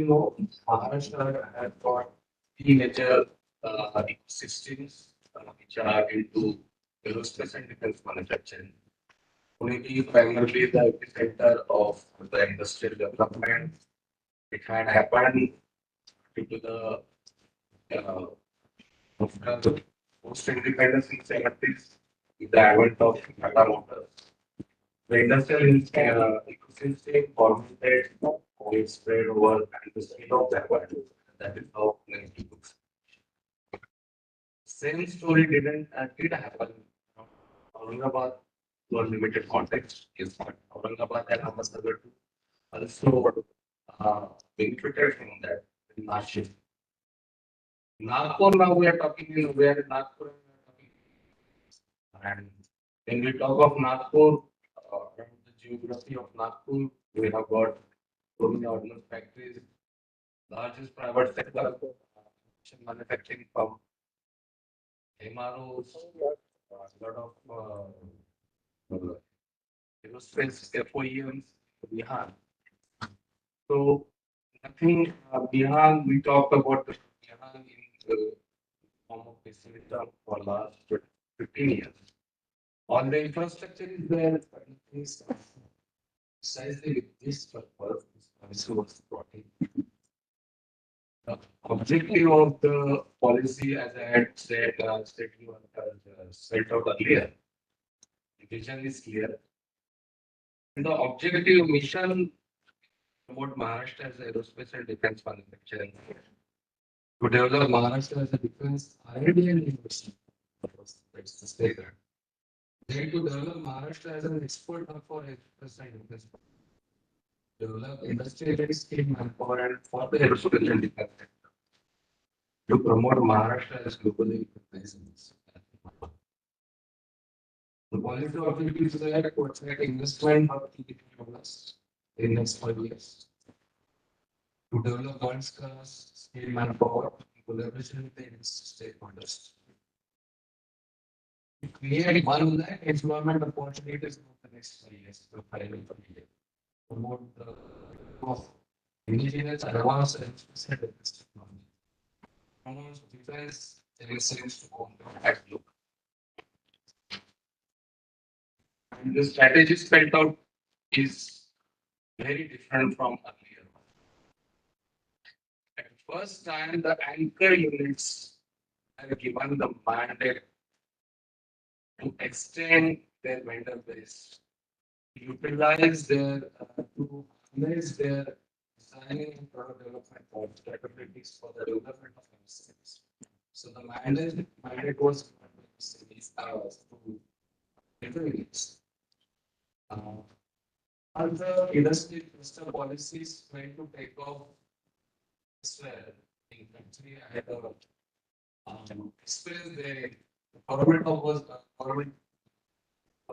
know Maharashtra has got three major ecosystems which are into aerospace and defense manufacturing. Pune is primarily the epicenter of the industrial development. It had happened due to the after post-independence in 70s, with the advent of Tata Motors. The industrial ecosystem formulated or spread over and the speed of the world. That is how many books. Same story did happen. Aurangabad was limited context is what Aurangabad and Ahmednagar also benefited from that in Nashik. Nagpur now we are talking in where Nagpur and when we talk of Nagpur, the geography of Nagpur, we have got Clothing ordnance factories, largest private sector, manufacturing from MROs, a lot of aerospace FOEMs, Bihar. So nothing Bihar, we talked about the Bihar in the form of facility for last 15 years. All the infrastructure is there, but nothing is precisely with this purpose, this policy was brought in. The objective of the policy, as I had said, set out earlier, the vision is clear. And the objective mission about Maharashtra as aerospace and defense manufacturing to develop Maharashtra as a defense R&D and investment. That's the statement. Then to develop Maharashtra as an export hub for aerospace and defense. Develop industrial skill manpower and for the aerospace and defense sector. To promote Maharashtra as globally recognized. The policy objectives are to attract investment of $3 in next 5 years. To develop world class skill manpower in collaboration with the industry stakeholders. To create 1 lakh employment opportunities in the next 5 years. Promote the of indigenous advanced and special technology. Promote defense excellence to combat global. And the strategy spelled out is very different from earlier. At first time, the anchor units are given the mandate to extend their vendor base, utilize their to harness their designing and product development capabilities for the development of MSMEs. So the mandate was to units. Other industry cluster policies trying to take off as well. In country, I had experience the government of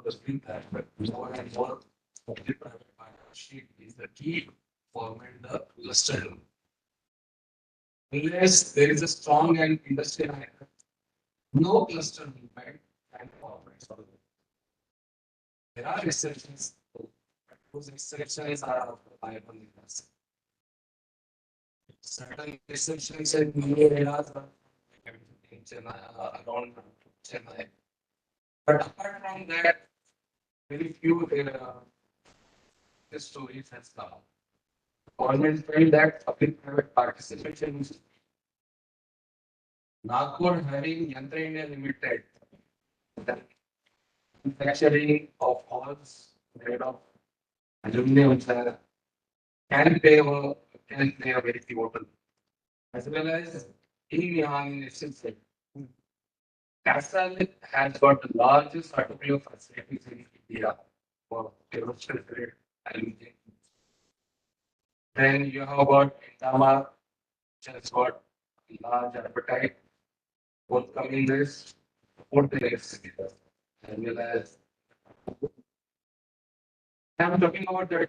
the screen that, but more and more public-private partnership is the key to forming the cluster. Unless there is a strong and industrial anchor, no cluster movement and corporate. There are exceptions. Those exceptions are of the viable industry. Certain exceptions in new areas are in Chennai, around Chennai. But apart from that, very few stories has come. Government felt that public-private participation is Nagpur having Yantra India Limited, the manufacturing of halls made of aluminum can play a very pivotal, as well as in Mihan itself. Castle has got the largest automotive facilities in India for aerospace grade aluminum. Then you have got Indama, which has got large appetite, both coming this, both the electricity, as well as. I'm talking about the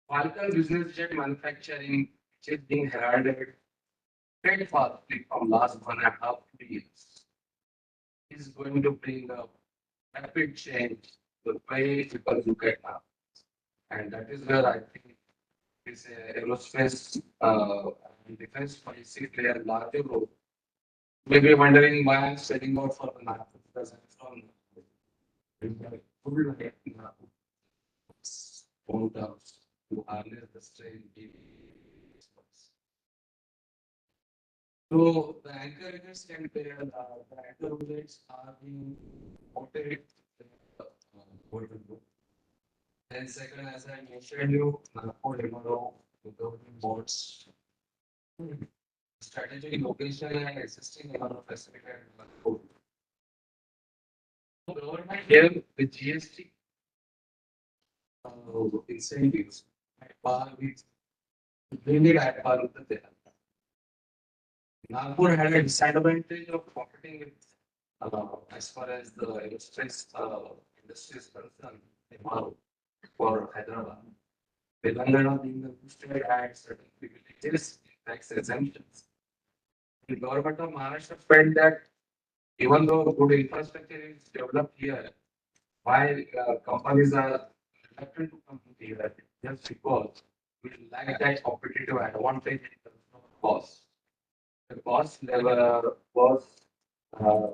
Falcon business jet manufacturing, which is being heralded very fastly from last 1.5 years, is going to bring a rapid change the way people look at now. And that is where I think this aerospace and defense policy play a larger role. Maybe wondering why I'm selling out for the market because I'm from to harness the strain. So the anchor units can play the anchor units are being mounted and second, as I mentioned you, Nagpur MRO, government boards, strategic location and existing MRO facility at Nagpur. So government gave the GST incentives at par with really at par with the Tehran. Nagpur had a disadvantage of competing with as far as the aerospace industry is concerned, MRO for Hyderabad. Telangana being the state had certain privileges, tax exemptions. The government of Maharashtra felt that even though good infrastructure is developed here, why companies are reluctant to come here just because we lack that competitive advantage in terms of cost. The cost level was uh,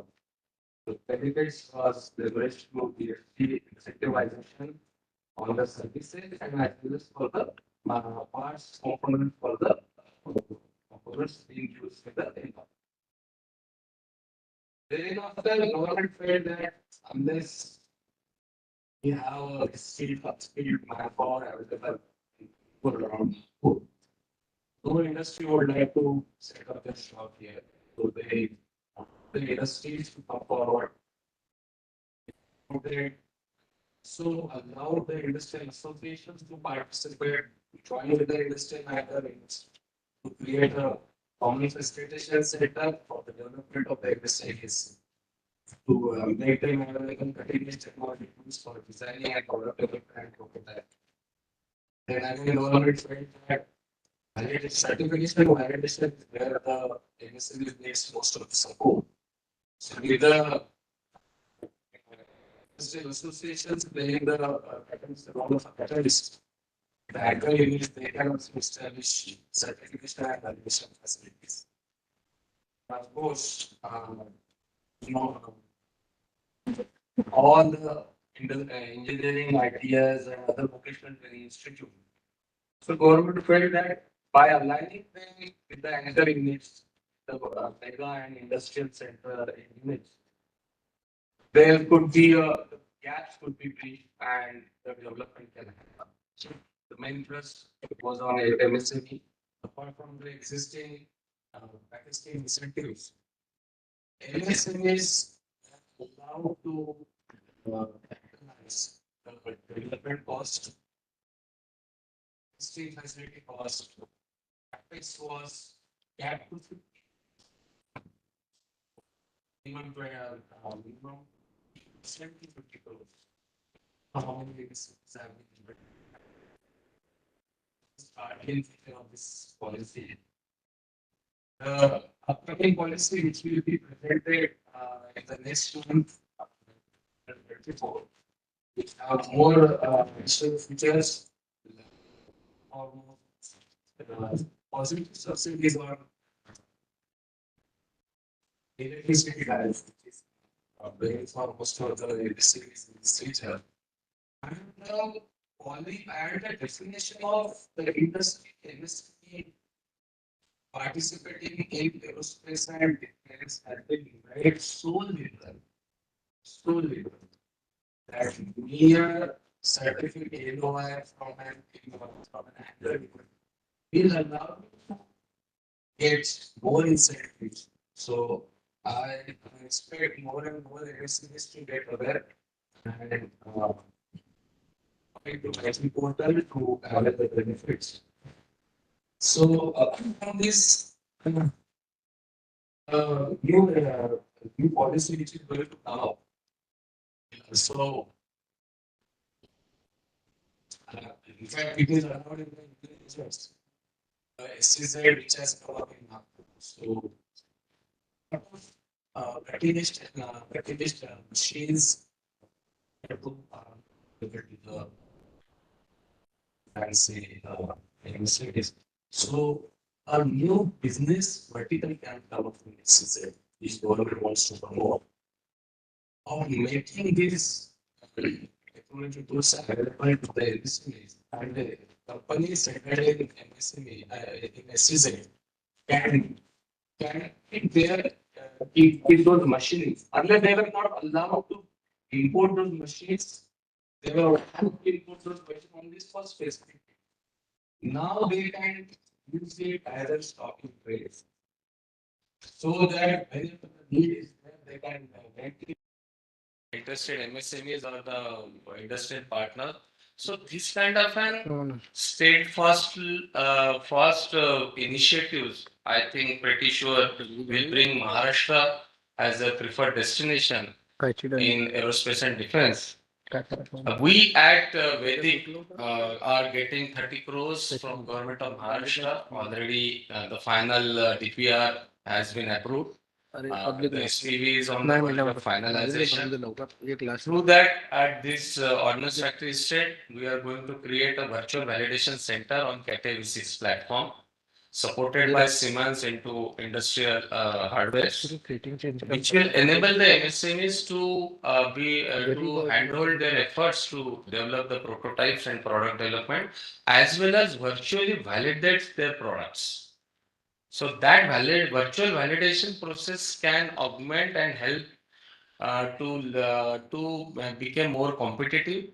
the benefits was leveraged through the incentivization on the services and as well as for the parts component for the components being used in the income. Thereafter, the government felt that unless we have a skilled manpower available for around food, no industry would like to set up their shop here. So the industries to come forward. They so allow the industrial associations to participate, to join with the industrial gatherings, to create a common facilitation setup for the development of the industries, to make them available continuous technology tools for designing and developing and prototype. Then again, government felt that certification and validation is where the MSME needs most of the support. So with the industrial associations playing the role of a catalyst, the anchor units they can also establish certification and validation facilities. Of course, you know, all the engineering ideas and other vocational training institutes. So government felt that by aligning them with the anchor units, the mega and industrial center units, there could be gaps could be bridged and the development can happen. So the main thrust was on MSME. Apart from the existing packaging incentives, MSMEs are allowed to capitalize the development cost, existing facility cost. Capex was capped to 50. Minimum 50 crores. How many years have been starting of this policy? The upcoming policy, which will be presented in the next month, 24, which have more additional features, or positive subsidies on electricity tariff, which is very for most of the industries in this region. And only add the definition of the industry, MSME participating in aerospace and defense has been made so little that mere certificate LOI from an anchor will allow to get more incentives. So I expect more and more MSMEs to get aware and to IT portal to have the benefits. So from this new policy which is going to come up, so in fact it is allowed in the business. SCZ which has come up in Nagpur. So cutting edge machines to the fancy facilities. So a new business vertical can come up from SCZ, which government wants to promote. Of making this technology tools available to the MSMEs and the companies settled in MSME, in SCZ can in those machines. Unless they were not allowed to import those machines, they were allowed to import those machines on this first phase. Now they can use it as a stocking trade. So that whenever the need is there, they can get it. Interested MSMEs or the industrial partner. So this kind of an state first initiatives, I think pretty sure will bring Maharashtra as a preferred destination in aerospace and defense. We at Vedic are getting 30 crores from government of Maharashtra. Already the final DPR has been approved. The SPV is on the verge of finalization. Through that, at this ordnance factory estate, we are going to create a virtual validation center on CATV6 platform, supported by Siemens into industrial hardware, which will enable the MSMEs to to handhold their efforts to develop the prototypes and product development, as well as virtually validate their products. So that virtual validation process can augment and help to become more competitive,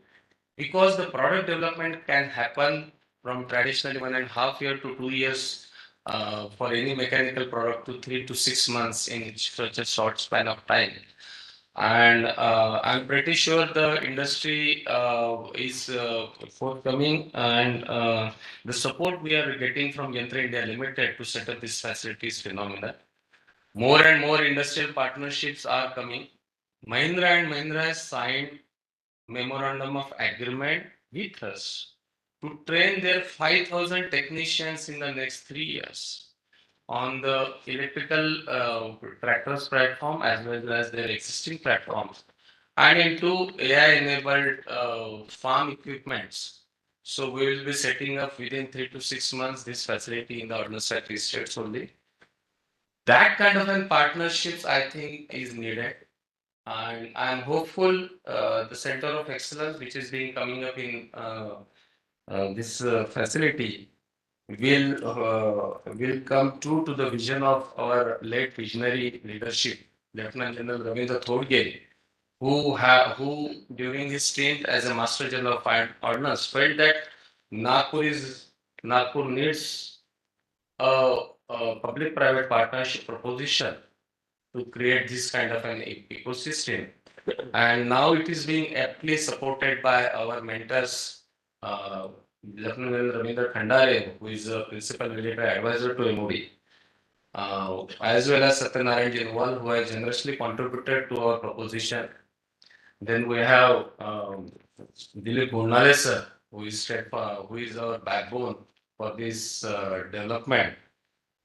because the product development can happen from traditionally 1.5 years to 2 years for any mechanical product, to 3 to 6 months in such a short span of time. And I'm pretty sure the industry is forthcoming, and the support we are getting from Yantra India Limited to set up this facility is phenomenal. More and more industrial partnerships are coming. Mahindra and Mahindra has signed memorandum of agreement with us to train their 5,000 technicians in the next 3 years on the electrical tractors platform as well as their existing platforms, and into AI-enabled farm equipments. So we will be setting up within 3 to 6 months this facility in the ordnance factory states only. That kind of a partnerships, I think, is needed. And I'm hopeful the Center of Excellence, which is being coming up in this facility, will come true to the vision of our late visionary leadership, Lieutenant General Ravindra Thodge, who during his stint as a Master General of Ordnance felt that Nagpur needs a public-private partnership proposition to create this kind of an ecosystem. And now it is being aptly supported by our mentors, Lieutenant Ravindra Khandare, who is a principal military advisor to MOD, as well as Satyanarayan Jinwal, who has generously contributed to our proposition. Then we have Dilip Burnale sir, who is our backbone for this development.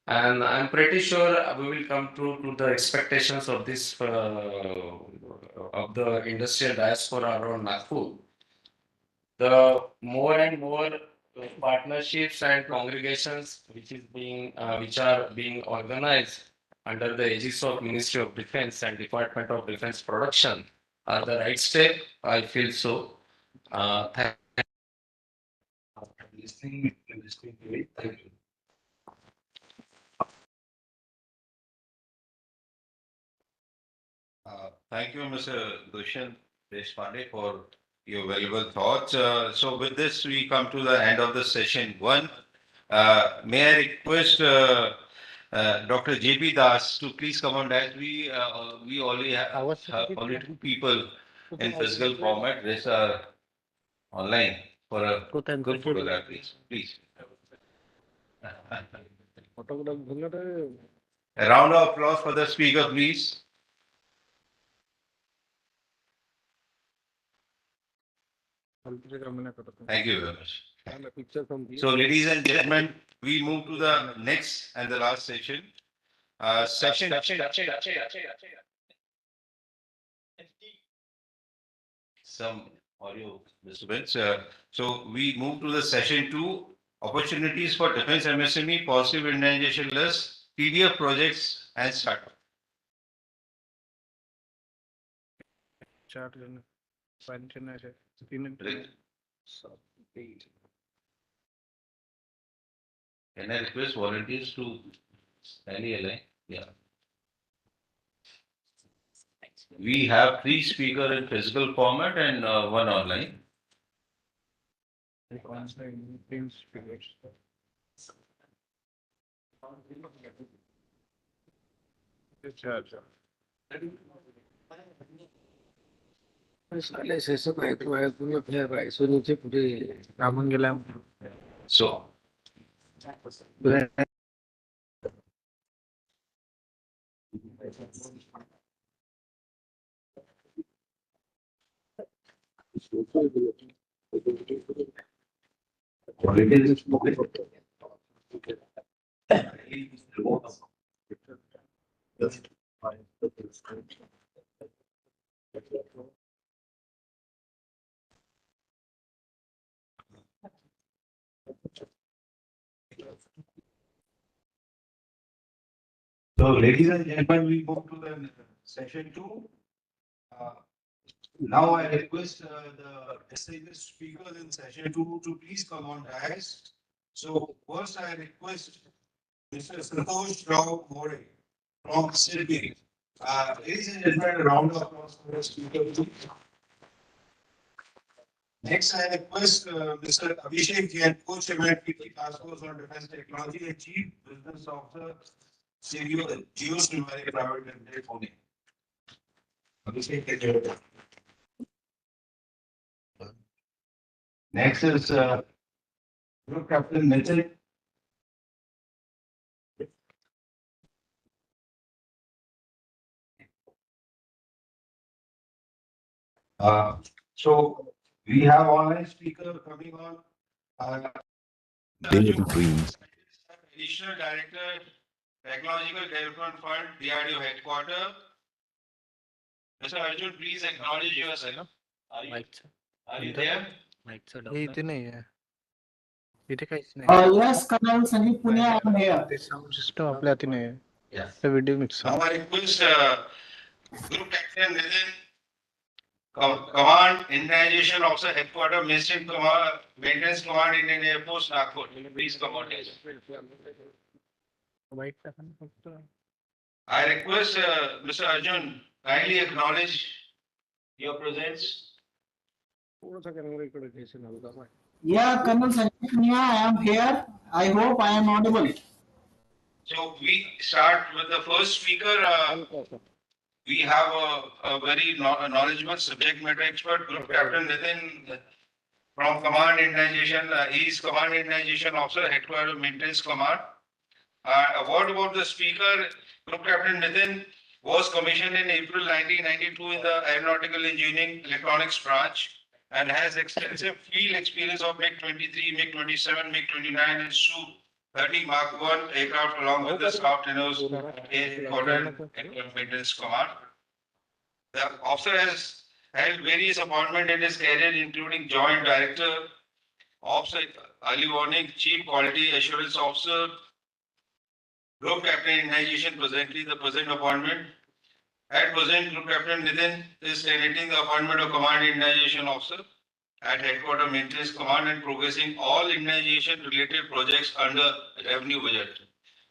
And I'm pretty sure we will come true to the expectations of this of the industrial diaspora around Nagpur. The more and more partnerships and congregations which are being organized under the aegis of Ministry of Defence and Department of Defence Production are the right step. I feel so. Listening to it. Thank you. Thank you, Mr. Dushyant Deshpande, for your valuable thoughts. So with this, we come to the end of the session one. May I request Dr. J.P. Das to please come on, as we only have only 2 people in physical format. Rest are online for a good photography. Please. A round of applause for the speaker, please. Thank you very much. So, ladies and gentlemen, we move to the next and the last session. Some audio disturbance. So, we move to the session 2, opportunities for defense MSME, positive indigenization list, PDF projects and startup. Can I request volunteers to stand a line? Yeah. We have 3 speakers in physical format and 1 online. So, So, ladies and gentlemen, we move to the session 2. Now I request the distinguished speakers in session 2 to please come on dais. So first I request Mr. Santosh Rao More from Sydney. Ladies and gentlemen, a round of applause for the speaker, please. Next, I request Mr. Abhishek Jain, Co-Chairman PT Task Force on Defense Technology and Chief Business Officer, Geos Numeric Private Limited, Pune. Abhishek, take your turn. Next is Group Captain Nitin. So we have online speaker coming on. Daily dreams. Additional Director, Technological Development Fund, DRDO Headquarters. Mr. Arjun, please acknowledge yourself. Are you there? इथे नाही आहे इथे काहीच नाही Yes, Colonel Sanjeev Punia, I am here. ते sound system आपल्या हाती नाही आहे Yes. ते video mix Now I request Group Captain Nitin, Command Indigenization Officer Headquarters, Ministry Command, Maintenance Command, Indian Air Force, Nagpur. Please come on. White टाका ना फक्त I request Mr. Arjun kindly acknowledge your presence. थोडंसं camera इकडे घ्यायचं ना Yeah, Colonel Sanjeev Punia, I am here. I hope I am audible. So we start with the first speaker. We have a very knowledgeable subject matter expert, Group Captain Nitin from Command Indigenization. He is Command Indigenization Officer, Headquarters Maintenance Command. A word about the speaker. Group Captain Nitin was commissioned in April 1992 in the Aeronautical Engineering Electronics branch and has extensive field experience of MiG-23, MiG-27, MiG-29 and Su-30 Mark 1 aircraft along with the Scout Tenors Headquarters Maintenance Command. The officer has held various appointments in his career, including Joint Director, Ops Early Warning, Chief Quality Assurance Officer, Group Captain Indigenization, presently the present appointment. At present, Group Captain Nitin is coordinating the appointment of Command Indigenization Officer at Headquarters Maintenance Command and progressing all indigenization related projects under revenue budget.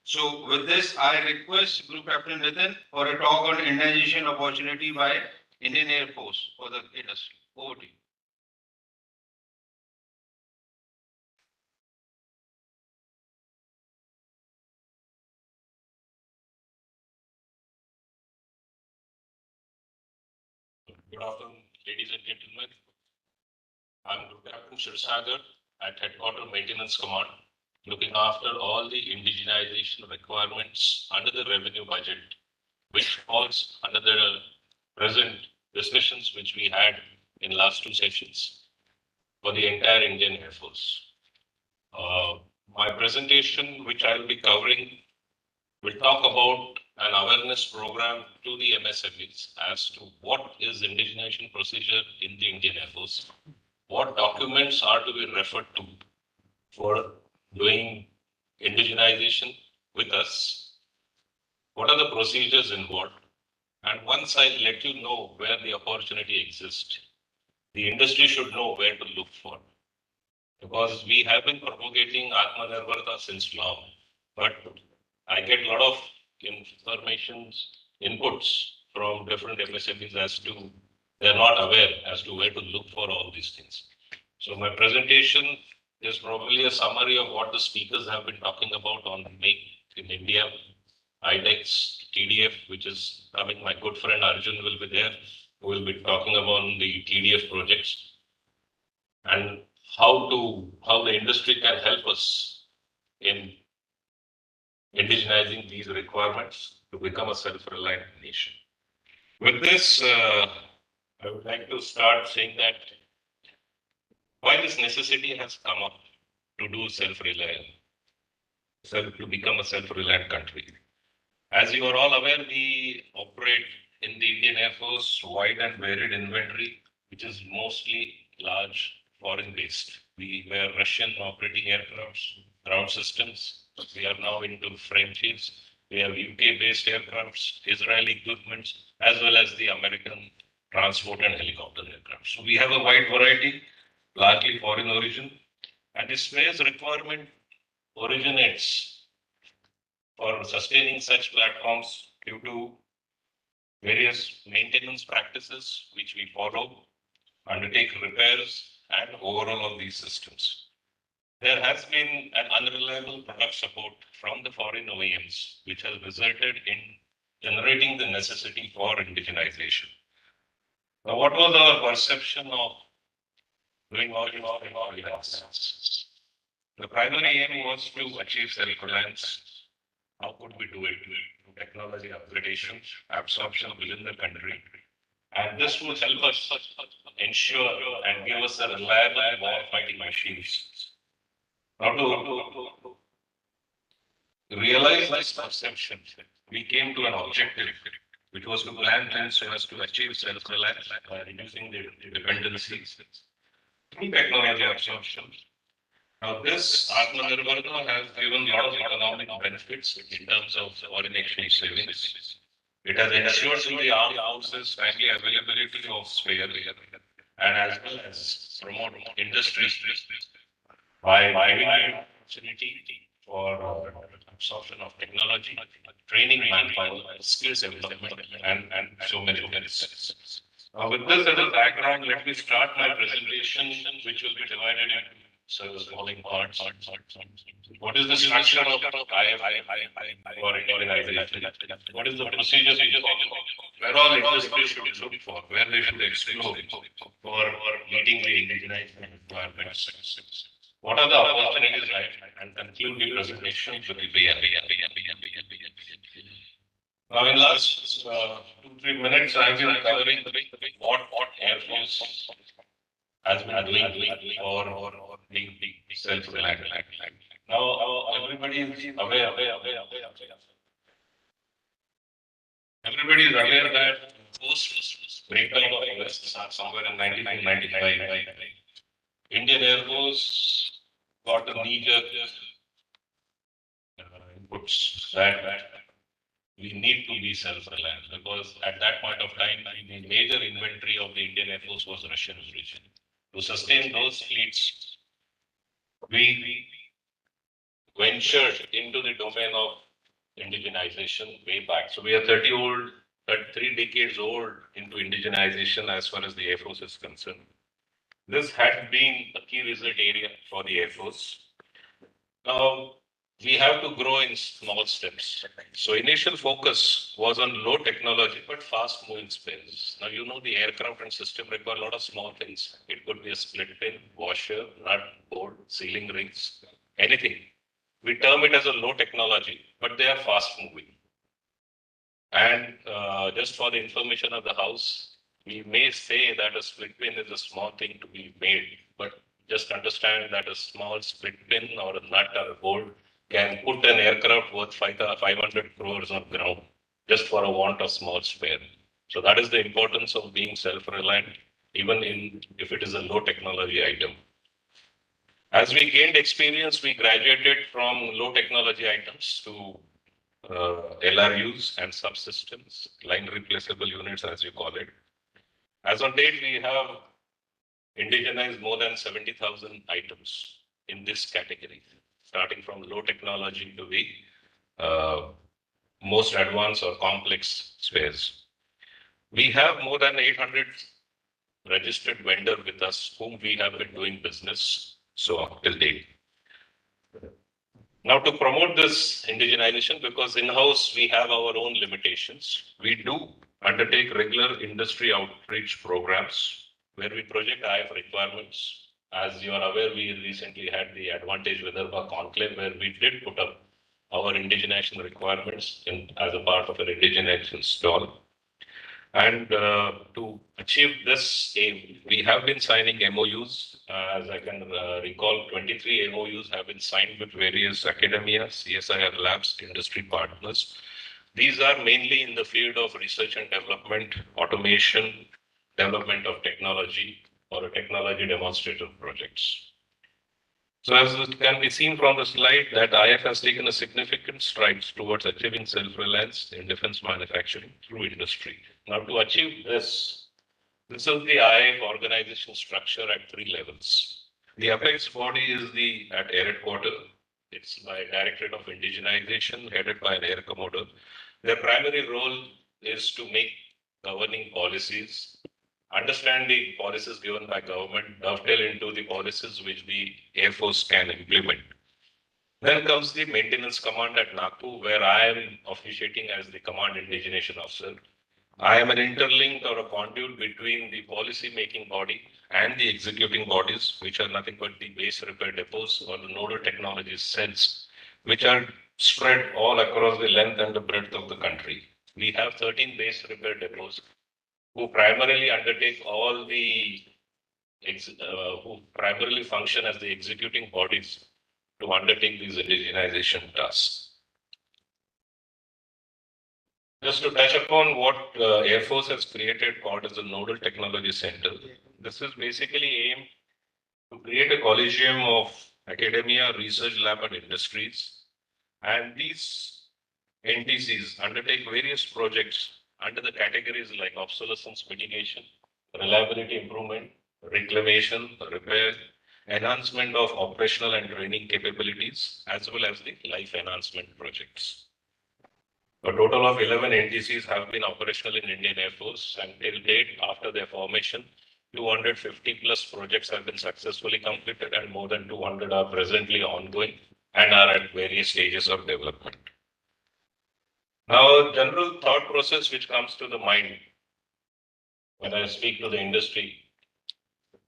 So with this, I request Group Captain Nitin for a talk on indigenization opportunity by Indian Air Force for the industry. Over to you. Good afternoon, ladies and gentlemen. I'm Group Captain Shirsagar at Headquarters Maintenance Command, looking after all the indigenization requirements under the revenue budget, which falls under the present discussions which we had in last two sessions for the entire Indian Air Force. My presentation, which I'll be covering, will talk about an awareness program to the MSMEs as to what is indigenization procedure in the Indian Air Force, what documents are to be referred to for doing indigenization with us, what are the procedures involved, and once I let you know where the opportunity exists, the industry should know where to look for. Because we have been propagating Atmanirbharta since long, but I get a lot of inputs from different MSMEs as to they're not aware as to where to look for all these things. So my presentation is probably a summary of what the speakers have been talking about on Make in India, IDEX, TDF, which is coming. My good friend Arjun will be there, who will be talking about the TDF projects and how the industry can help us in indigenizing these requirements to become a self-reliant nation. With this, I would like to start saying that why this necessity has come up to do self-reliant, to become a self-reliant country. As you are all aware, we operate in the Indian Air Force wide and varied inventory, which is mostly large foreign-based. We were Russian operating aircrafts, ground systems. We are now into Frenchies. We have UK-based aircrafts, Israeli equipment, as well as the American transport and helicopter aircraft. So we have a wide variety, largely foreign origin, and the space requirement originates for sustaining such platforms due to various maintenance practices which we follow, undertake repairs, and overhaul of these systems. There has been an unreliable product support from the foreign OEMs, which has resulted in generating the necessity for indigenization. Now, what was our perception of doing all this? The primary aim was to achieve self-reliance. How could we do it? Technology upgradation, absorption within the country. And this will help us ensure and give us a reliable war-fighting machines. Now to realize this perception, we came to an objective, which was to plan things so as to achieve self-reliance by reducing the dependencies through technology absorption. Now, this Atmanirbharta has given a lot of economic benefits in terms of foreign exchange savings. It has ensured to the armed forces timely availability of spare and as well as promote industries by giving an opportunity for absorption of technology, training manpower, skills development, and so many benefits. Now, with this as a background, let me start my presentation, which will be divided into following parts. What is the structure of IFI for indigenization? What is the procedure we follow? Where all industries should look for? Where they should explore for meeting the indigenization requirements? What are the opportunities and conclude the presentation with the BNB. Now, in last 2-3 minutes, I have been covering what Air Force has been doing or being self-reliant. Now, everybody is aware. Everybody is aware that post breakdown of USSR somewhere in 1995, Indian Air Force got a knee-jerk inputs that we need to be self-reliant because at that point of time, the major inventory of the Indian Air Force was Russian origin. To sustain those fleets, we ventured into the domain of indigenization way back. So we are 3 decades old into indigenization as far as the Air Force is concerned. This had been a key result area for the Air Force. Now, we have to grow in small steps. So initial focus was on low technology, but fast moving spares. Now, you know, the aircraft and system require a lot of small things. It could be a split pin, washer, nut, bolt, sealing rings, anything. We term it as a low technology, but they are fast moving. And just for the information of the house, we may say that a split pin is a small thing to be made, but just understand that a small split pin or a nut or a bolt can put an aircraft worth 500 crores on ground just for a want of small spare. So that is the importance of being self-reliant, even if it is a low technology item. As we gained experience, we graduated from low technology items to LRUs and subsystems, line replaceable units as you call it. As on date, we have indigenized more than 70,000 items in this category, starting from low technology to the most advanced or complex spares. We have more than 800 registered vendor with us whom we have been doing business so till date. Now to promote this indigenization, because in-house we have our own limitations, we do undertake regular industry outreach programs where we project IF requirements. As you are aware, we recently had the Advantage Vidarbha Conclave where we did put up our indigenization requirements as a part of an indigenization stall. And to achieve this aim, we have been signing MOUs. As I can recall, 23 MOUs have been signed with various academia, CSIR labs, industry partners. These are mainly in the field of research and development, automation, development of technology, or technology demonstrative projects. So as it can be seen from the slide that IF has taken a significant strides towards achieving self-reliance in defense manufacturing through industry. Now to achieve this is the IF organization structure at 3 levels. The apex body is the at Air Headquarters. It's by Directorate of Indigenization headed by an Air Commodore. Their primary role is to make governing policies, understand the policies given by government, dovetail into the policies which the Air Force can implement. Then comes the maintenance command at Nagpur, where I am officiating as the command indigenation officer. I am an interlink or a conduit between the policy making body and the executing bodies, which are nothing but the base repair depots or the nodal technologies cells, which are spread all across the length and the breadth of the country. We have 13 base repair depots who primarily undertake all the who primarily function as the executing bodies to undertake these indigenization tasks. Just to touch upon what Air Force has created called as the Nodal Technology Center. This is basically aimed to create a collegium of academia, research lab and industries. And these NTCs undertake various projects under the categories like obsolescence mitigation, reliability improvement, reclamation, repair, enhancement of operational and training capabilities, as well as the life enhancement projects. A total of 11 NTCs have been operational in Indian Air Force, and till date, after their formation, 250 plus projects have been successfully completed, and more than 200 are presently ongoing and are at various stages of development. Now, a general thought process which comes to the mind when I speak to the industry,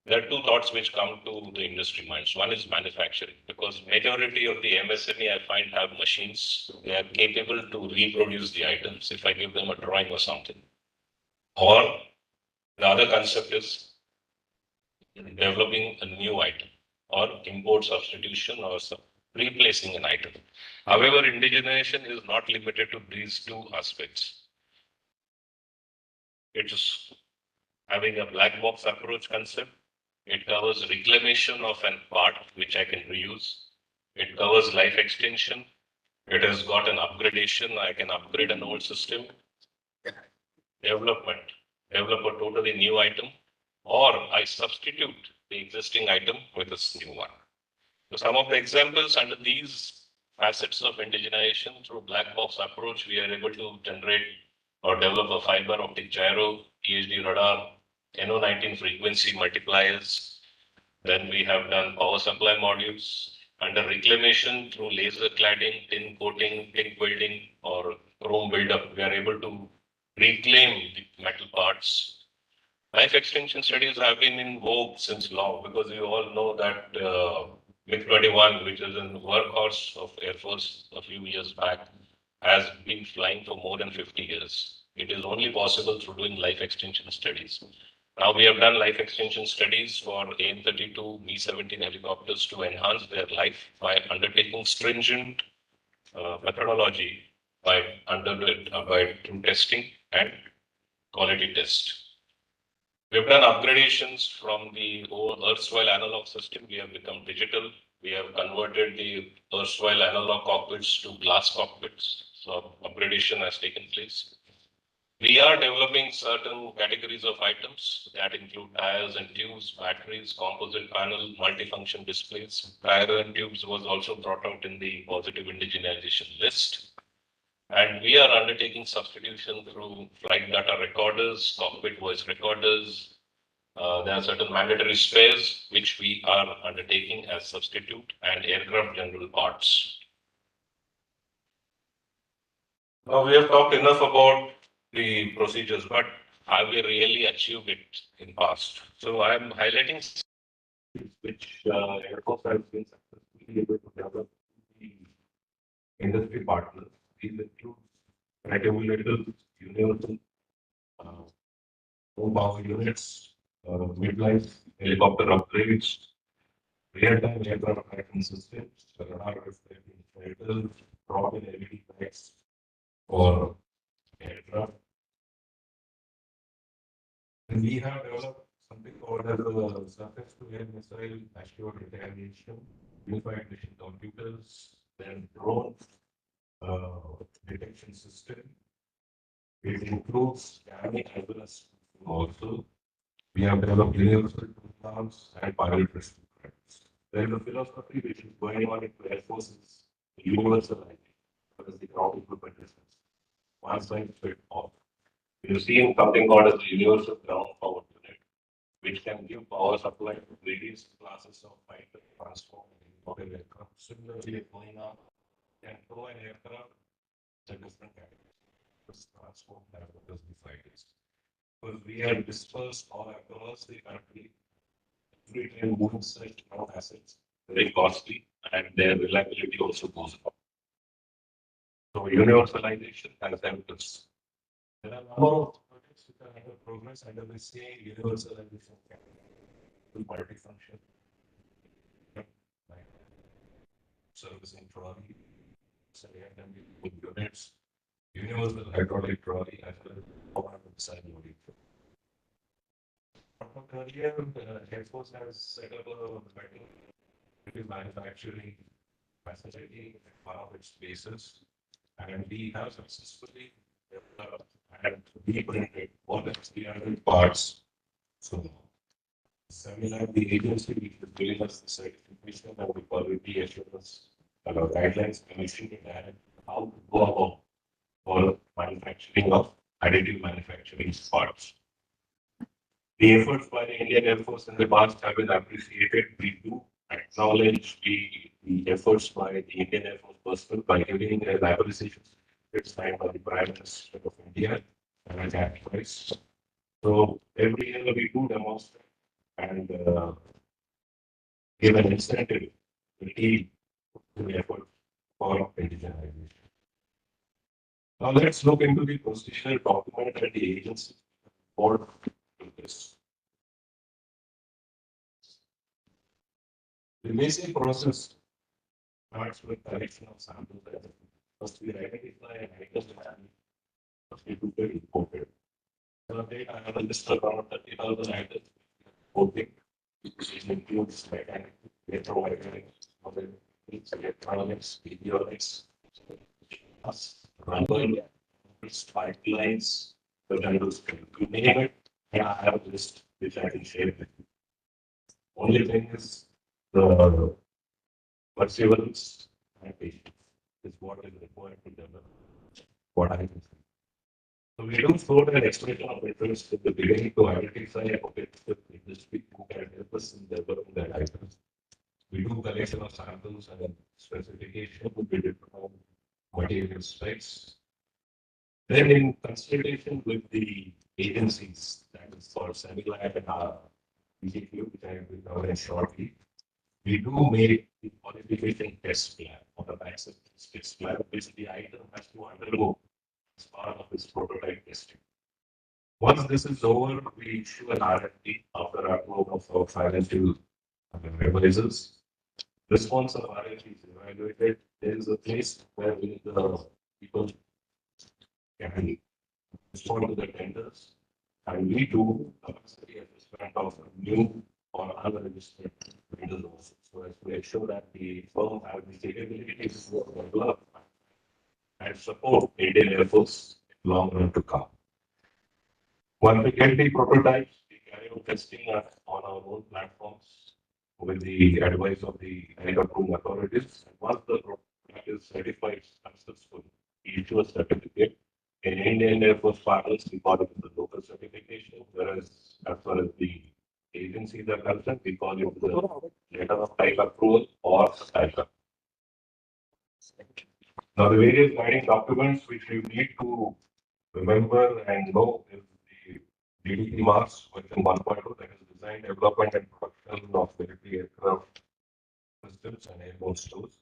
there are two thoughts which come to the industry minds. One is manufacturing, because majority of the MSME I find have machines. They are capable to reproduce the items if I give them a drawing or something. Or the other concept is developing a new item or import substitution or replacing an item. However, indigenization is not limited to these two aspects. It's having a black box approach concept. It covers reclamation of an part which I can reuse. It covers life extension. It has got an upgradation. I can upgrade an old system. Development. Develop a totally new item. Or I substitute the existing item with a new one. So some of the examples under these facets of indigenization through black box approach, we are able to generate or develop a fiber optic gyro, PhD radar, NO19 frequency multipliers. Then we have done power supply modules. Under reclamation through laser cladding, tin coating, tin welding, or chrome buildup, we are able to reclaim the metal parts. Life extension studies have been in vogue since long, because you all know that MiG-21, which is a workhorse of Air Force a few years back, has been flying for more than 50 years. It is only possible through doing life extension studies. Now we have done life extension studies for AN-32, Mi-17 helicopters to enhance their life by undertaking stringent methodology by through testing and quality test. We've done upgradations from the old erstwhile analog system. We have become digital. We have converted the erstwhile analog cockpits to glass cockpits. So upgradation has taken place. We are developing certain categories of items that include tires and tubes, batteries, composite panel, multifunction displays. Tire and tubes was also brought out in the positive indigenization list. And we are undertaking substitution through flight data recorders, cockpit voice recorders. There are certain mandatory spares which we are undertaking as substitute, and aircraft general parts. Now we have talked enough about the procedures, but have we really achieved it in past? So I am highlighting which Air Force has been successfully able to develop the industry partners. These include regulators, universal Home power units, midlife, helicopter upgrades, real-time aircraft tracking systems, radar reflecting fighters, drop-in LED lights for aircraft. And we have developed something called as a surface-to-air missile assured retaliation, unified mission computers, then drone detection system. It includes jamming as well as also. We have developed universal tool arms and pilot rescue credits. There is a philosophy which is going on in the Air Force is universal ID, because the ground equipment is one size fits all. We've seen something called as the universal ground power unit, which can give power supply to various classes of fighter, transform, and aircraft. Similarly, going on, can throw an aircraft to different categories, transform as well as the fighters. Because we are dispersed all across the country, every time moving such ground assets, very costly, and their reliability also goes up. So universalization has helped us. There are a number of projects which are under progress under the same universalization multifunction, like servicing trolley, with units, universal hydraulic trolley, as well as power side loading. Earlier, Air Force has set up a manufacturing facility at one of its bases, and we have successfully developed and reprinted all the 300 parts. So, similar, the agency which is giving us the certification and the quality assurance guidelines, commissioned and how to go about for manufacturing of additive manufacturing parts. The efforts by the Indian Air Force in the past have been appreciated. We do acknowledge the efforts by the Indian Air Force personnel by giving an appreciation it's signed by the Prime Minister of India and a cash prize. So every year we do demonstrate and give an incentive to the effort for indigenization. Now let's look into the procedural document and the agency for this. The basic process starts with collection of samples. First, we identify an item and first we do get imported. So I have a list of around 30,000 items importing, which includes mechanical, electromechanics, electronics, avionics, rubber, pipelines, the general you name it. Yeah, I have a list which I can share with you. Only thing is the perseverance and patience is what is required to develop what I can say. So we do float an expression of interest at the beginning to identify a competitive industry who can help us in developing that item. We do collection of samples and specification to be determined material specs. Then in consultation with the agencies, that is for Semilab and our BGQ, which I will cover shortly, we do make the qualification test plan or the acceptance test plan, which the item has to undergo as part of its prototype testing. Once this is over, we issue an RFP after approval of our financial advisors. Response of RFP is evaluated. There is a place where the people can respond to the tenders, and we do capacity assessment of new or unregistered vendors also, so as to ensure that the firm has the capabilities to develop and support Indian Air Force in long run to come. Once we get the prototypes, we carry out testing on our own platforms with the advice of the approved authorities. And once the prototype is certified successful, we issue a certificate. In Indian Air Force partners, we call it the local certification, whereas as far as the agencies are concerned, we call it the letter of type approval or type approval. Now, the various guiding documents which you need to remember and know is the DDP marks version 1.2, that is design, development, and production of military aircraft systems and airborne stores.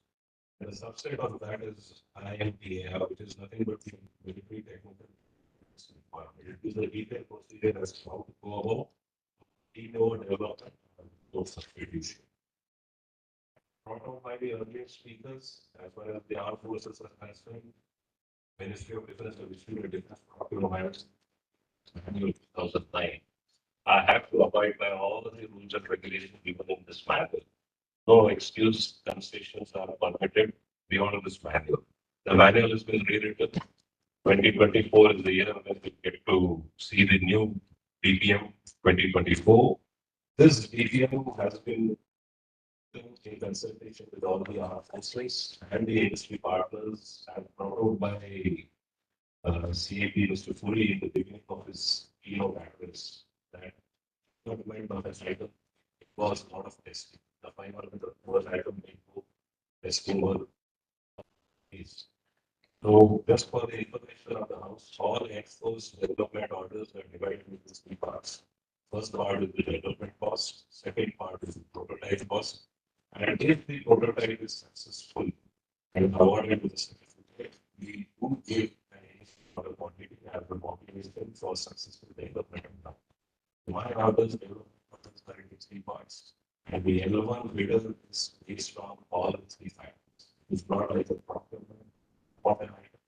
And the subset of that is IMPAR, which is nothing but the military technical this requirement. It is a detailed procedure as to how to go about detailed development of those substitution. Brought out by the earlier speakers, as well as the armed forces are concerned, Ministry of Defence has issued a defense procurement manual 2009. I have to abide by all of the rules and regulations given in this manual. No excuse concessions are permitted beyond this manual. The manual has been rewritten. 2024 is the year when we get to see the new DPM 2024. This DPM has been in consultation with all the armed forces and the industry partners and brought out by CAP Mr. Furi in the beginning of his keynote address that government of this item was a lot of testing. The 500 was item testing was is. So just for the information of the house, all exposed development orders are divided into three parts. First part is the development cost, second part is the prototype cost, and if the prototype is successful and awarded with a certificate, we do give an initial order quantity as a motivation for successful development of that. My orders development orders are into three parts, and the L1 bidder is based on all three factors. It's not like a procurement, what an item,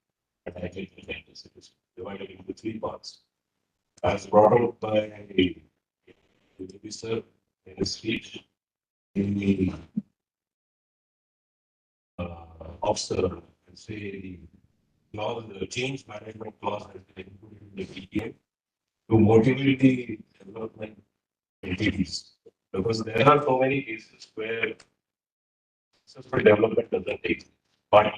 and I think it is divided into three parts. As brought out by the officer in his speech, the officer can say the clause, the change management clause has been included in the DPM to motivate the development entities. Because there are so many cases where successful development doesn't take, but a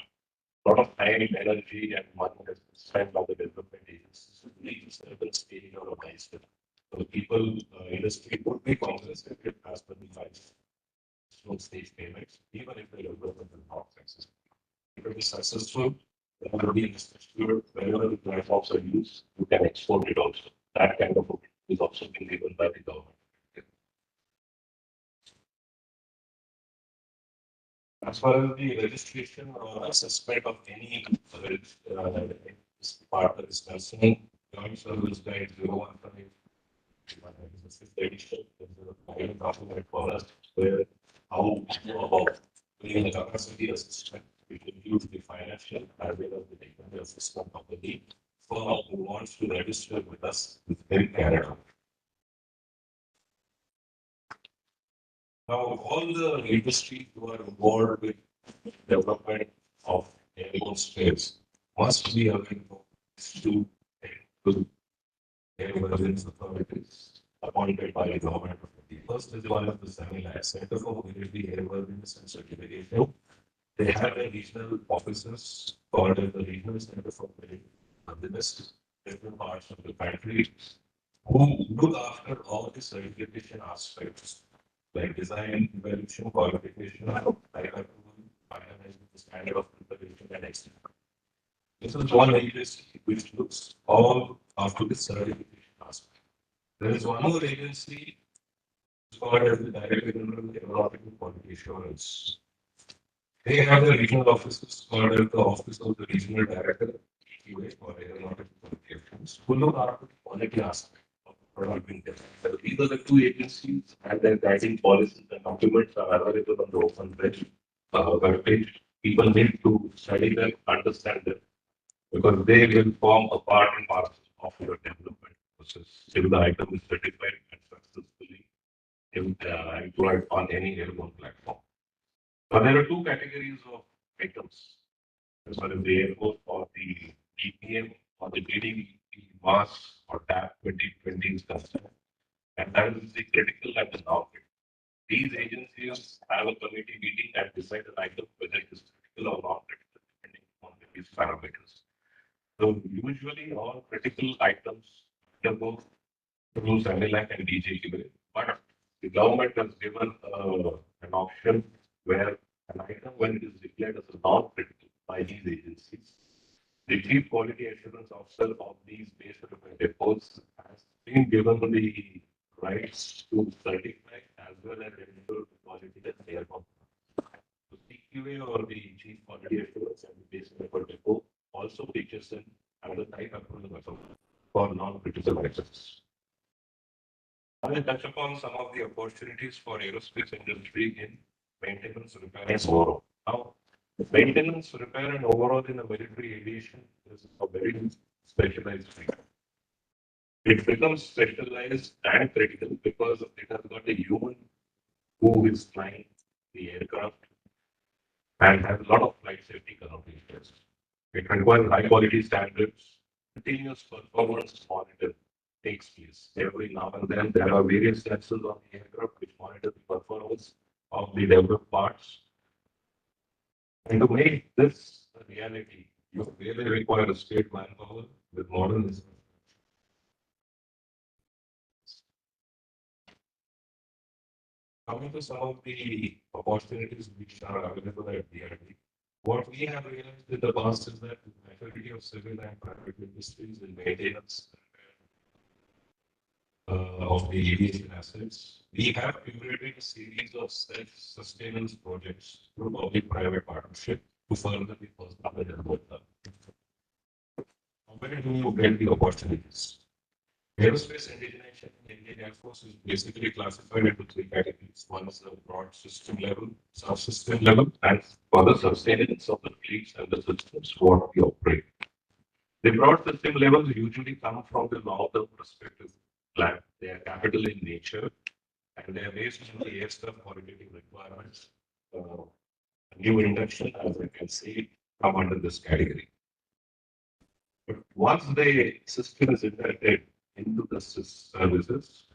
lot of time, energy, and money has been spent by the development agencies to reach a certain stage or a milestone. So people, industry would be compensated as per the milestone stage payments, even if the development is not successful. If it is successful, there will be an assured wherever the platforms are used, you can export it also. That kind of is also being given by the government. As far as the registration or assessment of any partner is concerned, Joint Service Guide 015 is the 5th edition. There's a guiding document for us where how to go about doing the capacity assessment, which includes the financial as well as the technical assessment of the firm who wants to register with us within Canada. Now, all the industries who are involved with development of airborne space must be available to airworthiness authorities appointed by the government of India. First is one of the SEMILAC, Center for Military Airworthiness and Certification. They have a regional offices called as the Regional Center for Military Airworthiness, different parts of the country, who look after all the certification aspects like design, evaluation, qualification, type approval, finalizing the standard of preparation and execution. This is one agency which looks all after the certification aspect. There is one more agency called as the Director General of Aeronautical Quality Assurance. They have the regional offices called as the Office of the Regional Director for Aeronautical Quality Assurance, who look after the quality aspect. These are the two agencies, and their guiding policies and documents are available on the open webpage. People need to study them, understand them, because they will form a part and parcel of your development process if the item is certified and successfully employed on any airborne platform. Now, there are two categories of items, as far as the airport or the DPM or the DDP mass or TAP 2020 is concerned, and that is the critical and the non-critical. These agencies have a committee meeting and decide an item whether it is critical or non-critical, depending on these parameters. So usually all critical items undergo through SEMILAC and DJQA, but the government has given an option where an item, when it is declared as a non-critical by these agencies, the Chief Quality Assurance Officer of these base depots has been given the rights to certify as well as ensure the quality that they are confident. The CQA or the Chief Quality Assurance and the base depot also features in and the type approval method. for non-critical items. I will touch upon some of the opportunities for aerospace industry in maintenance, repair, and overhaul. Now, maintenance, repair, and overhaul in the military aviation is a very specialized field. It becomes specialized and critical because it has got a human who is flying the aircraft and has a lot of flight safety connotations. It requires high quality standards, continuous performance monitor takes place. Every now and then there are various sensors on the aircraft which monitor the performance of the developed parts. And to make this a reality, you really require a state manpower with modern instruments. Coming to some of the opportunities which are available at DRD, what we have realized in the past is that the majority of civil and private industries in maintenance of the aviation assets, we have curated a series of self-sustenance projects through public-private partnership to further the personal development. Where do you get the opportunities? Aerospace indigenization in Indian Air Force is basically classified into three categories. One is the broad system level, subsystem level, and for the sustenance of the fleets and the systems what we operate. The broad system levels usually come from the long-term perspective plan. They are capital in nature and they are based on the aircraft qualitative requirements. New induction, as I can see, come under this category. But once the system is integrated into the services,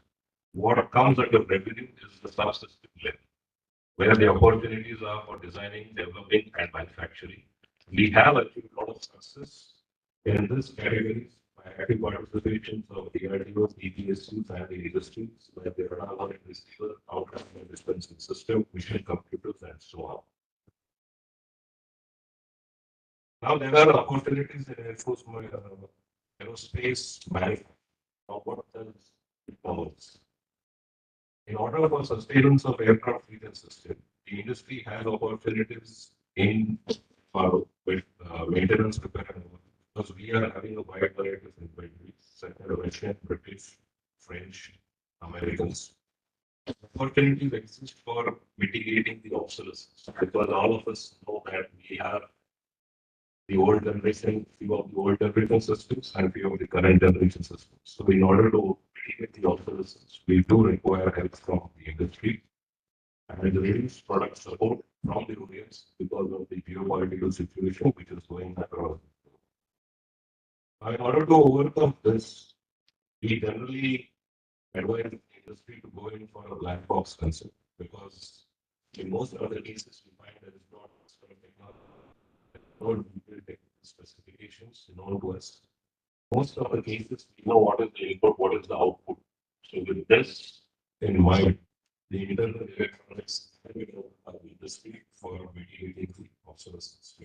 what comes under revenue is the subsystem level, where the opportunities are for designing, developing, and manufacturing. We have achieved a lot of success in this category by active participation of DRDOs, EPSUs, and the industries, where they are on a receiver, outcome and dispensing system, mission computers, and so on. Now there are opportunities in Air Force aerospace manufacturing. What does it covers? In order for sustenance of aircraft fleet and system, the industry has opportunities in with maintenance, repair, and overhaul, because we are having a wide variety of inventories, second Russian, British, French, Americans. Opportunities exist for mitigating the obsolescence, because all of us know that we have the old generation, few of the old generation systems and few of the current generation systems. So in order to mitigate the obsolescence, we do require help from the industry and reduce product support from the OEMs because of the geopolitical situation which is going across. In order to overcome this, we generally advise the industry to go in for a black box concept, because in most of the cases we find there is not sort of technology, no technical specifications known to us. Most of the cases we know what is the input, what is the output. So with this in mind, the internal electronics industry for mitigating the obsolescence.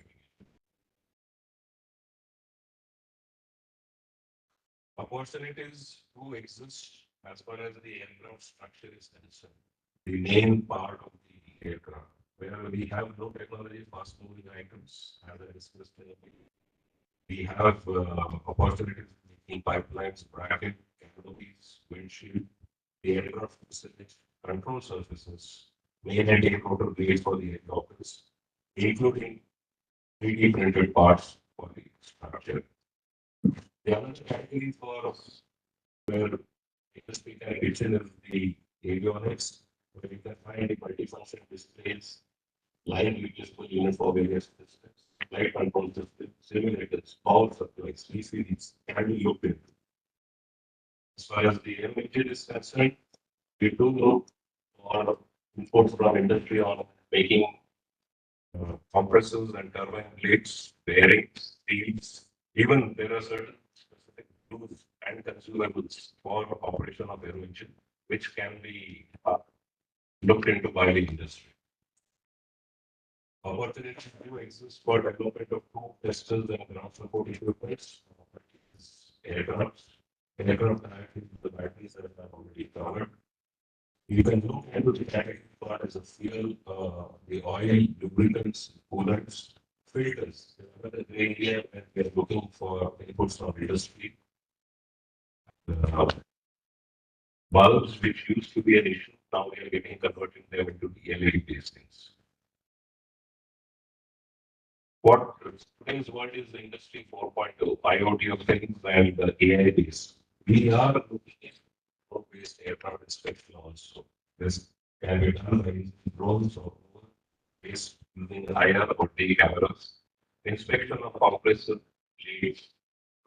Opportunities do exist as far as the aircraft structure is concerned. The main part of the aircraft, where we have no technology, fast moving items, as I discussed earlier. We have opportunities in pipelines, bracket, canopies, windshield, the aircraft facilities, control surfaces, main and tail rotor blades for the helicopters, including 3D printed parts for the structure. The other category for where industry can pitch in is the avionics, where you can find the multifunction displays, line readjustable unit for various systems, flight control systems, simulators, power supplies, PCBs can be looked into. As far as the engine is concerned, we do know all of imports from industry on making compressors and turbine blades, bearings, seals. Even there are certain specific tools and consumables for operation of aero engine, which can be looked into by the industry. Opportunities do exist for development of two testers and ground support equipment. Aircraft the batteries that are already covered. You can look into the category part as a fuel, the oil, lubricants, coolants, filters. Another area that we are looking for inputs from industry. uh, bulbs, which used to be an issue, now we are getting converting them into the LED based things. What today's world is the industry 4.0, IoT of things and AI based. We are looking at based aircraft inspection also. This can be done by using drones or based using IR or day cameras. Inspection of compressor blades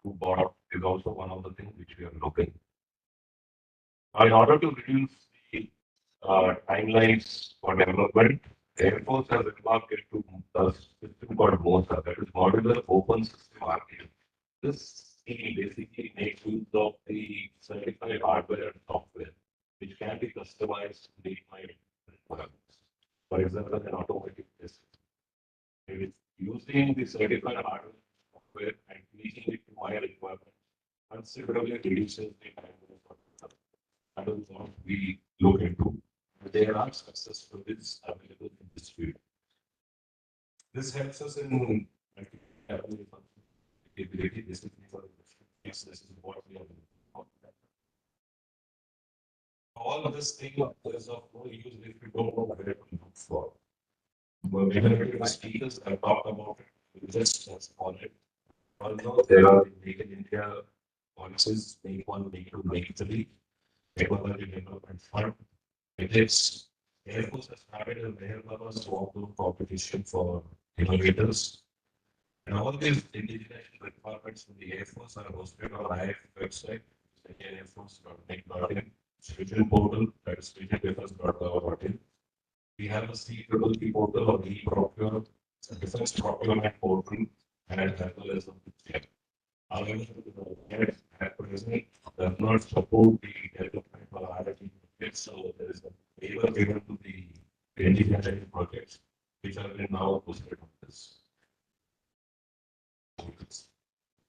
to bottom is also one of the things which we are looking. In order to reduce the timelines for development, the Air Force has embarked into a system called MOSA, that is Modular Open System Architecture. This scheme basically makes use of the certified hardware and software, which can be customized to meet my requirements. For example, an automatic test. With using the certified hardware and software and tweaking it to my requirements, considerably reduces the time for that is what we look into. There are success stories available in this field. This helps us in capability. This is yes, this is what we are looking for. All of this thing is of no use if you don't know where to look for. But even the speakers have talked about it, we just on it. Although there are Make in India policies, make one, make two, make three, technology development fund. It is Air Force has started a Meher Baba's walkthrough competition for innovators. And all these indigenous requirements from the Air Force are hosted on IF website, indianairforce.nic.in, Vision portal, that is visionbefense.gov.in. We have a CWP portal or e-procure, defense procurement portal, and as well as a however, at present does not support the development of RRT projects, so there is a waiver given to the indigenous projects, which have been now posted on this.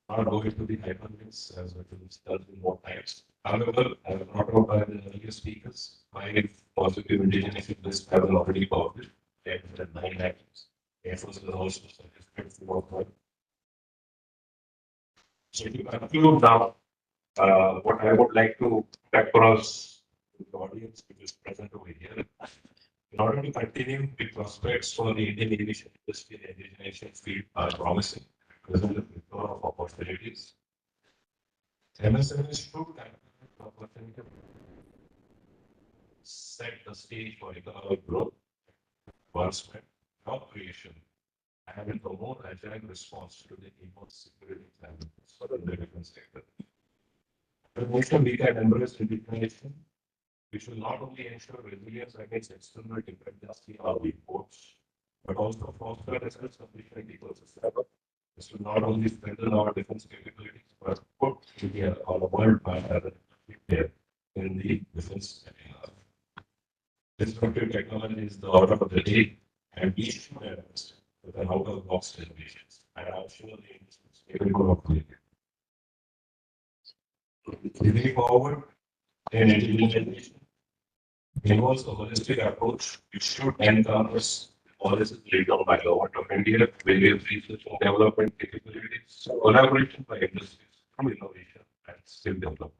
Not go into the hyperlinks as we will discuss in more times. However, as brought out by the earlier speakers, 5 positive indigenous lists have been already published, and 9 actions. Air Force is also suggested for work. So to conclude now, what I would like to put across to the audience which is present over here, in order to continue, the prospects for the Indian aviation industry and indigenous field are promising, present a plethora of opportunities. MSMEs should opportunity set the stage for economic growth, advancement, job creation, and a more agile response to the immense security challenges for the defense sector. The motion we can embrace digitization, we should not only ensure resilience against external dependency on imports, but also foster a self-sufficient ecosystem. This will not only strengthen our defense capabilities, but put India on a world map as a player in the defense arena. Disruptive technology is the order of the day, and we should invest with an out-of-box innovations. And I'm sure the industry is capable of doing it. Moving forward, in indigenization involves a holistic approach which should encompass policies laid down by Government of India, various research and development capabilities, collaboration by industries through innovation and skill development.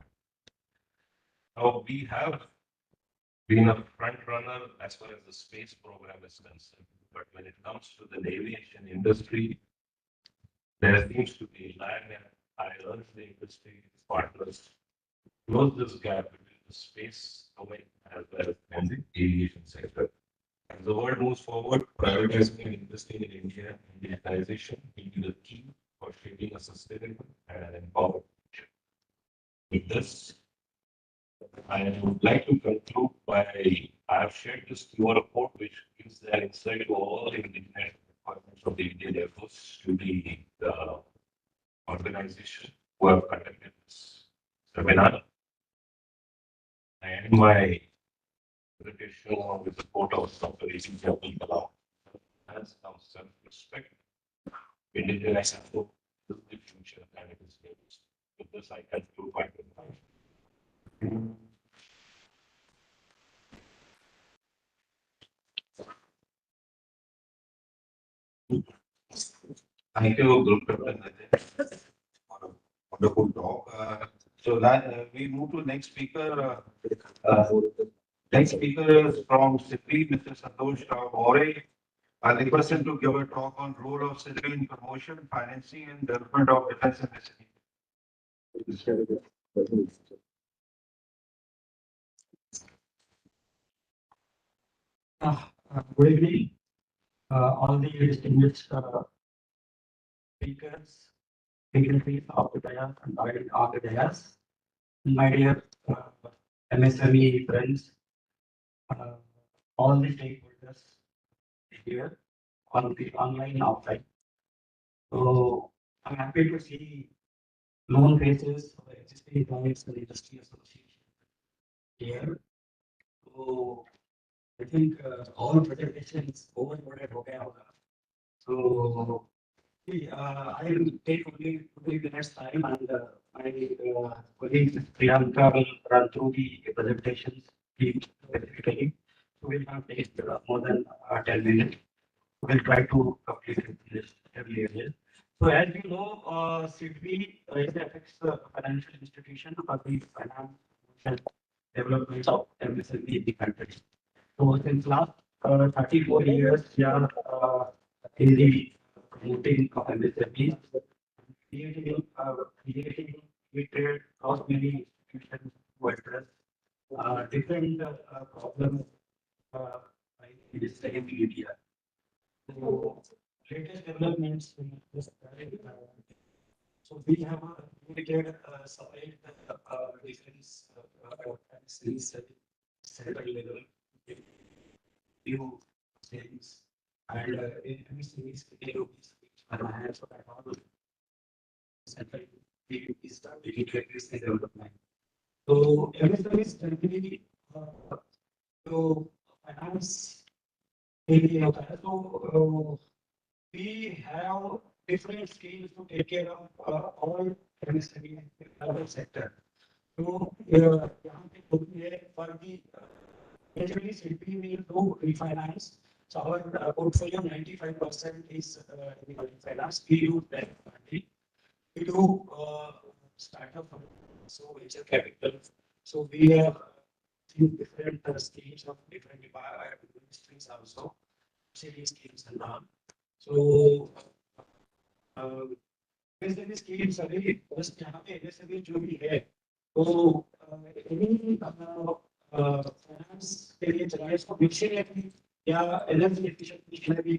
Now, we have been a front runner as far as the space program is concerned, but when it comes to the aviation industry, there seems to be a lag, and I urge the industry partners to close this gap between the space domain as well as the aviation sector. As the world moves forward, prioritizing and investing in India and digitization will be the key for shaping a sustainable and an empowered future. With this, I would like to conclude by I have shared this QR report which gives their insight to all the indigenous requirements of the Indian Air Force to the organization who have conducted this seminar. And my presentation with the support of Dr. APJ Abdul Kalam has some self-respect. Indigenous effort is the future and it is yours. With this, I conclude my presentation. Thank you, Guru Captain, for a wonderful talk. So So we move to next speaker. Next speaker is from City, Mr. Santosh More. I request him to give a talk on role of civil in promotion, financing, and development of defense industry. Good evening, all the distinguished speakers, dignitaries of the dais and of the dais, my dear MSME friends, all the stakeholders here on the online and offline. So I'm happy to see known faces of the existing clients and industry association here. So I think all presentations overloaded हो गया होगा. So I will take only 2 minutes time, and my colleague Priyanka will run through the presentations specifically. So we'll not take more than 10 minutes. We'll try to complete it this earlier. So as you know, SIDBI affects the financial institution for the finance and development of MSME in the country. So since last 34 years, we are in the promoting of MSMEs, creating across many institutions to address different problems in the same area. So latest developments in this area. So we have indicated separate defense MSMEs at central level, new things, and MSMEs are so that all central is the development. So MSMEs generally to finance area. So we have different schemes to take care of all MSME sector. So for the majorly CP will do refinance. So our portfolio 95% is refinance. We do debt funding. We do startup, so venture capital. So we have different schemes of different ministries also, saving schemes and all. So MSME schemes are very first यहाँ पे MSME जो भी है, तो any finance के लिए चाहिए इसको efficiently या energy efficient machinery,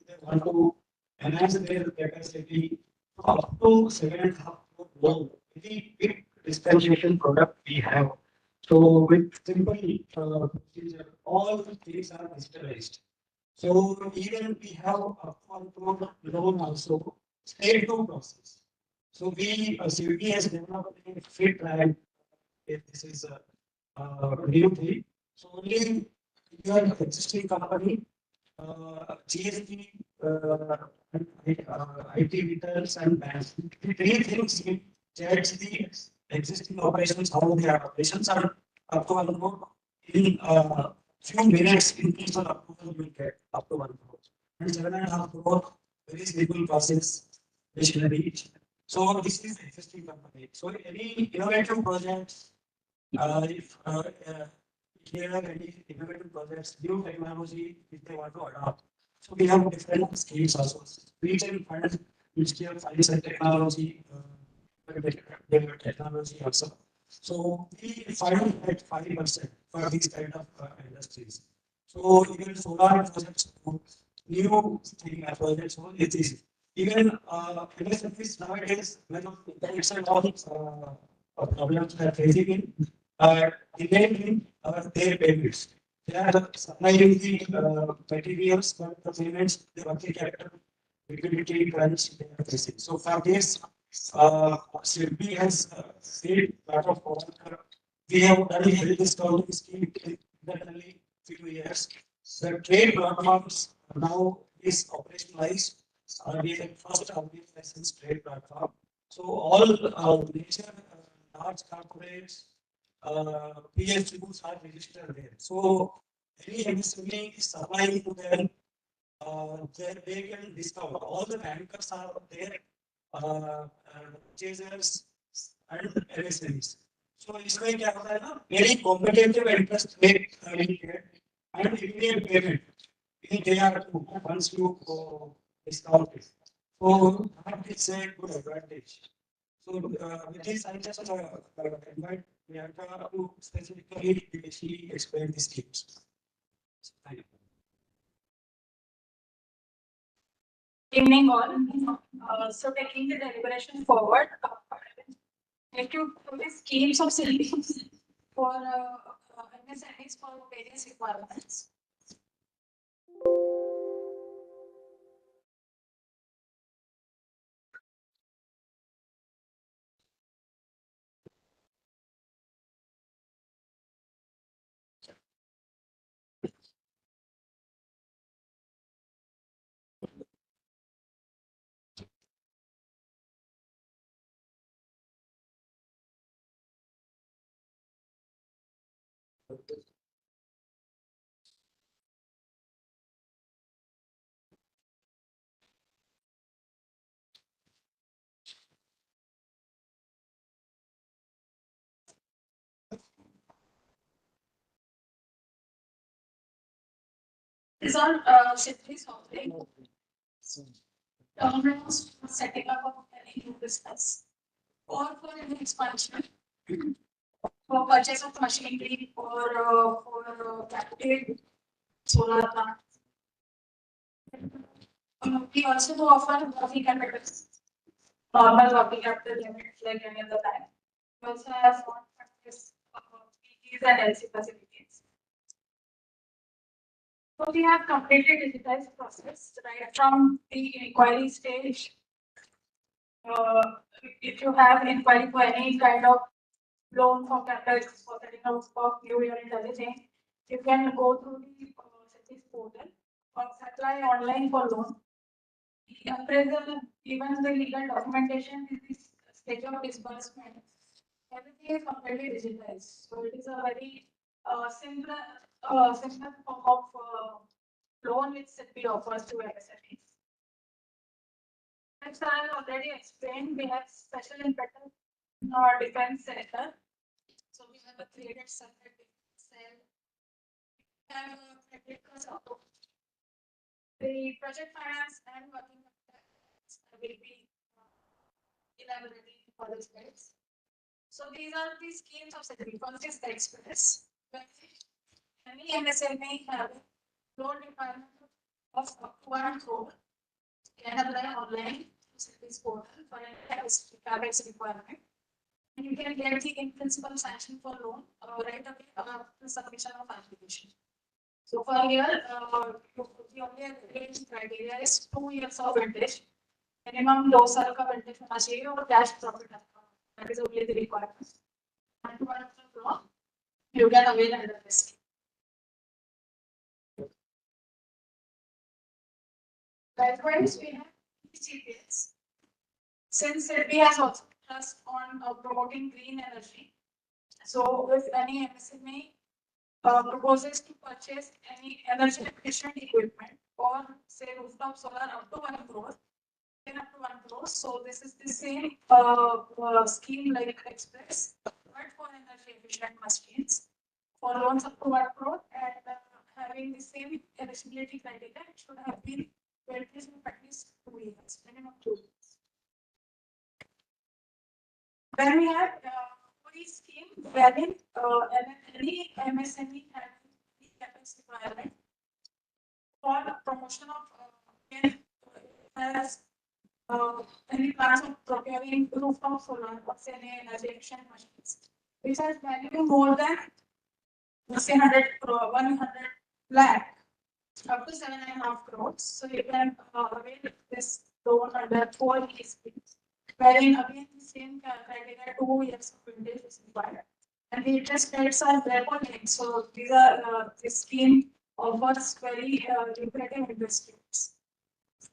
they want to enhance their capacity up to 7.5 loan. Very big dispensation product we have. So with simple procedure, all the things are digitalized. So even we have upfront loan also, straight to process. So we CVT has developed a fit plan. If this is a new thing, so only your existing company, GST, IT returns and banks. The three things will judge the existing operations, how the operations are up to 1 crore. In few minutes, in case of approval, you will get up to 1 crore. And 7.5 crore, very simple process, machinery. So this is the existing company. So any innovative projects, if here are any innovative projects, new technology, if they want to adopt. So we have different schemes also. Retail funds, Ministry of Science and Technology, technology also. So we fund at 5% for these kind of industries. So even solar projects, new projects, it is even MSMEs nowadays, when it's a lot of problems they are facing in delaying their payments. They are supplying the materials, but the payments, the working capital, liquidity crunch they are facing. So for this, SIDBI has saved a lot of cost. We have done a discounting scheme in only few years. The trade platforms now is operationalized. We have first licensed trade platform. So all major large corporates, PSUs are registered there. So any MSME is supplying to them, they can discount. All the bankers are there, purchasers and MSMEs. So इसमें क्या होता है ना, very competitive interest rate will get and immediate payment if they are to once you discount it. So that is a good advantage. So with this, I just invite Priyanka to specifically she explain these schemes. Thank you. Evening all. So taking the deliberation forward, if you the schemes of savings for MSMEs for various requirements. Is on cities offering terminals for setting up of any new business or for any expansion, for purchase of machinery for captive solar plant. We also do offer working capital, normal working capital limits like any other bank. We also have PGs and LC facilities. So we have completely digitized process right from the inquiry stage. If you have inquiry for any kind of loan for capital, for setting up of new unit, anything, you can go through the cities portal or apply online for loan. The appraisal, even the legal documentation, is the stage of disbursement. Everything is completely digitized. So it is a very simple form of loan which SIDBI offers to MSMEs. As I already explained, we have special impetus in our defense sector. So we have a created separate cell. We have a credit card. The project finance and working capital will be elaborated for the slides. So these are the schemes of SIDBI. First is the express. Any MSME have loan requirement of up to 1 crore can apply online to SIDBI's portal for any CapEx requirement. And you can get the in-principle sanction for loan right away after submission of application. So for here, the only criteria is 2 years of vintage. Minimum 2 साल का vintage होना चाहिए और cash profit account. That is only the requirement. And to 1 crore, you can avail under this scheme. Likewise, we have CPS. Since SIDBI has also trust on promoting green energy, so if any MSME proposes to purchase any energy efficient equipment or say rooftop solar up to 1 crore, then up to 1 crore. So this is the same scheme like Express, but for energy efficient machines for loans up to 1 crore and having the same eligibility criteria, it should have been purchased in at least 2 years, minimum 2 years. Then we have free scheme wherein any MSME having the CapEx requirement for promotion of has any plans of procuring rooftop solar or say energy efficient machines, which has value more than say 100 lakh up to 7.5 crores. So you can avail this loan under 4 schemes, wherein again the same criteria 2 years of vintage is required. And the interest rates are repo linked. So these are the scheme offers very lucrative interest rates,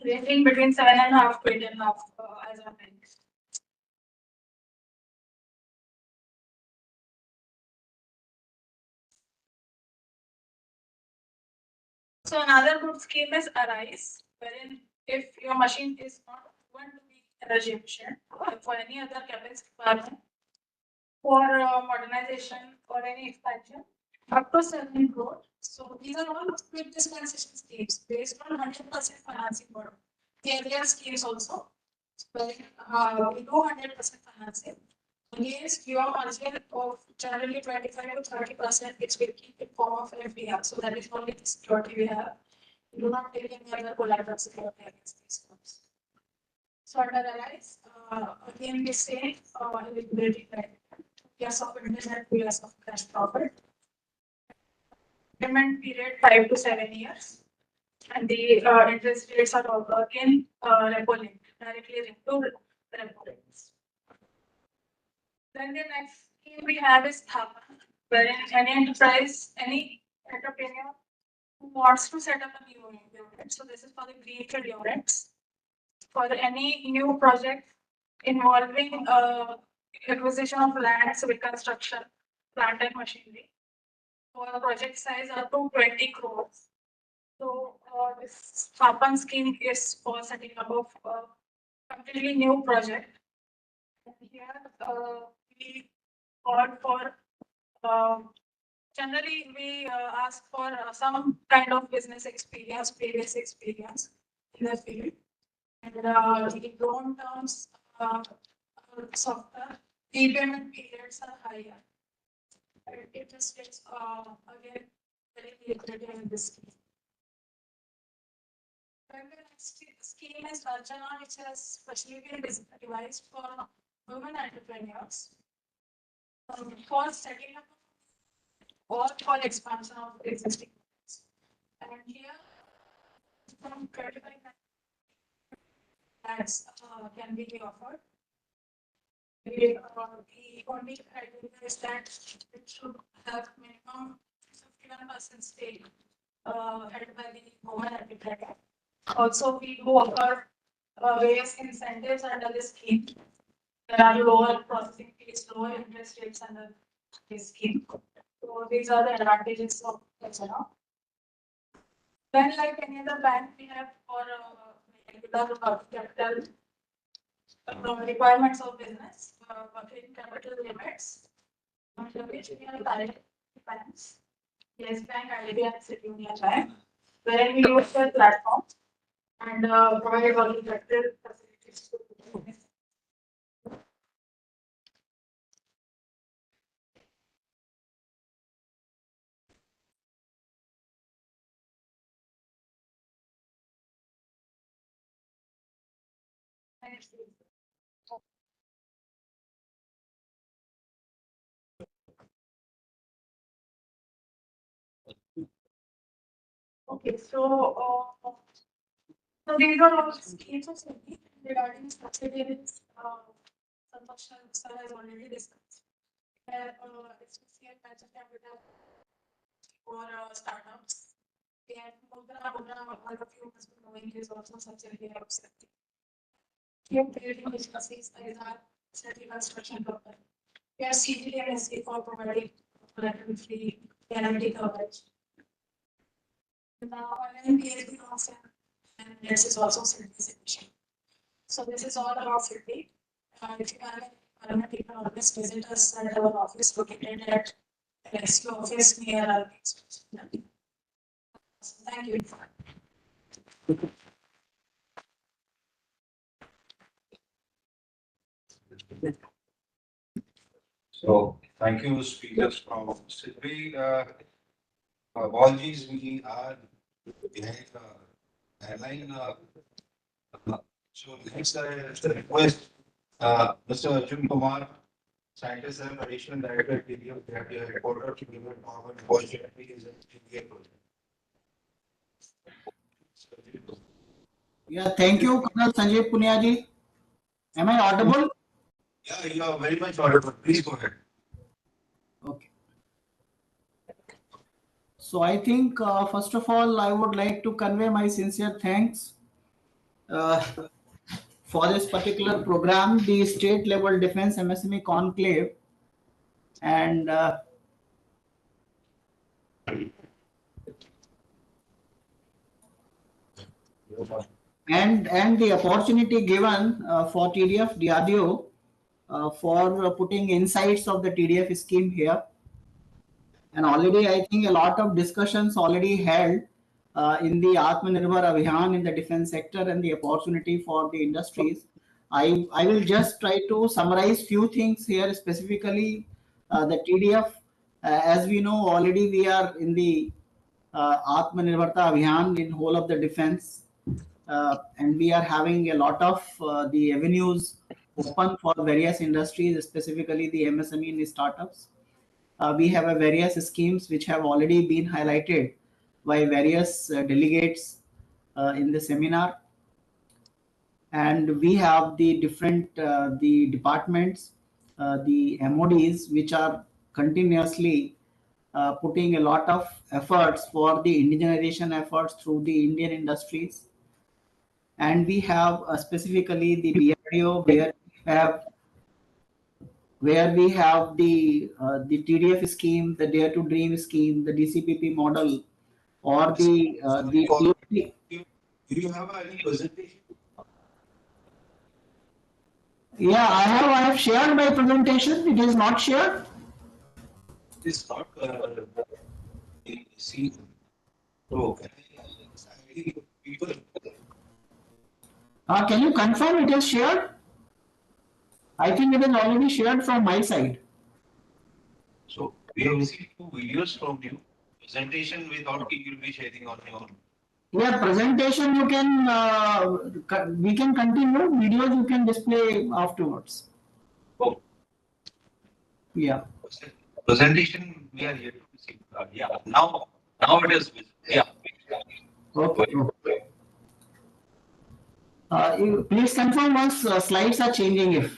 ranging between 7.5 to 8.5 as a bank. So another good scheme is Arise, wherein if your machine is not going to be energy efficient for any other CapEx requirement, for modernization or any expansion up to 7 crore. So these are all quick dispensation schemes based on 100% financing model. There are schemes also where we do 100% financing. Against your margin of generally 25 to 30%, which will keep in form of FDR. So that is only the security we have. We do not take any other collateral security against these funds. So under arise, again we say eligibility criteria. Years of interest and 2 years of cash profit. Payment period 5 to 7 years. And the interest rates are all again repo linked, directly linked to repo rates. Then the next scheme we have is Thapa, wherein any enterprise, any entrepreneur who wants to set up a new unit. So this is for the greenfield units. For any new project involving acquisition of land, civil construction, plant and machinery. For a project size up to 20 crores. So this Thapan scheme is for setting up of a completely new project. And here we call for generally we ask for some kind of business experience, previous experience in the field. And in loan terms, softer, the payment periods are higher. Interest rates again very lucrative in this scheme. Then the next scheme is Rajana, which has specially been devised for women entrepreneurs for setting up or for expansion of existing units. And here, from 25 lakhs can be offered. The only criteria is that it should have minimum 51% stake held by the woman entrepreneur. Also, we do offer various incentives under this scheme. There are lower processing fees, lower interest rates under this scheme. So these are the advantages of Rajana. Then, like any other bank, we have for regular capital requirements of business, working capital limits, which we have direct banks, Yes Bank, IDBI, and City Union Bank, wherein we use the platform and provide working capital facilities to business. Okay, so these are all schemes of City regarding subsidiaries. Santosh sir has already discussed. It's venture capital for startups. And Mudra, all of you must be knowing, is also subsidiary of City. Here, building businesses is our City construction company. We are CGMSC for providing collateral-free guarantee coverage. Now, online PhD concept, and this is also certification. So this is all about City. If you have any you can always visit us at our office located at rescue office near our base. Thank you. So thank you, speakers from Sydney. Apologies, we are behind the airline. So next, I request Mr. Arjun Kumar, Scientist and Additional Director at TDF, headquarters, to give a talk on opportunities in India project. Yeah, thank you, Colonel Sanjay Punia ji. Am I audible? Yeah, you are very much audible. Please go ahead. Okay. So I think, first of all, I would like to convey my sincere thanks for this particular program, the State Level Defense MSME Conclave. And the opportunity given for TDF DRDO for putting insights of the TDF scheme here. And already I think a lot of discussions already held in the Atmanirbhar Abhiyan in the defense sector and the opportunity for the industries. I will just try to summarize few things here, specifically the TDF. As we know already, we are in the Atmanirbharta Abhiyan in whole of the defense, and we are having a lot of the avenues open for various industries, specifically the MSME and the startups. We have a various schemes which have already been highlighted by various delegates in the seminar, and we have the different the departments, the MODs, which are continuously putting a lot of efforts for the indigenization efforts through the Indian industries. And we have specifically the DRDO, where we have the TDF scheme, the Dare to Dream scheme, the DCPP model, or the Do you have any presentation? Yeah, I have shared my presentation. It is not shared. It's not see. Oh, can I people? Can you confirm it is shared? I think it is already shared from my side. So we have received 2 videos from you. Presentation we thought you will be sharing on your own. Yeah, presentation you can, we can continue. Videos you can display afterwards. Oh. Yeah. Presentation we are yet to receive. Yeah, now it is. Yeah. Okay. Please confirm once slides are changing.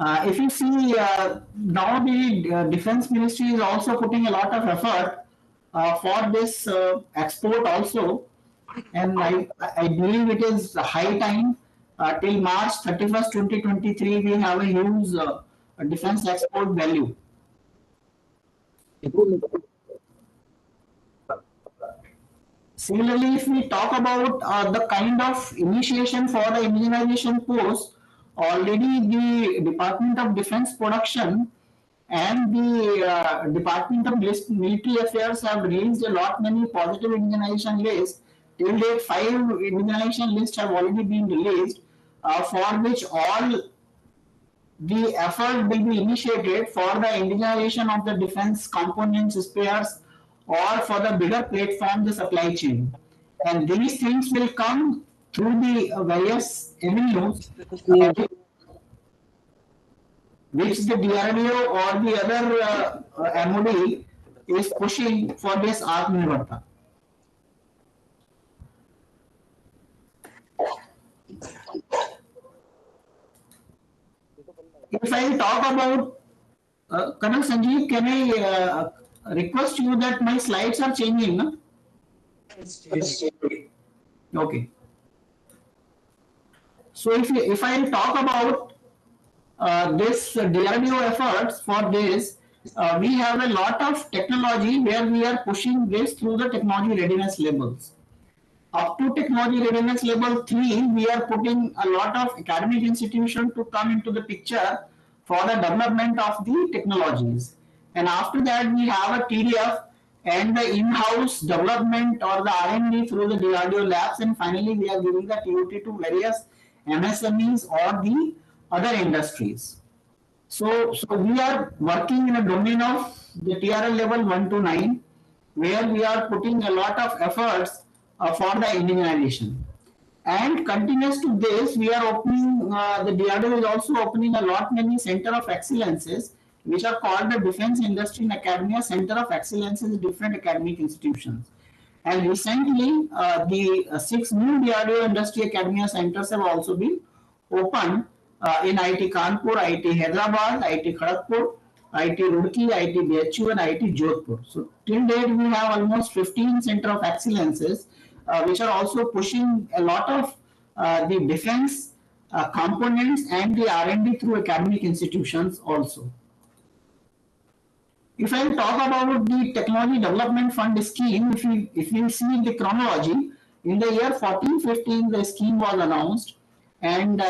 If you see now the Defense Ministry is also putting a lot of effort for this export also, and I believe it is high time till March 31st, 2023 we have a huge defense export value. Similarly, if we talk about the kind of initiation for the indigenization post, already the Department of Defense Production and the Department of Military Affairs have released a lot many positive indigenization lists. Till date, 5 indigenization lists have already been released, for which all the effort will be initiated for the indigenization of the defense components, spares, or for the bigger platform, the supply chain. And these things will come through the various avenues which the DRDO or the other MOD is pushing for this Atmanirbharta. If I talk about Colonel Sanjeev, can I request you that my slides are changing? No? Okay. So if I talk about this DRDO efforts for this, we have a lot of technology where we are pushing this through the technology readiness labels. Up to technology readiness level 3, we are putting a lot of academic institutions to come into the picture for the development of the technologies. And after that, we have a TDF and the in-house development or the R&D through the DRDO labs. And finally, we are giving the TOT to various MSMEs or the other industries. So we are working in a domain of the TRL level 1 to 9, where we are putting a lot of efforts for the indigenization. And continuous to this, we are opening, the DRDO is also opening a lot many center of excellences, which are called the Defense Industry and Academia Center of Excellences in different academic institutions. And recently, the 6 new DRDO Industry Academia centers have also been opened in IT Kanpur, IT Hyderabad, IT Kharagpur, IT Roorkee, IT BHU, and IT Jodhpur. So till date, we have almost 15 center of excellences, which are also pushing a lot of the defense components and the R&D through academic institutions also. If I talk about the Technology Development Fund scheme, if you see the chronology, in the year 14-15, the scheme was announced, And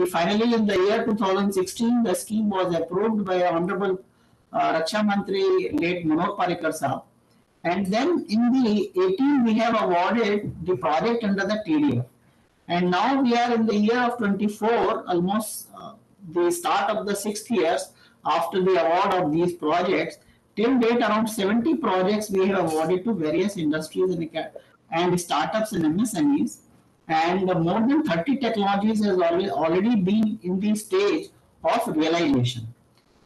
finally in the year 2016, the scheme was approved by Honorable Raksha Mantri late Manoj Parrikar Saab. And then in the 18, we have awarded the project under the TDF. And now we are in the year of 24, almost the start of the 6th years after the award of these projects. Till date, around 70 projects we have awarded to various industries and startups and MSMEs. And more than 30 technologies has already been in the stage of realization.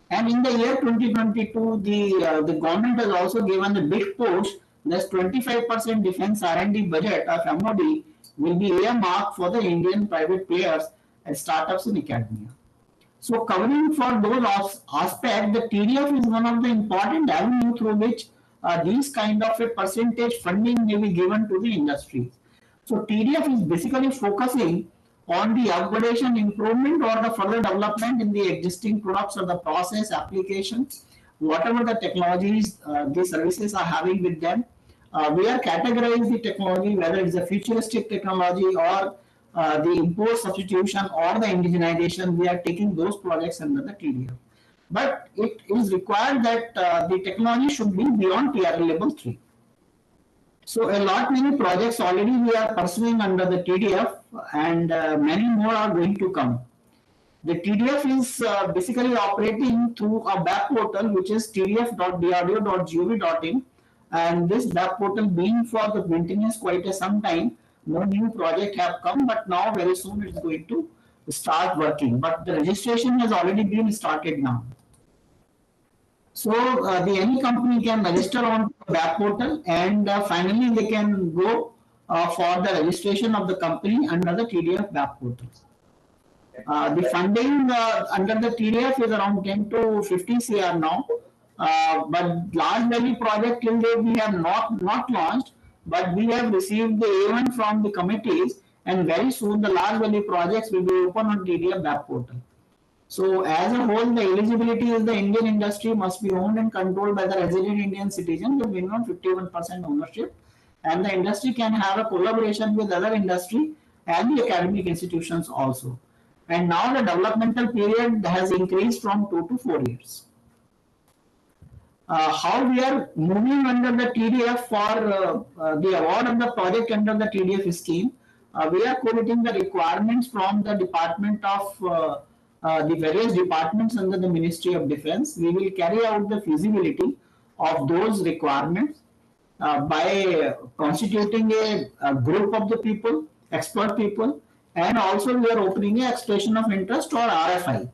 And in the year 2022, the government has also given a big push that 25% defense R&D budget of MOD will be earmarked for the Indian private players and startups in academia. So covering for those aspects, the TDF is one of the important avenues through which these kind of a percentage funding may be given to the industries. So TDF is basically focusing on the upgradation, improvement or the further development in the existing products or the process applications, whatever the technologies the services are having with them. We are categorizing the technology, whether it's a futuristic technology or the import substitution or the indigenization. We are taking those projects under the TDF. But it is required that the technology should be beyond TRL level 3. So many projects already we are pursuing under the TDF, and many more are going to come. The TDF is basically operating through a web portal which is tdf.drdo.gov.in, and this web portal being for the maintenance quite some time. No new project have come, but now very soon it is going to start working. But the registration has already been started now. So any company can register on the web portal, and finally they can go for the registration of the company under the TDF web portal. The funding under the TDF is around 10 to 50 CR now, but large value project till date we have not launched, but we have received the A1 from the committees, and very soon the large value projects will be open on TDF web portal. So as a whole, the eligibility is the Indian industry must be owned and controlled by the resident Indian citizen with minimum 51% ownership, and the industry can have a collaboration with other industry and the academic institutions also. And now the developmental period has increased from 2 to 4 years. How we are moving under the TDF for the award of the project under the TDF scheme, we are collating the requirements from the Department of the various departments under the Ministry of Defence. We will carry out the feasibility of those requirements by constituting a group of the people, expert people, and also we are opening an expression of interest or RFI.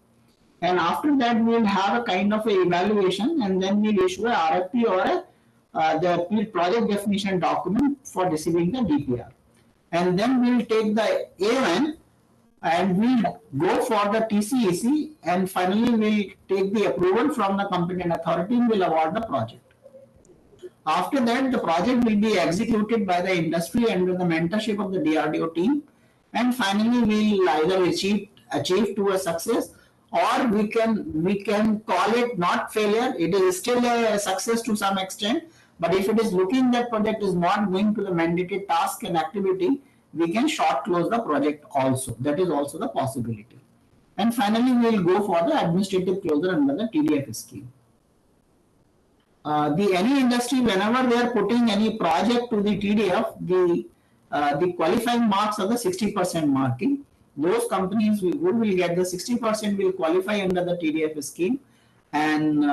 And after that, we will have a kind of a evaluation, and then we will issue a RFP or the project definition document for receiving the DPR. And then we will take the A1 and we will go for the TCEC, and finally we will take the approval from the competent authority and will award the project. After that, the project will be executed by the industry under the mentorship of the DRDO team, and finally we will either achieve to a success, or we can call it not failure. It is still a success to some extent, but if it is looking that project is not going to the mandated task and activity, we can short close the project also. That is also the possibility. And finally, we will go for the administrative closure under the TDF scheme. Any industry, whenever they are putting any project to the TDF, the qualifying marks are the 60% marking. Those companies who will get the 60% will qualify under the TDF scheme, and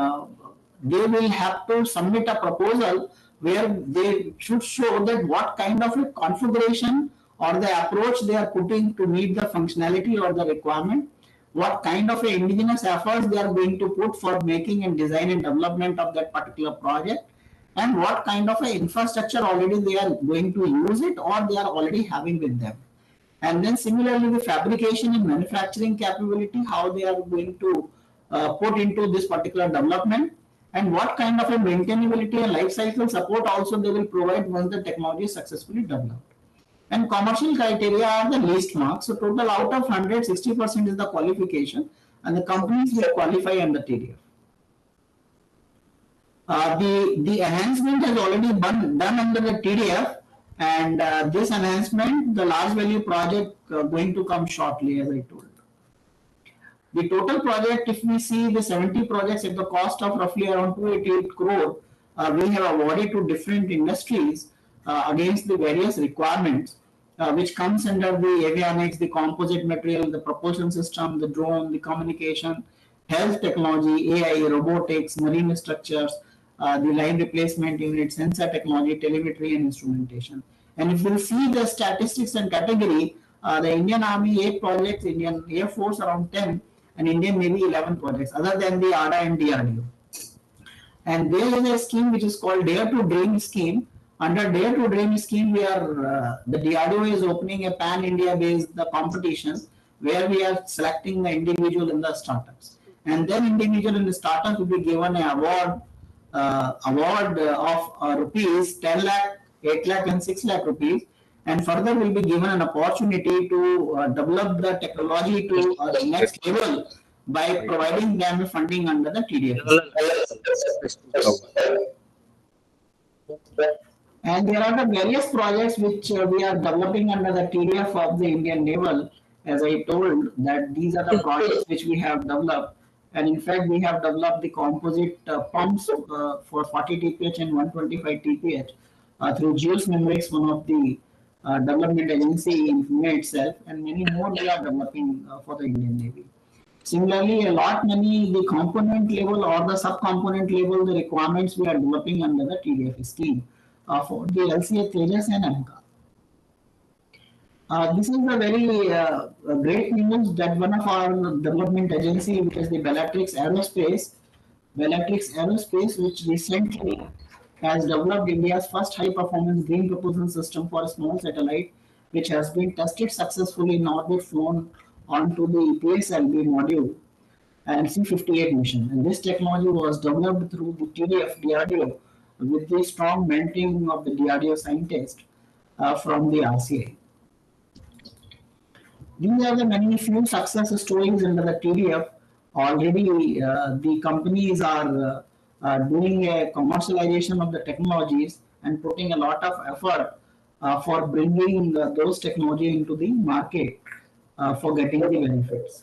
they will have to submit a proposal where they should show that what kind of a configuration or the approach they are putting to meet the functionality or the requirement, what kind of a indigenous efforts they are going to put for making and design and development of that particular project, and what kind of a infrastructure already they are going to use it or they are already having with them. And then similarly, the fabrication and manufacturing capability, how they are going to put into this particular development, and what kind of a maintainability and life cycle support also they will provide once the technology is successfully developed. And commercial criteria are the least marks. So total out of 100, 60% is the qualification, and the companies will qualify under TDF. The enhancement has already been done under the TDF, And this enhancement, the large value project going to come shortly, as I told. The total project, if we see the 70 projects at the cost of roughly around 288 crore, we have awarded to different industries against the various requirements, which comes under the avionics, the composite material, the propulsion system, the drone, the communication, health technology, AI, robotics, marine structures, the line replacement unit, sensor technology, telemetry, and instrumentation. And if we see the statistics and category, the Indian Army 8 projects, Indian Air Force around 10, and Indian Navy 11 projects, other than the ADA and DRDO. And there is a scheme which is called Dare to Dream scheme. Under Dare to Dream scheme, we are the DRDO is opening a pan-India based competition where we are selecting the individual in the startups, and then individual in the startup will be given an award of rupees 10 lakh, 8 lakh, and 6 lakh rupees. And further will be given an opportunity to develop the technology to the next level by providing them funding under the TDF. And there are the various projects which we are developing under the TDF of the Indian Naval. As I told, that these are the projects which we have developed. And in fact, we have developed the composite pumps for 40 TPH and 125 TPH through Jules Memories, one of the development agency in Pune itself, and many more we are developing for the Indian Navy. Similarly, a lot many the component level or the sub-component level, the requirements we are developing under the TDF scheme for the LCA Tejas and AMCA. This is a very great news that one of our development agency, which is the Bellatrix Aerospace, which recently has developed India's first high-performance green propulsion system for a small satellite, which has been tested successfully in orbit, flown onto the PSLV module and C-58 mission. And this technology was developed through the TDF DRDO with the strong mentoring of the DRDO scientist from the RCA. These are the many few success stories under the TDF. Already, the companies are doing a commercialization of the technologies and putting a lot of effort for bringing those technology into the market for getting the benefits.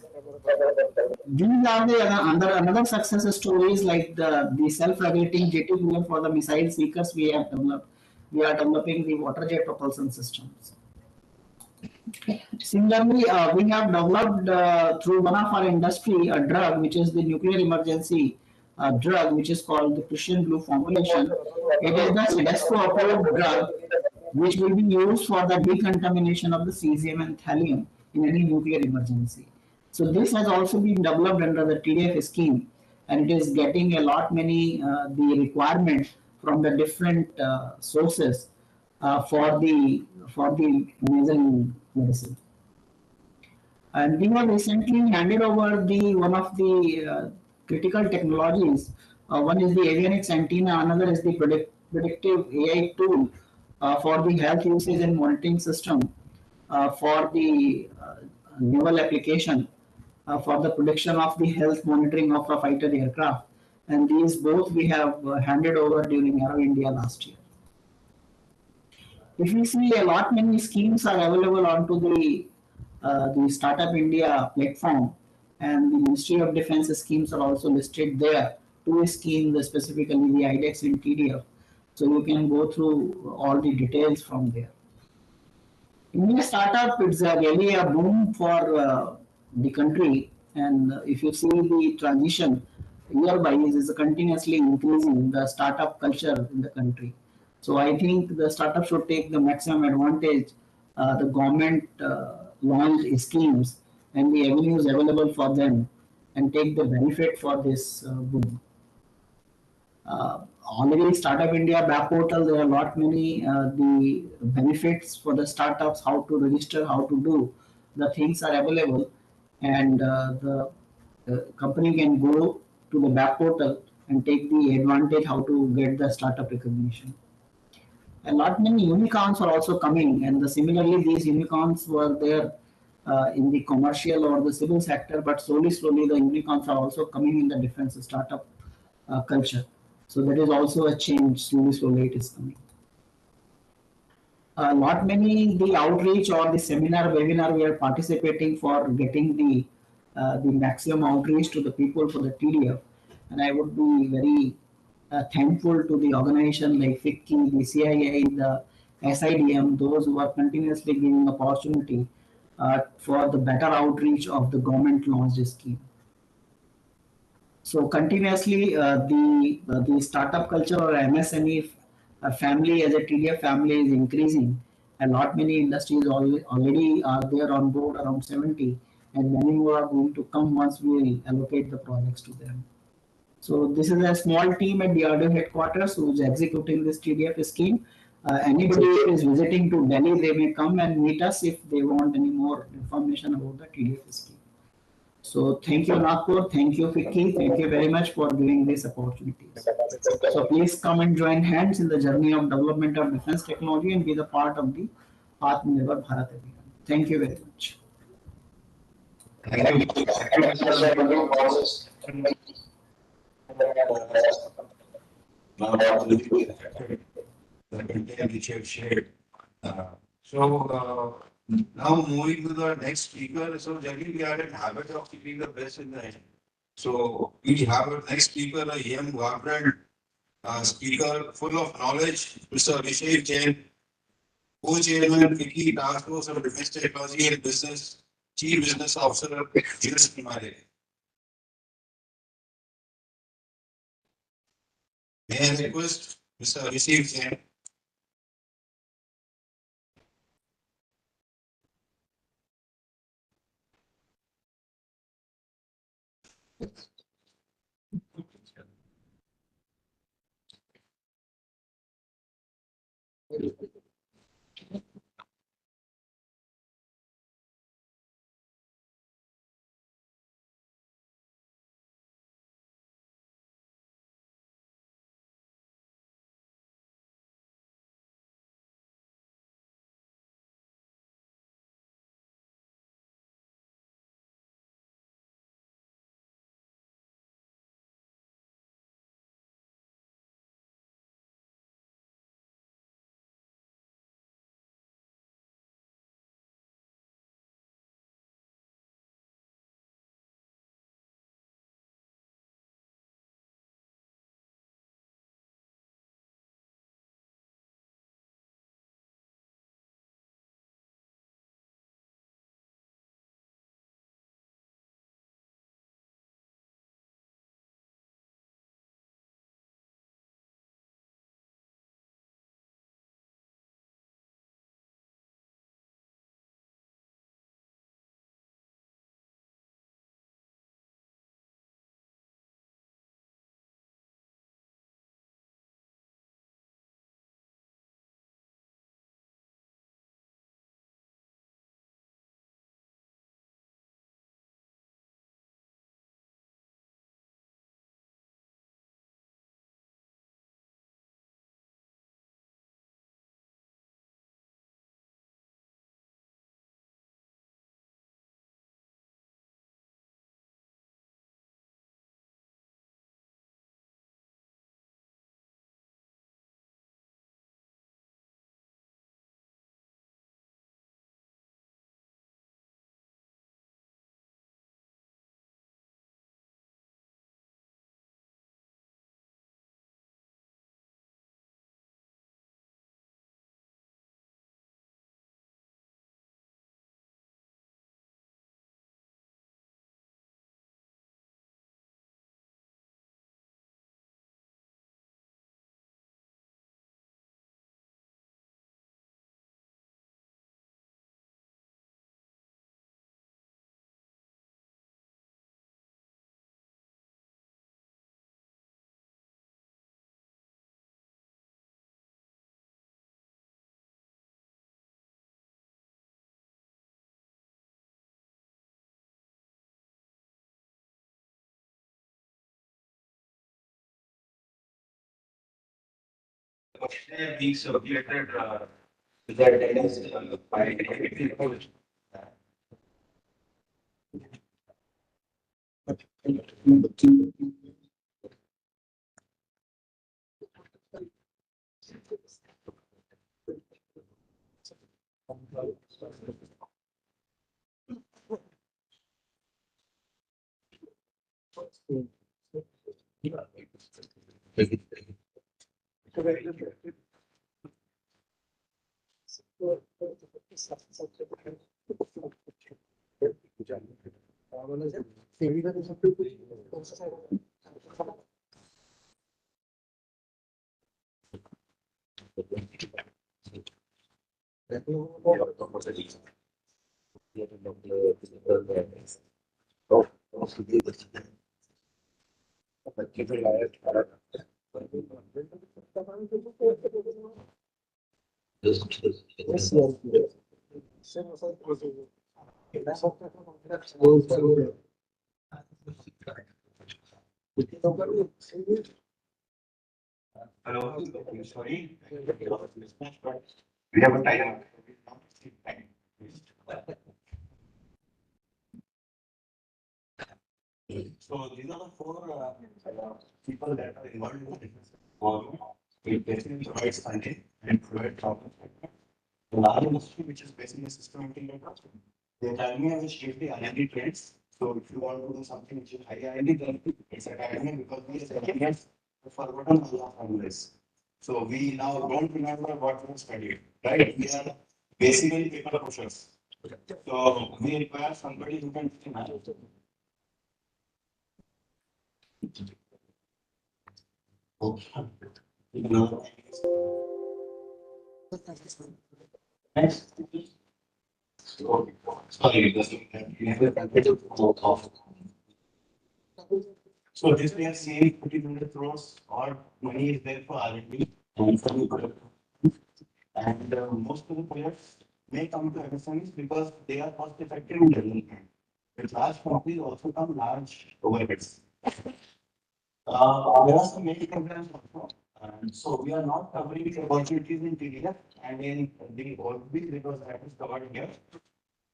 These are the another success stories like the self-regulating JT cooler for the missile seekers we have developed. We are developing the water jet propulsion systems. Similarly, we have developed through one of our industry a drug which is the nuclear emergency drug, which is called the Prussian blue formulation. It is the CEDESCO approved drug which will be used for the decontamination of the cesium and thallium in any nuclear emergency. So this has also been developed under the TDF scheme, and it is getting a lot many the requirements from the different sources for the nasal medicine. And we have recently handed over the one of the critical technologies. One is the avionics antenna, another is the predictive AI tool for the health usage and monitoring system for the naval application for the prediction of the health monitoring of a fighter aircraft. And these both we have handed over during Aero India last year. If we see a lot many schemes are available onto the Startup India platform, and the Ministry of Defence schemes are also listed there. Two schemes, specifically the IDEX and TDF. So you can go through all the details from there. India startup, it's really a boom for the country, and if you see the transition year by year is continuously increasing the startup culture in the country. So I think the startup should take the maximum advantage, the government launched schemes and the avenues available for them, and take the benefit for this boom. Already Startup India back portal, there are a lot many the benefits for the startups, how to register, how to do the things are available, and the company can go to the back portal and take the advantage how to get the startup recognition. A lot many unicorns are also coming, and similarly these unicorns were there in the commercial or the civil sector, but slowly the unicorns are also coming in the defense startup culture. So that is also a change, slowly it is coming. not many the outreach or the seminar webinar we are participating for getting the maximum outreach to the people for the TDF, and I would be very thankful to the organization like FICCI, the CIA, the SIDM, those who are continuously giving opportunity for the better outreach of the government launched scheme. So continuously, the startup culture or MSME family as a TDF family is increasing. A lot many industries already are there on board, around 70, and many more are going to come once we allocate the projects to them. So this is a small team at the DRDO headquarters who is executing this TDF scheme. Anybody who is visiting to Delhi, they may come and meet us if they want any more information about the TDF scheme. So thank you, Nagpur. Thank you, Vicky. Thank you very much for giving these opportunities. So please come and join hands in the journey of development of defense technology and be the part of the Atmanirbhar Bharat Abhiyan. Thank you very much. Thank you. Which you have shared. Now moving to the next speaker. So generally we are in habit of keeping the best in the end. So we have our next speaker, a young, vibrant speaker, full of knowledge, Mr. Abhishek Jain, co-chairman, FICCI Task Force of Defense Technology and Business, Chief Business Officer, US Himalaya. May I request Mr. Abhishek Jain? Being circulated with the attendance by people. Hello, sorry. We have a time. So these are the four people that are involved in the defense. It basically provides funding and provides problem. The large industry, which is basically system integrators, the academy has strictly R&D trends. So if you want to do something which is high R&D, then it's academy because we as academics have forgotten all our formulas. So we now don't remember what we studied, right? We are basically paper pushers. So we require somebody who can manage. Next. Sorry, so this we are seeing 1,500 crores or money is there for R&D and for new product. And most of the players may come to MSMEs because they are cost effective in development. With large companies also come large overheads. There are some major programs also. So we are not covering the opportunities in TDF and in the OLB because that is covered here.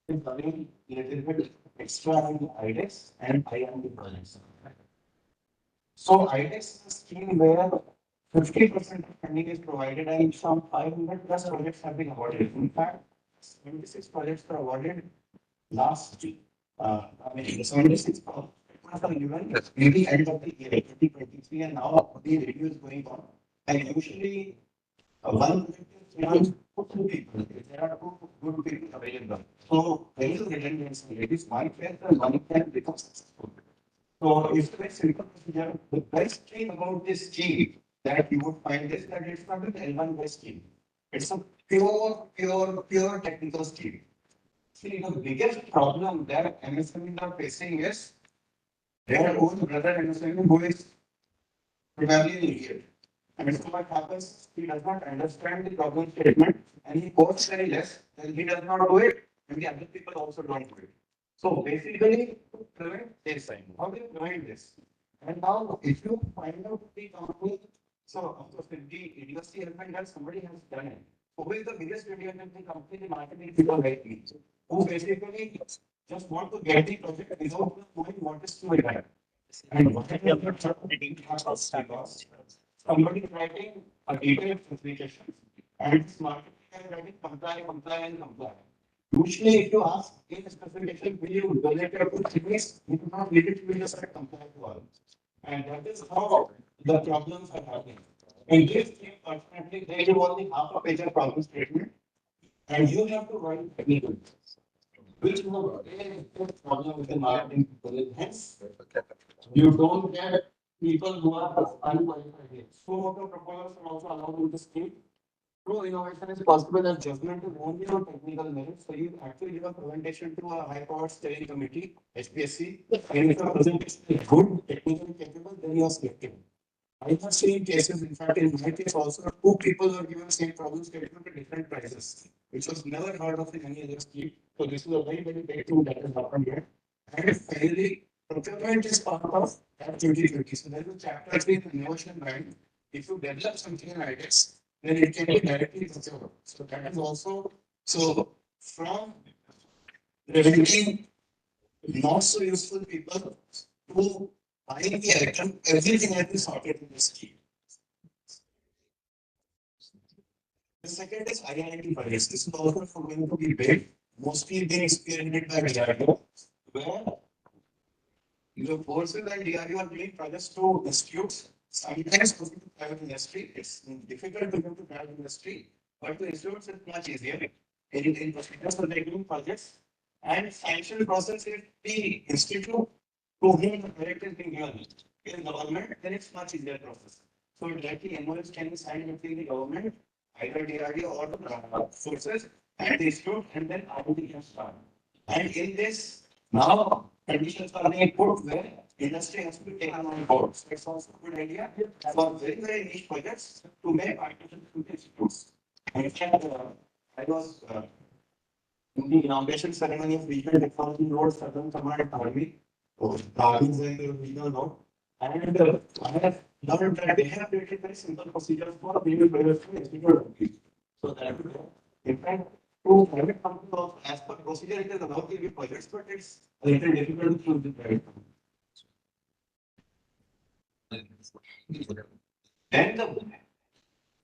We're covering a little bit extra in IDEX and IMD projects. So IDEX is a scheme where 50% of funding is provided and some 500 plus projects have been awarded. In fact, 76 projects were awarded last week. 76 projects were given maybe end of the year 2023 and now the review is going on. And usually one project is given to two people. There are two good people available. So there is a redundancy. It is one fair and one can become successful. So it's a very simple procedure. The best thing about this scheme that you would find is that it's not an L1 based scheme. It's a pure technical scheme. See, the biggest problem that MSMEs are facing is their own brother MSME who is probably an idiot. And so what happens, he does not understand the problem statement and he quotes very less, and he does not do it, and the other people also don't do it. So basically, to prevent this, how do you prevent this? And now, if you find out the company, so of course, the idiocy element that somebody has done it. Who is the biggest idiot in the company, the marketing people like me, who basically just want to get the project without knowing what is to be done. And what somebody is writing a detailed specification and this marketing is writing comply. Usually, if you ask in a specification, will you donate your good things, you do not need it to be just like comply to all. And that is how the problems are happening. In this case, unfortunately, they give only half a page of problem statement, and you have to write technical, which is a very important problem with the marketing people. Hence, you don't get people who are unqualified. So, the proposals are also allowed in the scheme. True innovation is possible and judgment is only on technical merits. So you actually give a presentation to a high power steering committee, HPSC, and if your presentation is good, technically capable, then you are selected. I have seen cases, in fact, in my case also, two people were given same problem statement at different prices, which was never heard of in any other scheme. So this is a very, very big thing that has happened here. And finally, procurement is part of that 2020. So there is a chapter actually in the innovation line. If you develop something in IDEX, then it can be directly procured. So that is also, so from reviewing not so useful people to buying the item, everything has been sorted in this scheme. The second is IIT projects. This is also going to be big, mostly being experimented by DRDO, where The forces and DRDO are giving projects to institutes, sometimes to private industry. It's difficult to go to private industry, but to institutes it's much easier. In procedures for making projects and sanction process is the institute to whom the project is being given. In government, then it's much easier process. So directly MOUs can be signed between the government, either DRDO or the sources, and the institute, and then ROD can start. And in this, now conditions are being put where industry has to be taken on board. So it's also a good idea for very, very niche projects to make partnerships with institutes. And in fact, I was in the inauguration ceremony of Regional Technology Road, Southern Command Army, Darwin's and the regional road. And I have learned that they have created very simple procedures for being projects to institute. So that in fact, to private companies also, as per procedure, it is allowed to give projects, but it's a little difficult to choose the private company. Then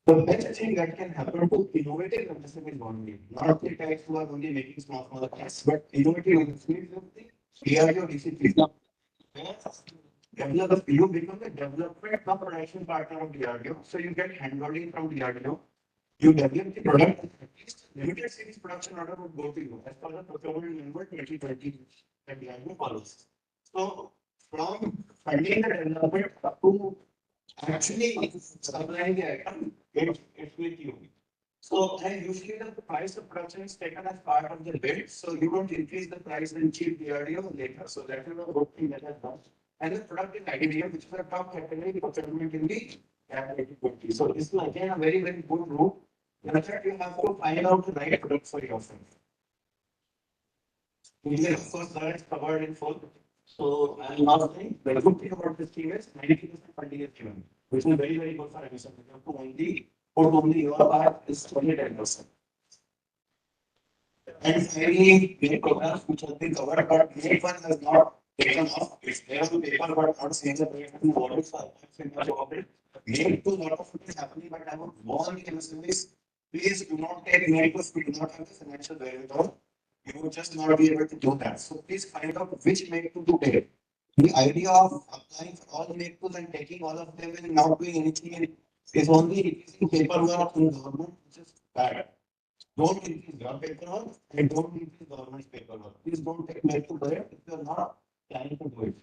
the best thing that can happen to innovative MSMEs only, not the types who are only making small parts, but innovative MSMEs of the DRDO discipline. You become the development of production partner of DRDO, so you get handholding from DRDO. You develop the product, at least limited series production order would go to you as per the procurement number 2020 that DRDO follows. So from funding the development up to actually supplying the item, it's with you. So and usually the price of production is taken as part of the bid, so you don't increase the price and cheap DRDO later. So that is a good thing that has done. And the product is IDDM, which is a top category procurement in the CAP 2020. So this is again a very, very good route. In fact, you have to find out the right product for yourself. India, of course, that is covered in full. So I'm not saying the good thing about this scheme is 90% funding is given, which is very, very good for MSME. You have to only your part is only 10%. And finally, many programs which have been covered, but many one has not taken off. It's there on paper, but not seen the project in water. So many to lot of it is happening, but I would warn the MSMEs, please do not take initiatives. We do not have the financial wherewithal. You will just not be able to do that. So please find out which make to take. The idea of applying for all the make tools and taking all of them and not doing anything is only increasing paperwork in government, which is bad. Don't increase your paperwork and don't increase government's paperwork. Please don't take make to it if you are not planning to do it.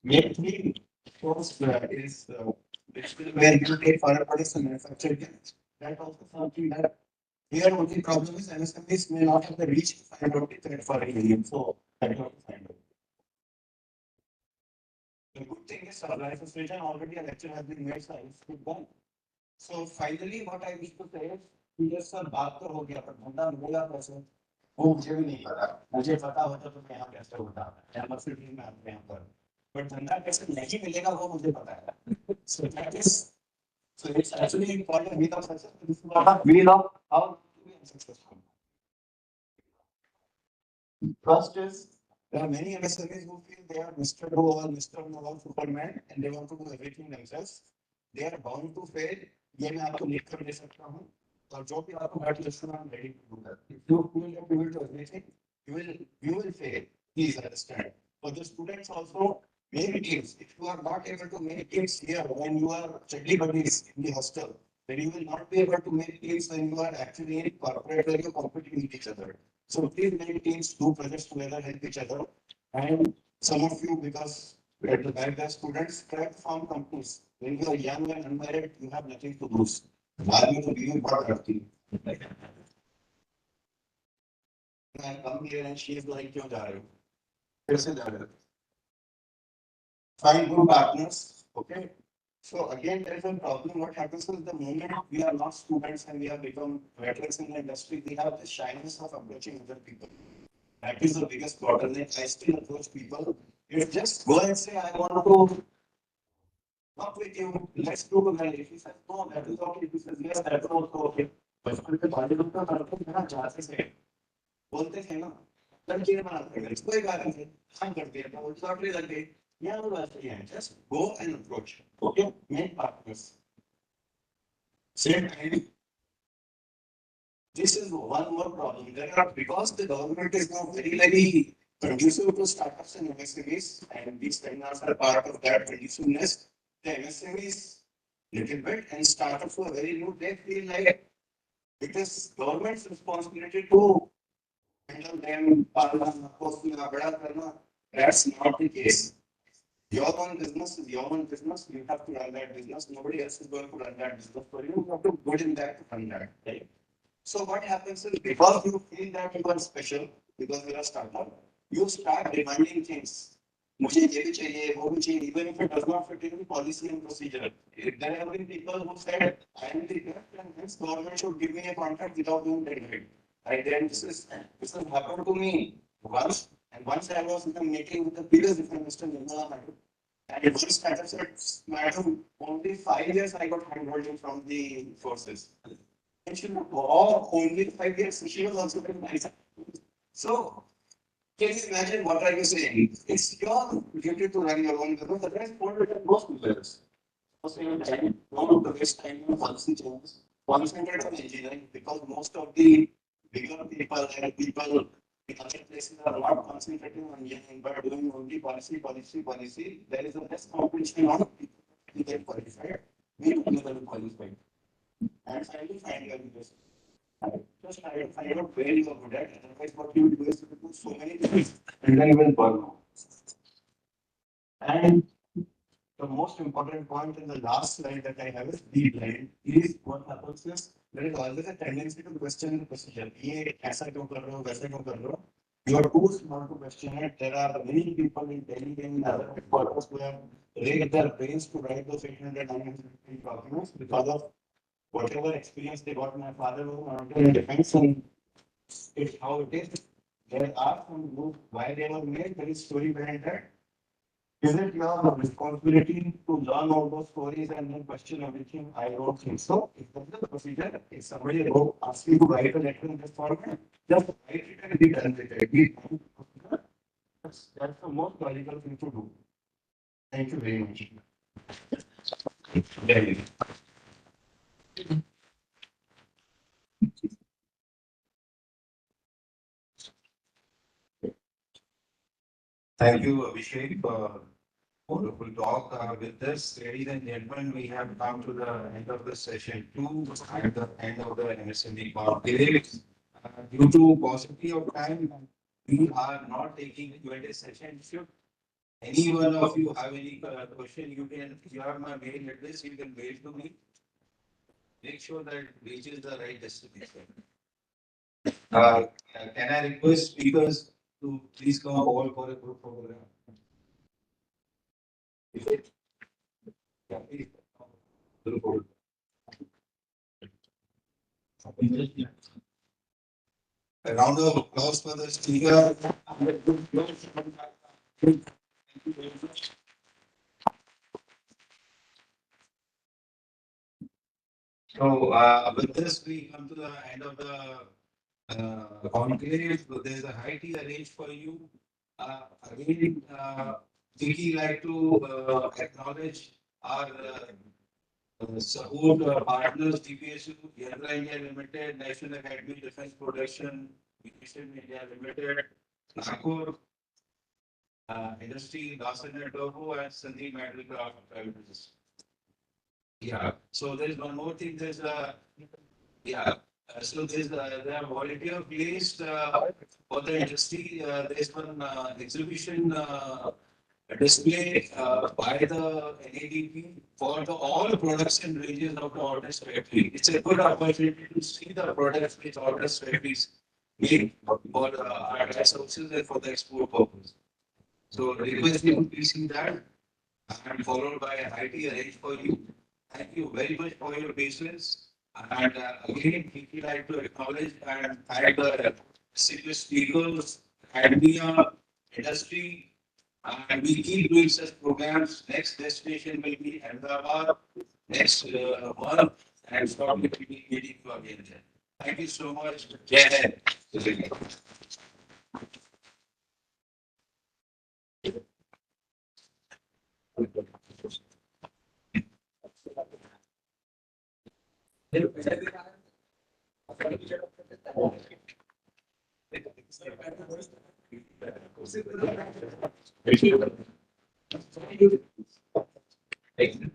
Make 3 course is basically where you take foreign products and manufacture them. That also something that here only problem is MSMEs may not have the reach to find out the threat for alien. So that you have to find out. The good thing is life vision already a lecture has been made, so I will done. So finally, what I wish to say is, yes sir, बात तो हो गया पर धंधा मिलेगा कैसे? वो मुझे भी नहीं पता. मुझे पता होता तो मैं यहाँ कैसे होता? MSME में आपके यहाँ पर. But धंधा कैसे नहीं मिलेगा वो मुझे पता है. So that is, so it's actually important we of success. This is what we know how to be successful. First is, there are many MSMEs who feel they are Mr. Do All, Mr. Know All, Superman, and they want to do everything themselves. They are bound to fail. ये मैं आपको लिख कर दे सकता हूँ. और जो भी आपको बैठ लिस्ट में I'm ready to do that. If you feel that you will do everything, you will fail. Please understand. For the students also, make teams. If you are not able to make teams here when you are study buddies in the hostel, then you will not be able to make teams when you are actually in corporate where you are competing with each other. So please make teams, do projects together, help each other. And some of you, because at the back there students, try to form companies. When you are young and unmarried, you have nothing to lose. बाद में तो बीवी बहुत करती है. I come here and she is like, क्यों जा रहे हो? कैसे जा रहे हो? Find good partners. Okay. So again, there is a problem. What happens is the moment we are not students and we have become veterans in the industry, we have the shyness of approaching other people. That is the biggest bottleneck. I still approach people. You just go and say, I want to work with you. Let's do together. If he says no, that is okay. If he says yes, that is also okay. बचपन के बारे में तो करते हैं ना जहाँ से बोलते थे ना लड़के बनाते हैं कोई बात नहीं हम करते हैं तो लॉटरी लग गई यहाँ वो ऐसे ही है just go and approach okay make partners same time this is one more problem there are because the government is now very conducive to startups and MSMEs, and these seminars are part of that conduciveness. The MSMEs little bit and startups who are very new, they feel like it is government's responsibility to handle them, that's not the case. Your own business is your own business. You have to run that business. Nobody else is going to run that business for you. You have to put in that to run that, right? So what happens is because you feel that you are special, because you are a startup, you start demanding things. मुझे ये भी चाहिए, वो भी चाहिए, even if it does not fit into policy and procedure. There have been people who said, I am the best and this government should give me a contract without doing that. Right? Then this has happened to me once, and once I was in a meeting with the previous defense minister, and it was kind of said, madam, only 5 years I got handholding from the forces. And she was only 5 years, she was also very nice. So, can you imagine what are you saying? It's your duty to run your own business. The rest for it most people. Don't waste time on policy changes. Concentrate on engineering because most of the bigger people and people in other places are not concentrating on engineering but doing only policy. There is a less competition on people to get qualified. We don't get qualified. And finally, find your business. Just try to find out where you are good at. Otherwise, what you will do is you will do so many things and then you will burn out. And the most important point in the last slide that I have is be blind. Is what happens is there is always a tendency to question the procedure. ये ऐसा क्यों कर रहे हो, वैसा क्यों कर रहे हो? You are too small to question it. There are many people in Delhi and other headquarters who have raised their brains to write those 800, 950 documents because of whatever experience they got. My father was mounted in defense, and it's how it is. There are some moves why they were made. There is story behind that. Is it your responsibility to learn all those stories and then question everything? I don't think so. If that is the procedure, if somebody go ask you to write a letter in this format, just write it and be done with it. That's the most logical thing to do. Thank you very much. Very Thank you, Abhishek, for wonderful talk. With this, ladies and gentlemen, we have come to the end of the session 2 and the end of the MSME Conclave. Due to paucity of time, we are not taking Q&A session. Should any one of you have any question, you have my mail address, you can mail to me. Make sure that it reaches the right destination. Can I request speakers to please come forward for a group program? Yeah, please. Group program. A round of applause for the speaker. So, with this, we come to the end of the conclave. There's a high tea arranged for you. Again, Vicky like to acknowledge our support partners, DPSU, Yandra India Limited, National Academy Defence Production, Nation India Limited, Nagpur Industry, Dawson and Togo, and Sandeep Metalcraft Private Limited. Yeah. So there's one more thing. There's so there's there are volunteer placed for the industry. There's one exhibition display by the NADP for all production ranges of the Ordnance Factory. It's a good opportunity to see the products which Ordnance Factories make for our resources and for the export purpose. So request you to please see that and followed by a IT arranged for you. Thank you very much for your patience. And again, we like to acknowledge and thank the serious speakers, academia, industry, and we keep doing such programs. Next destination will be Ahmedabad next month, and probably will be meeting you again there. Thank you so much. Jai Hind. Thank you.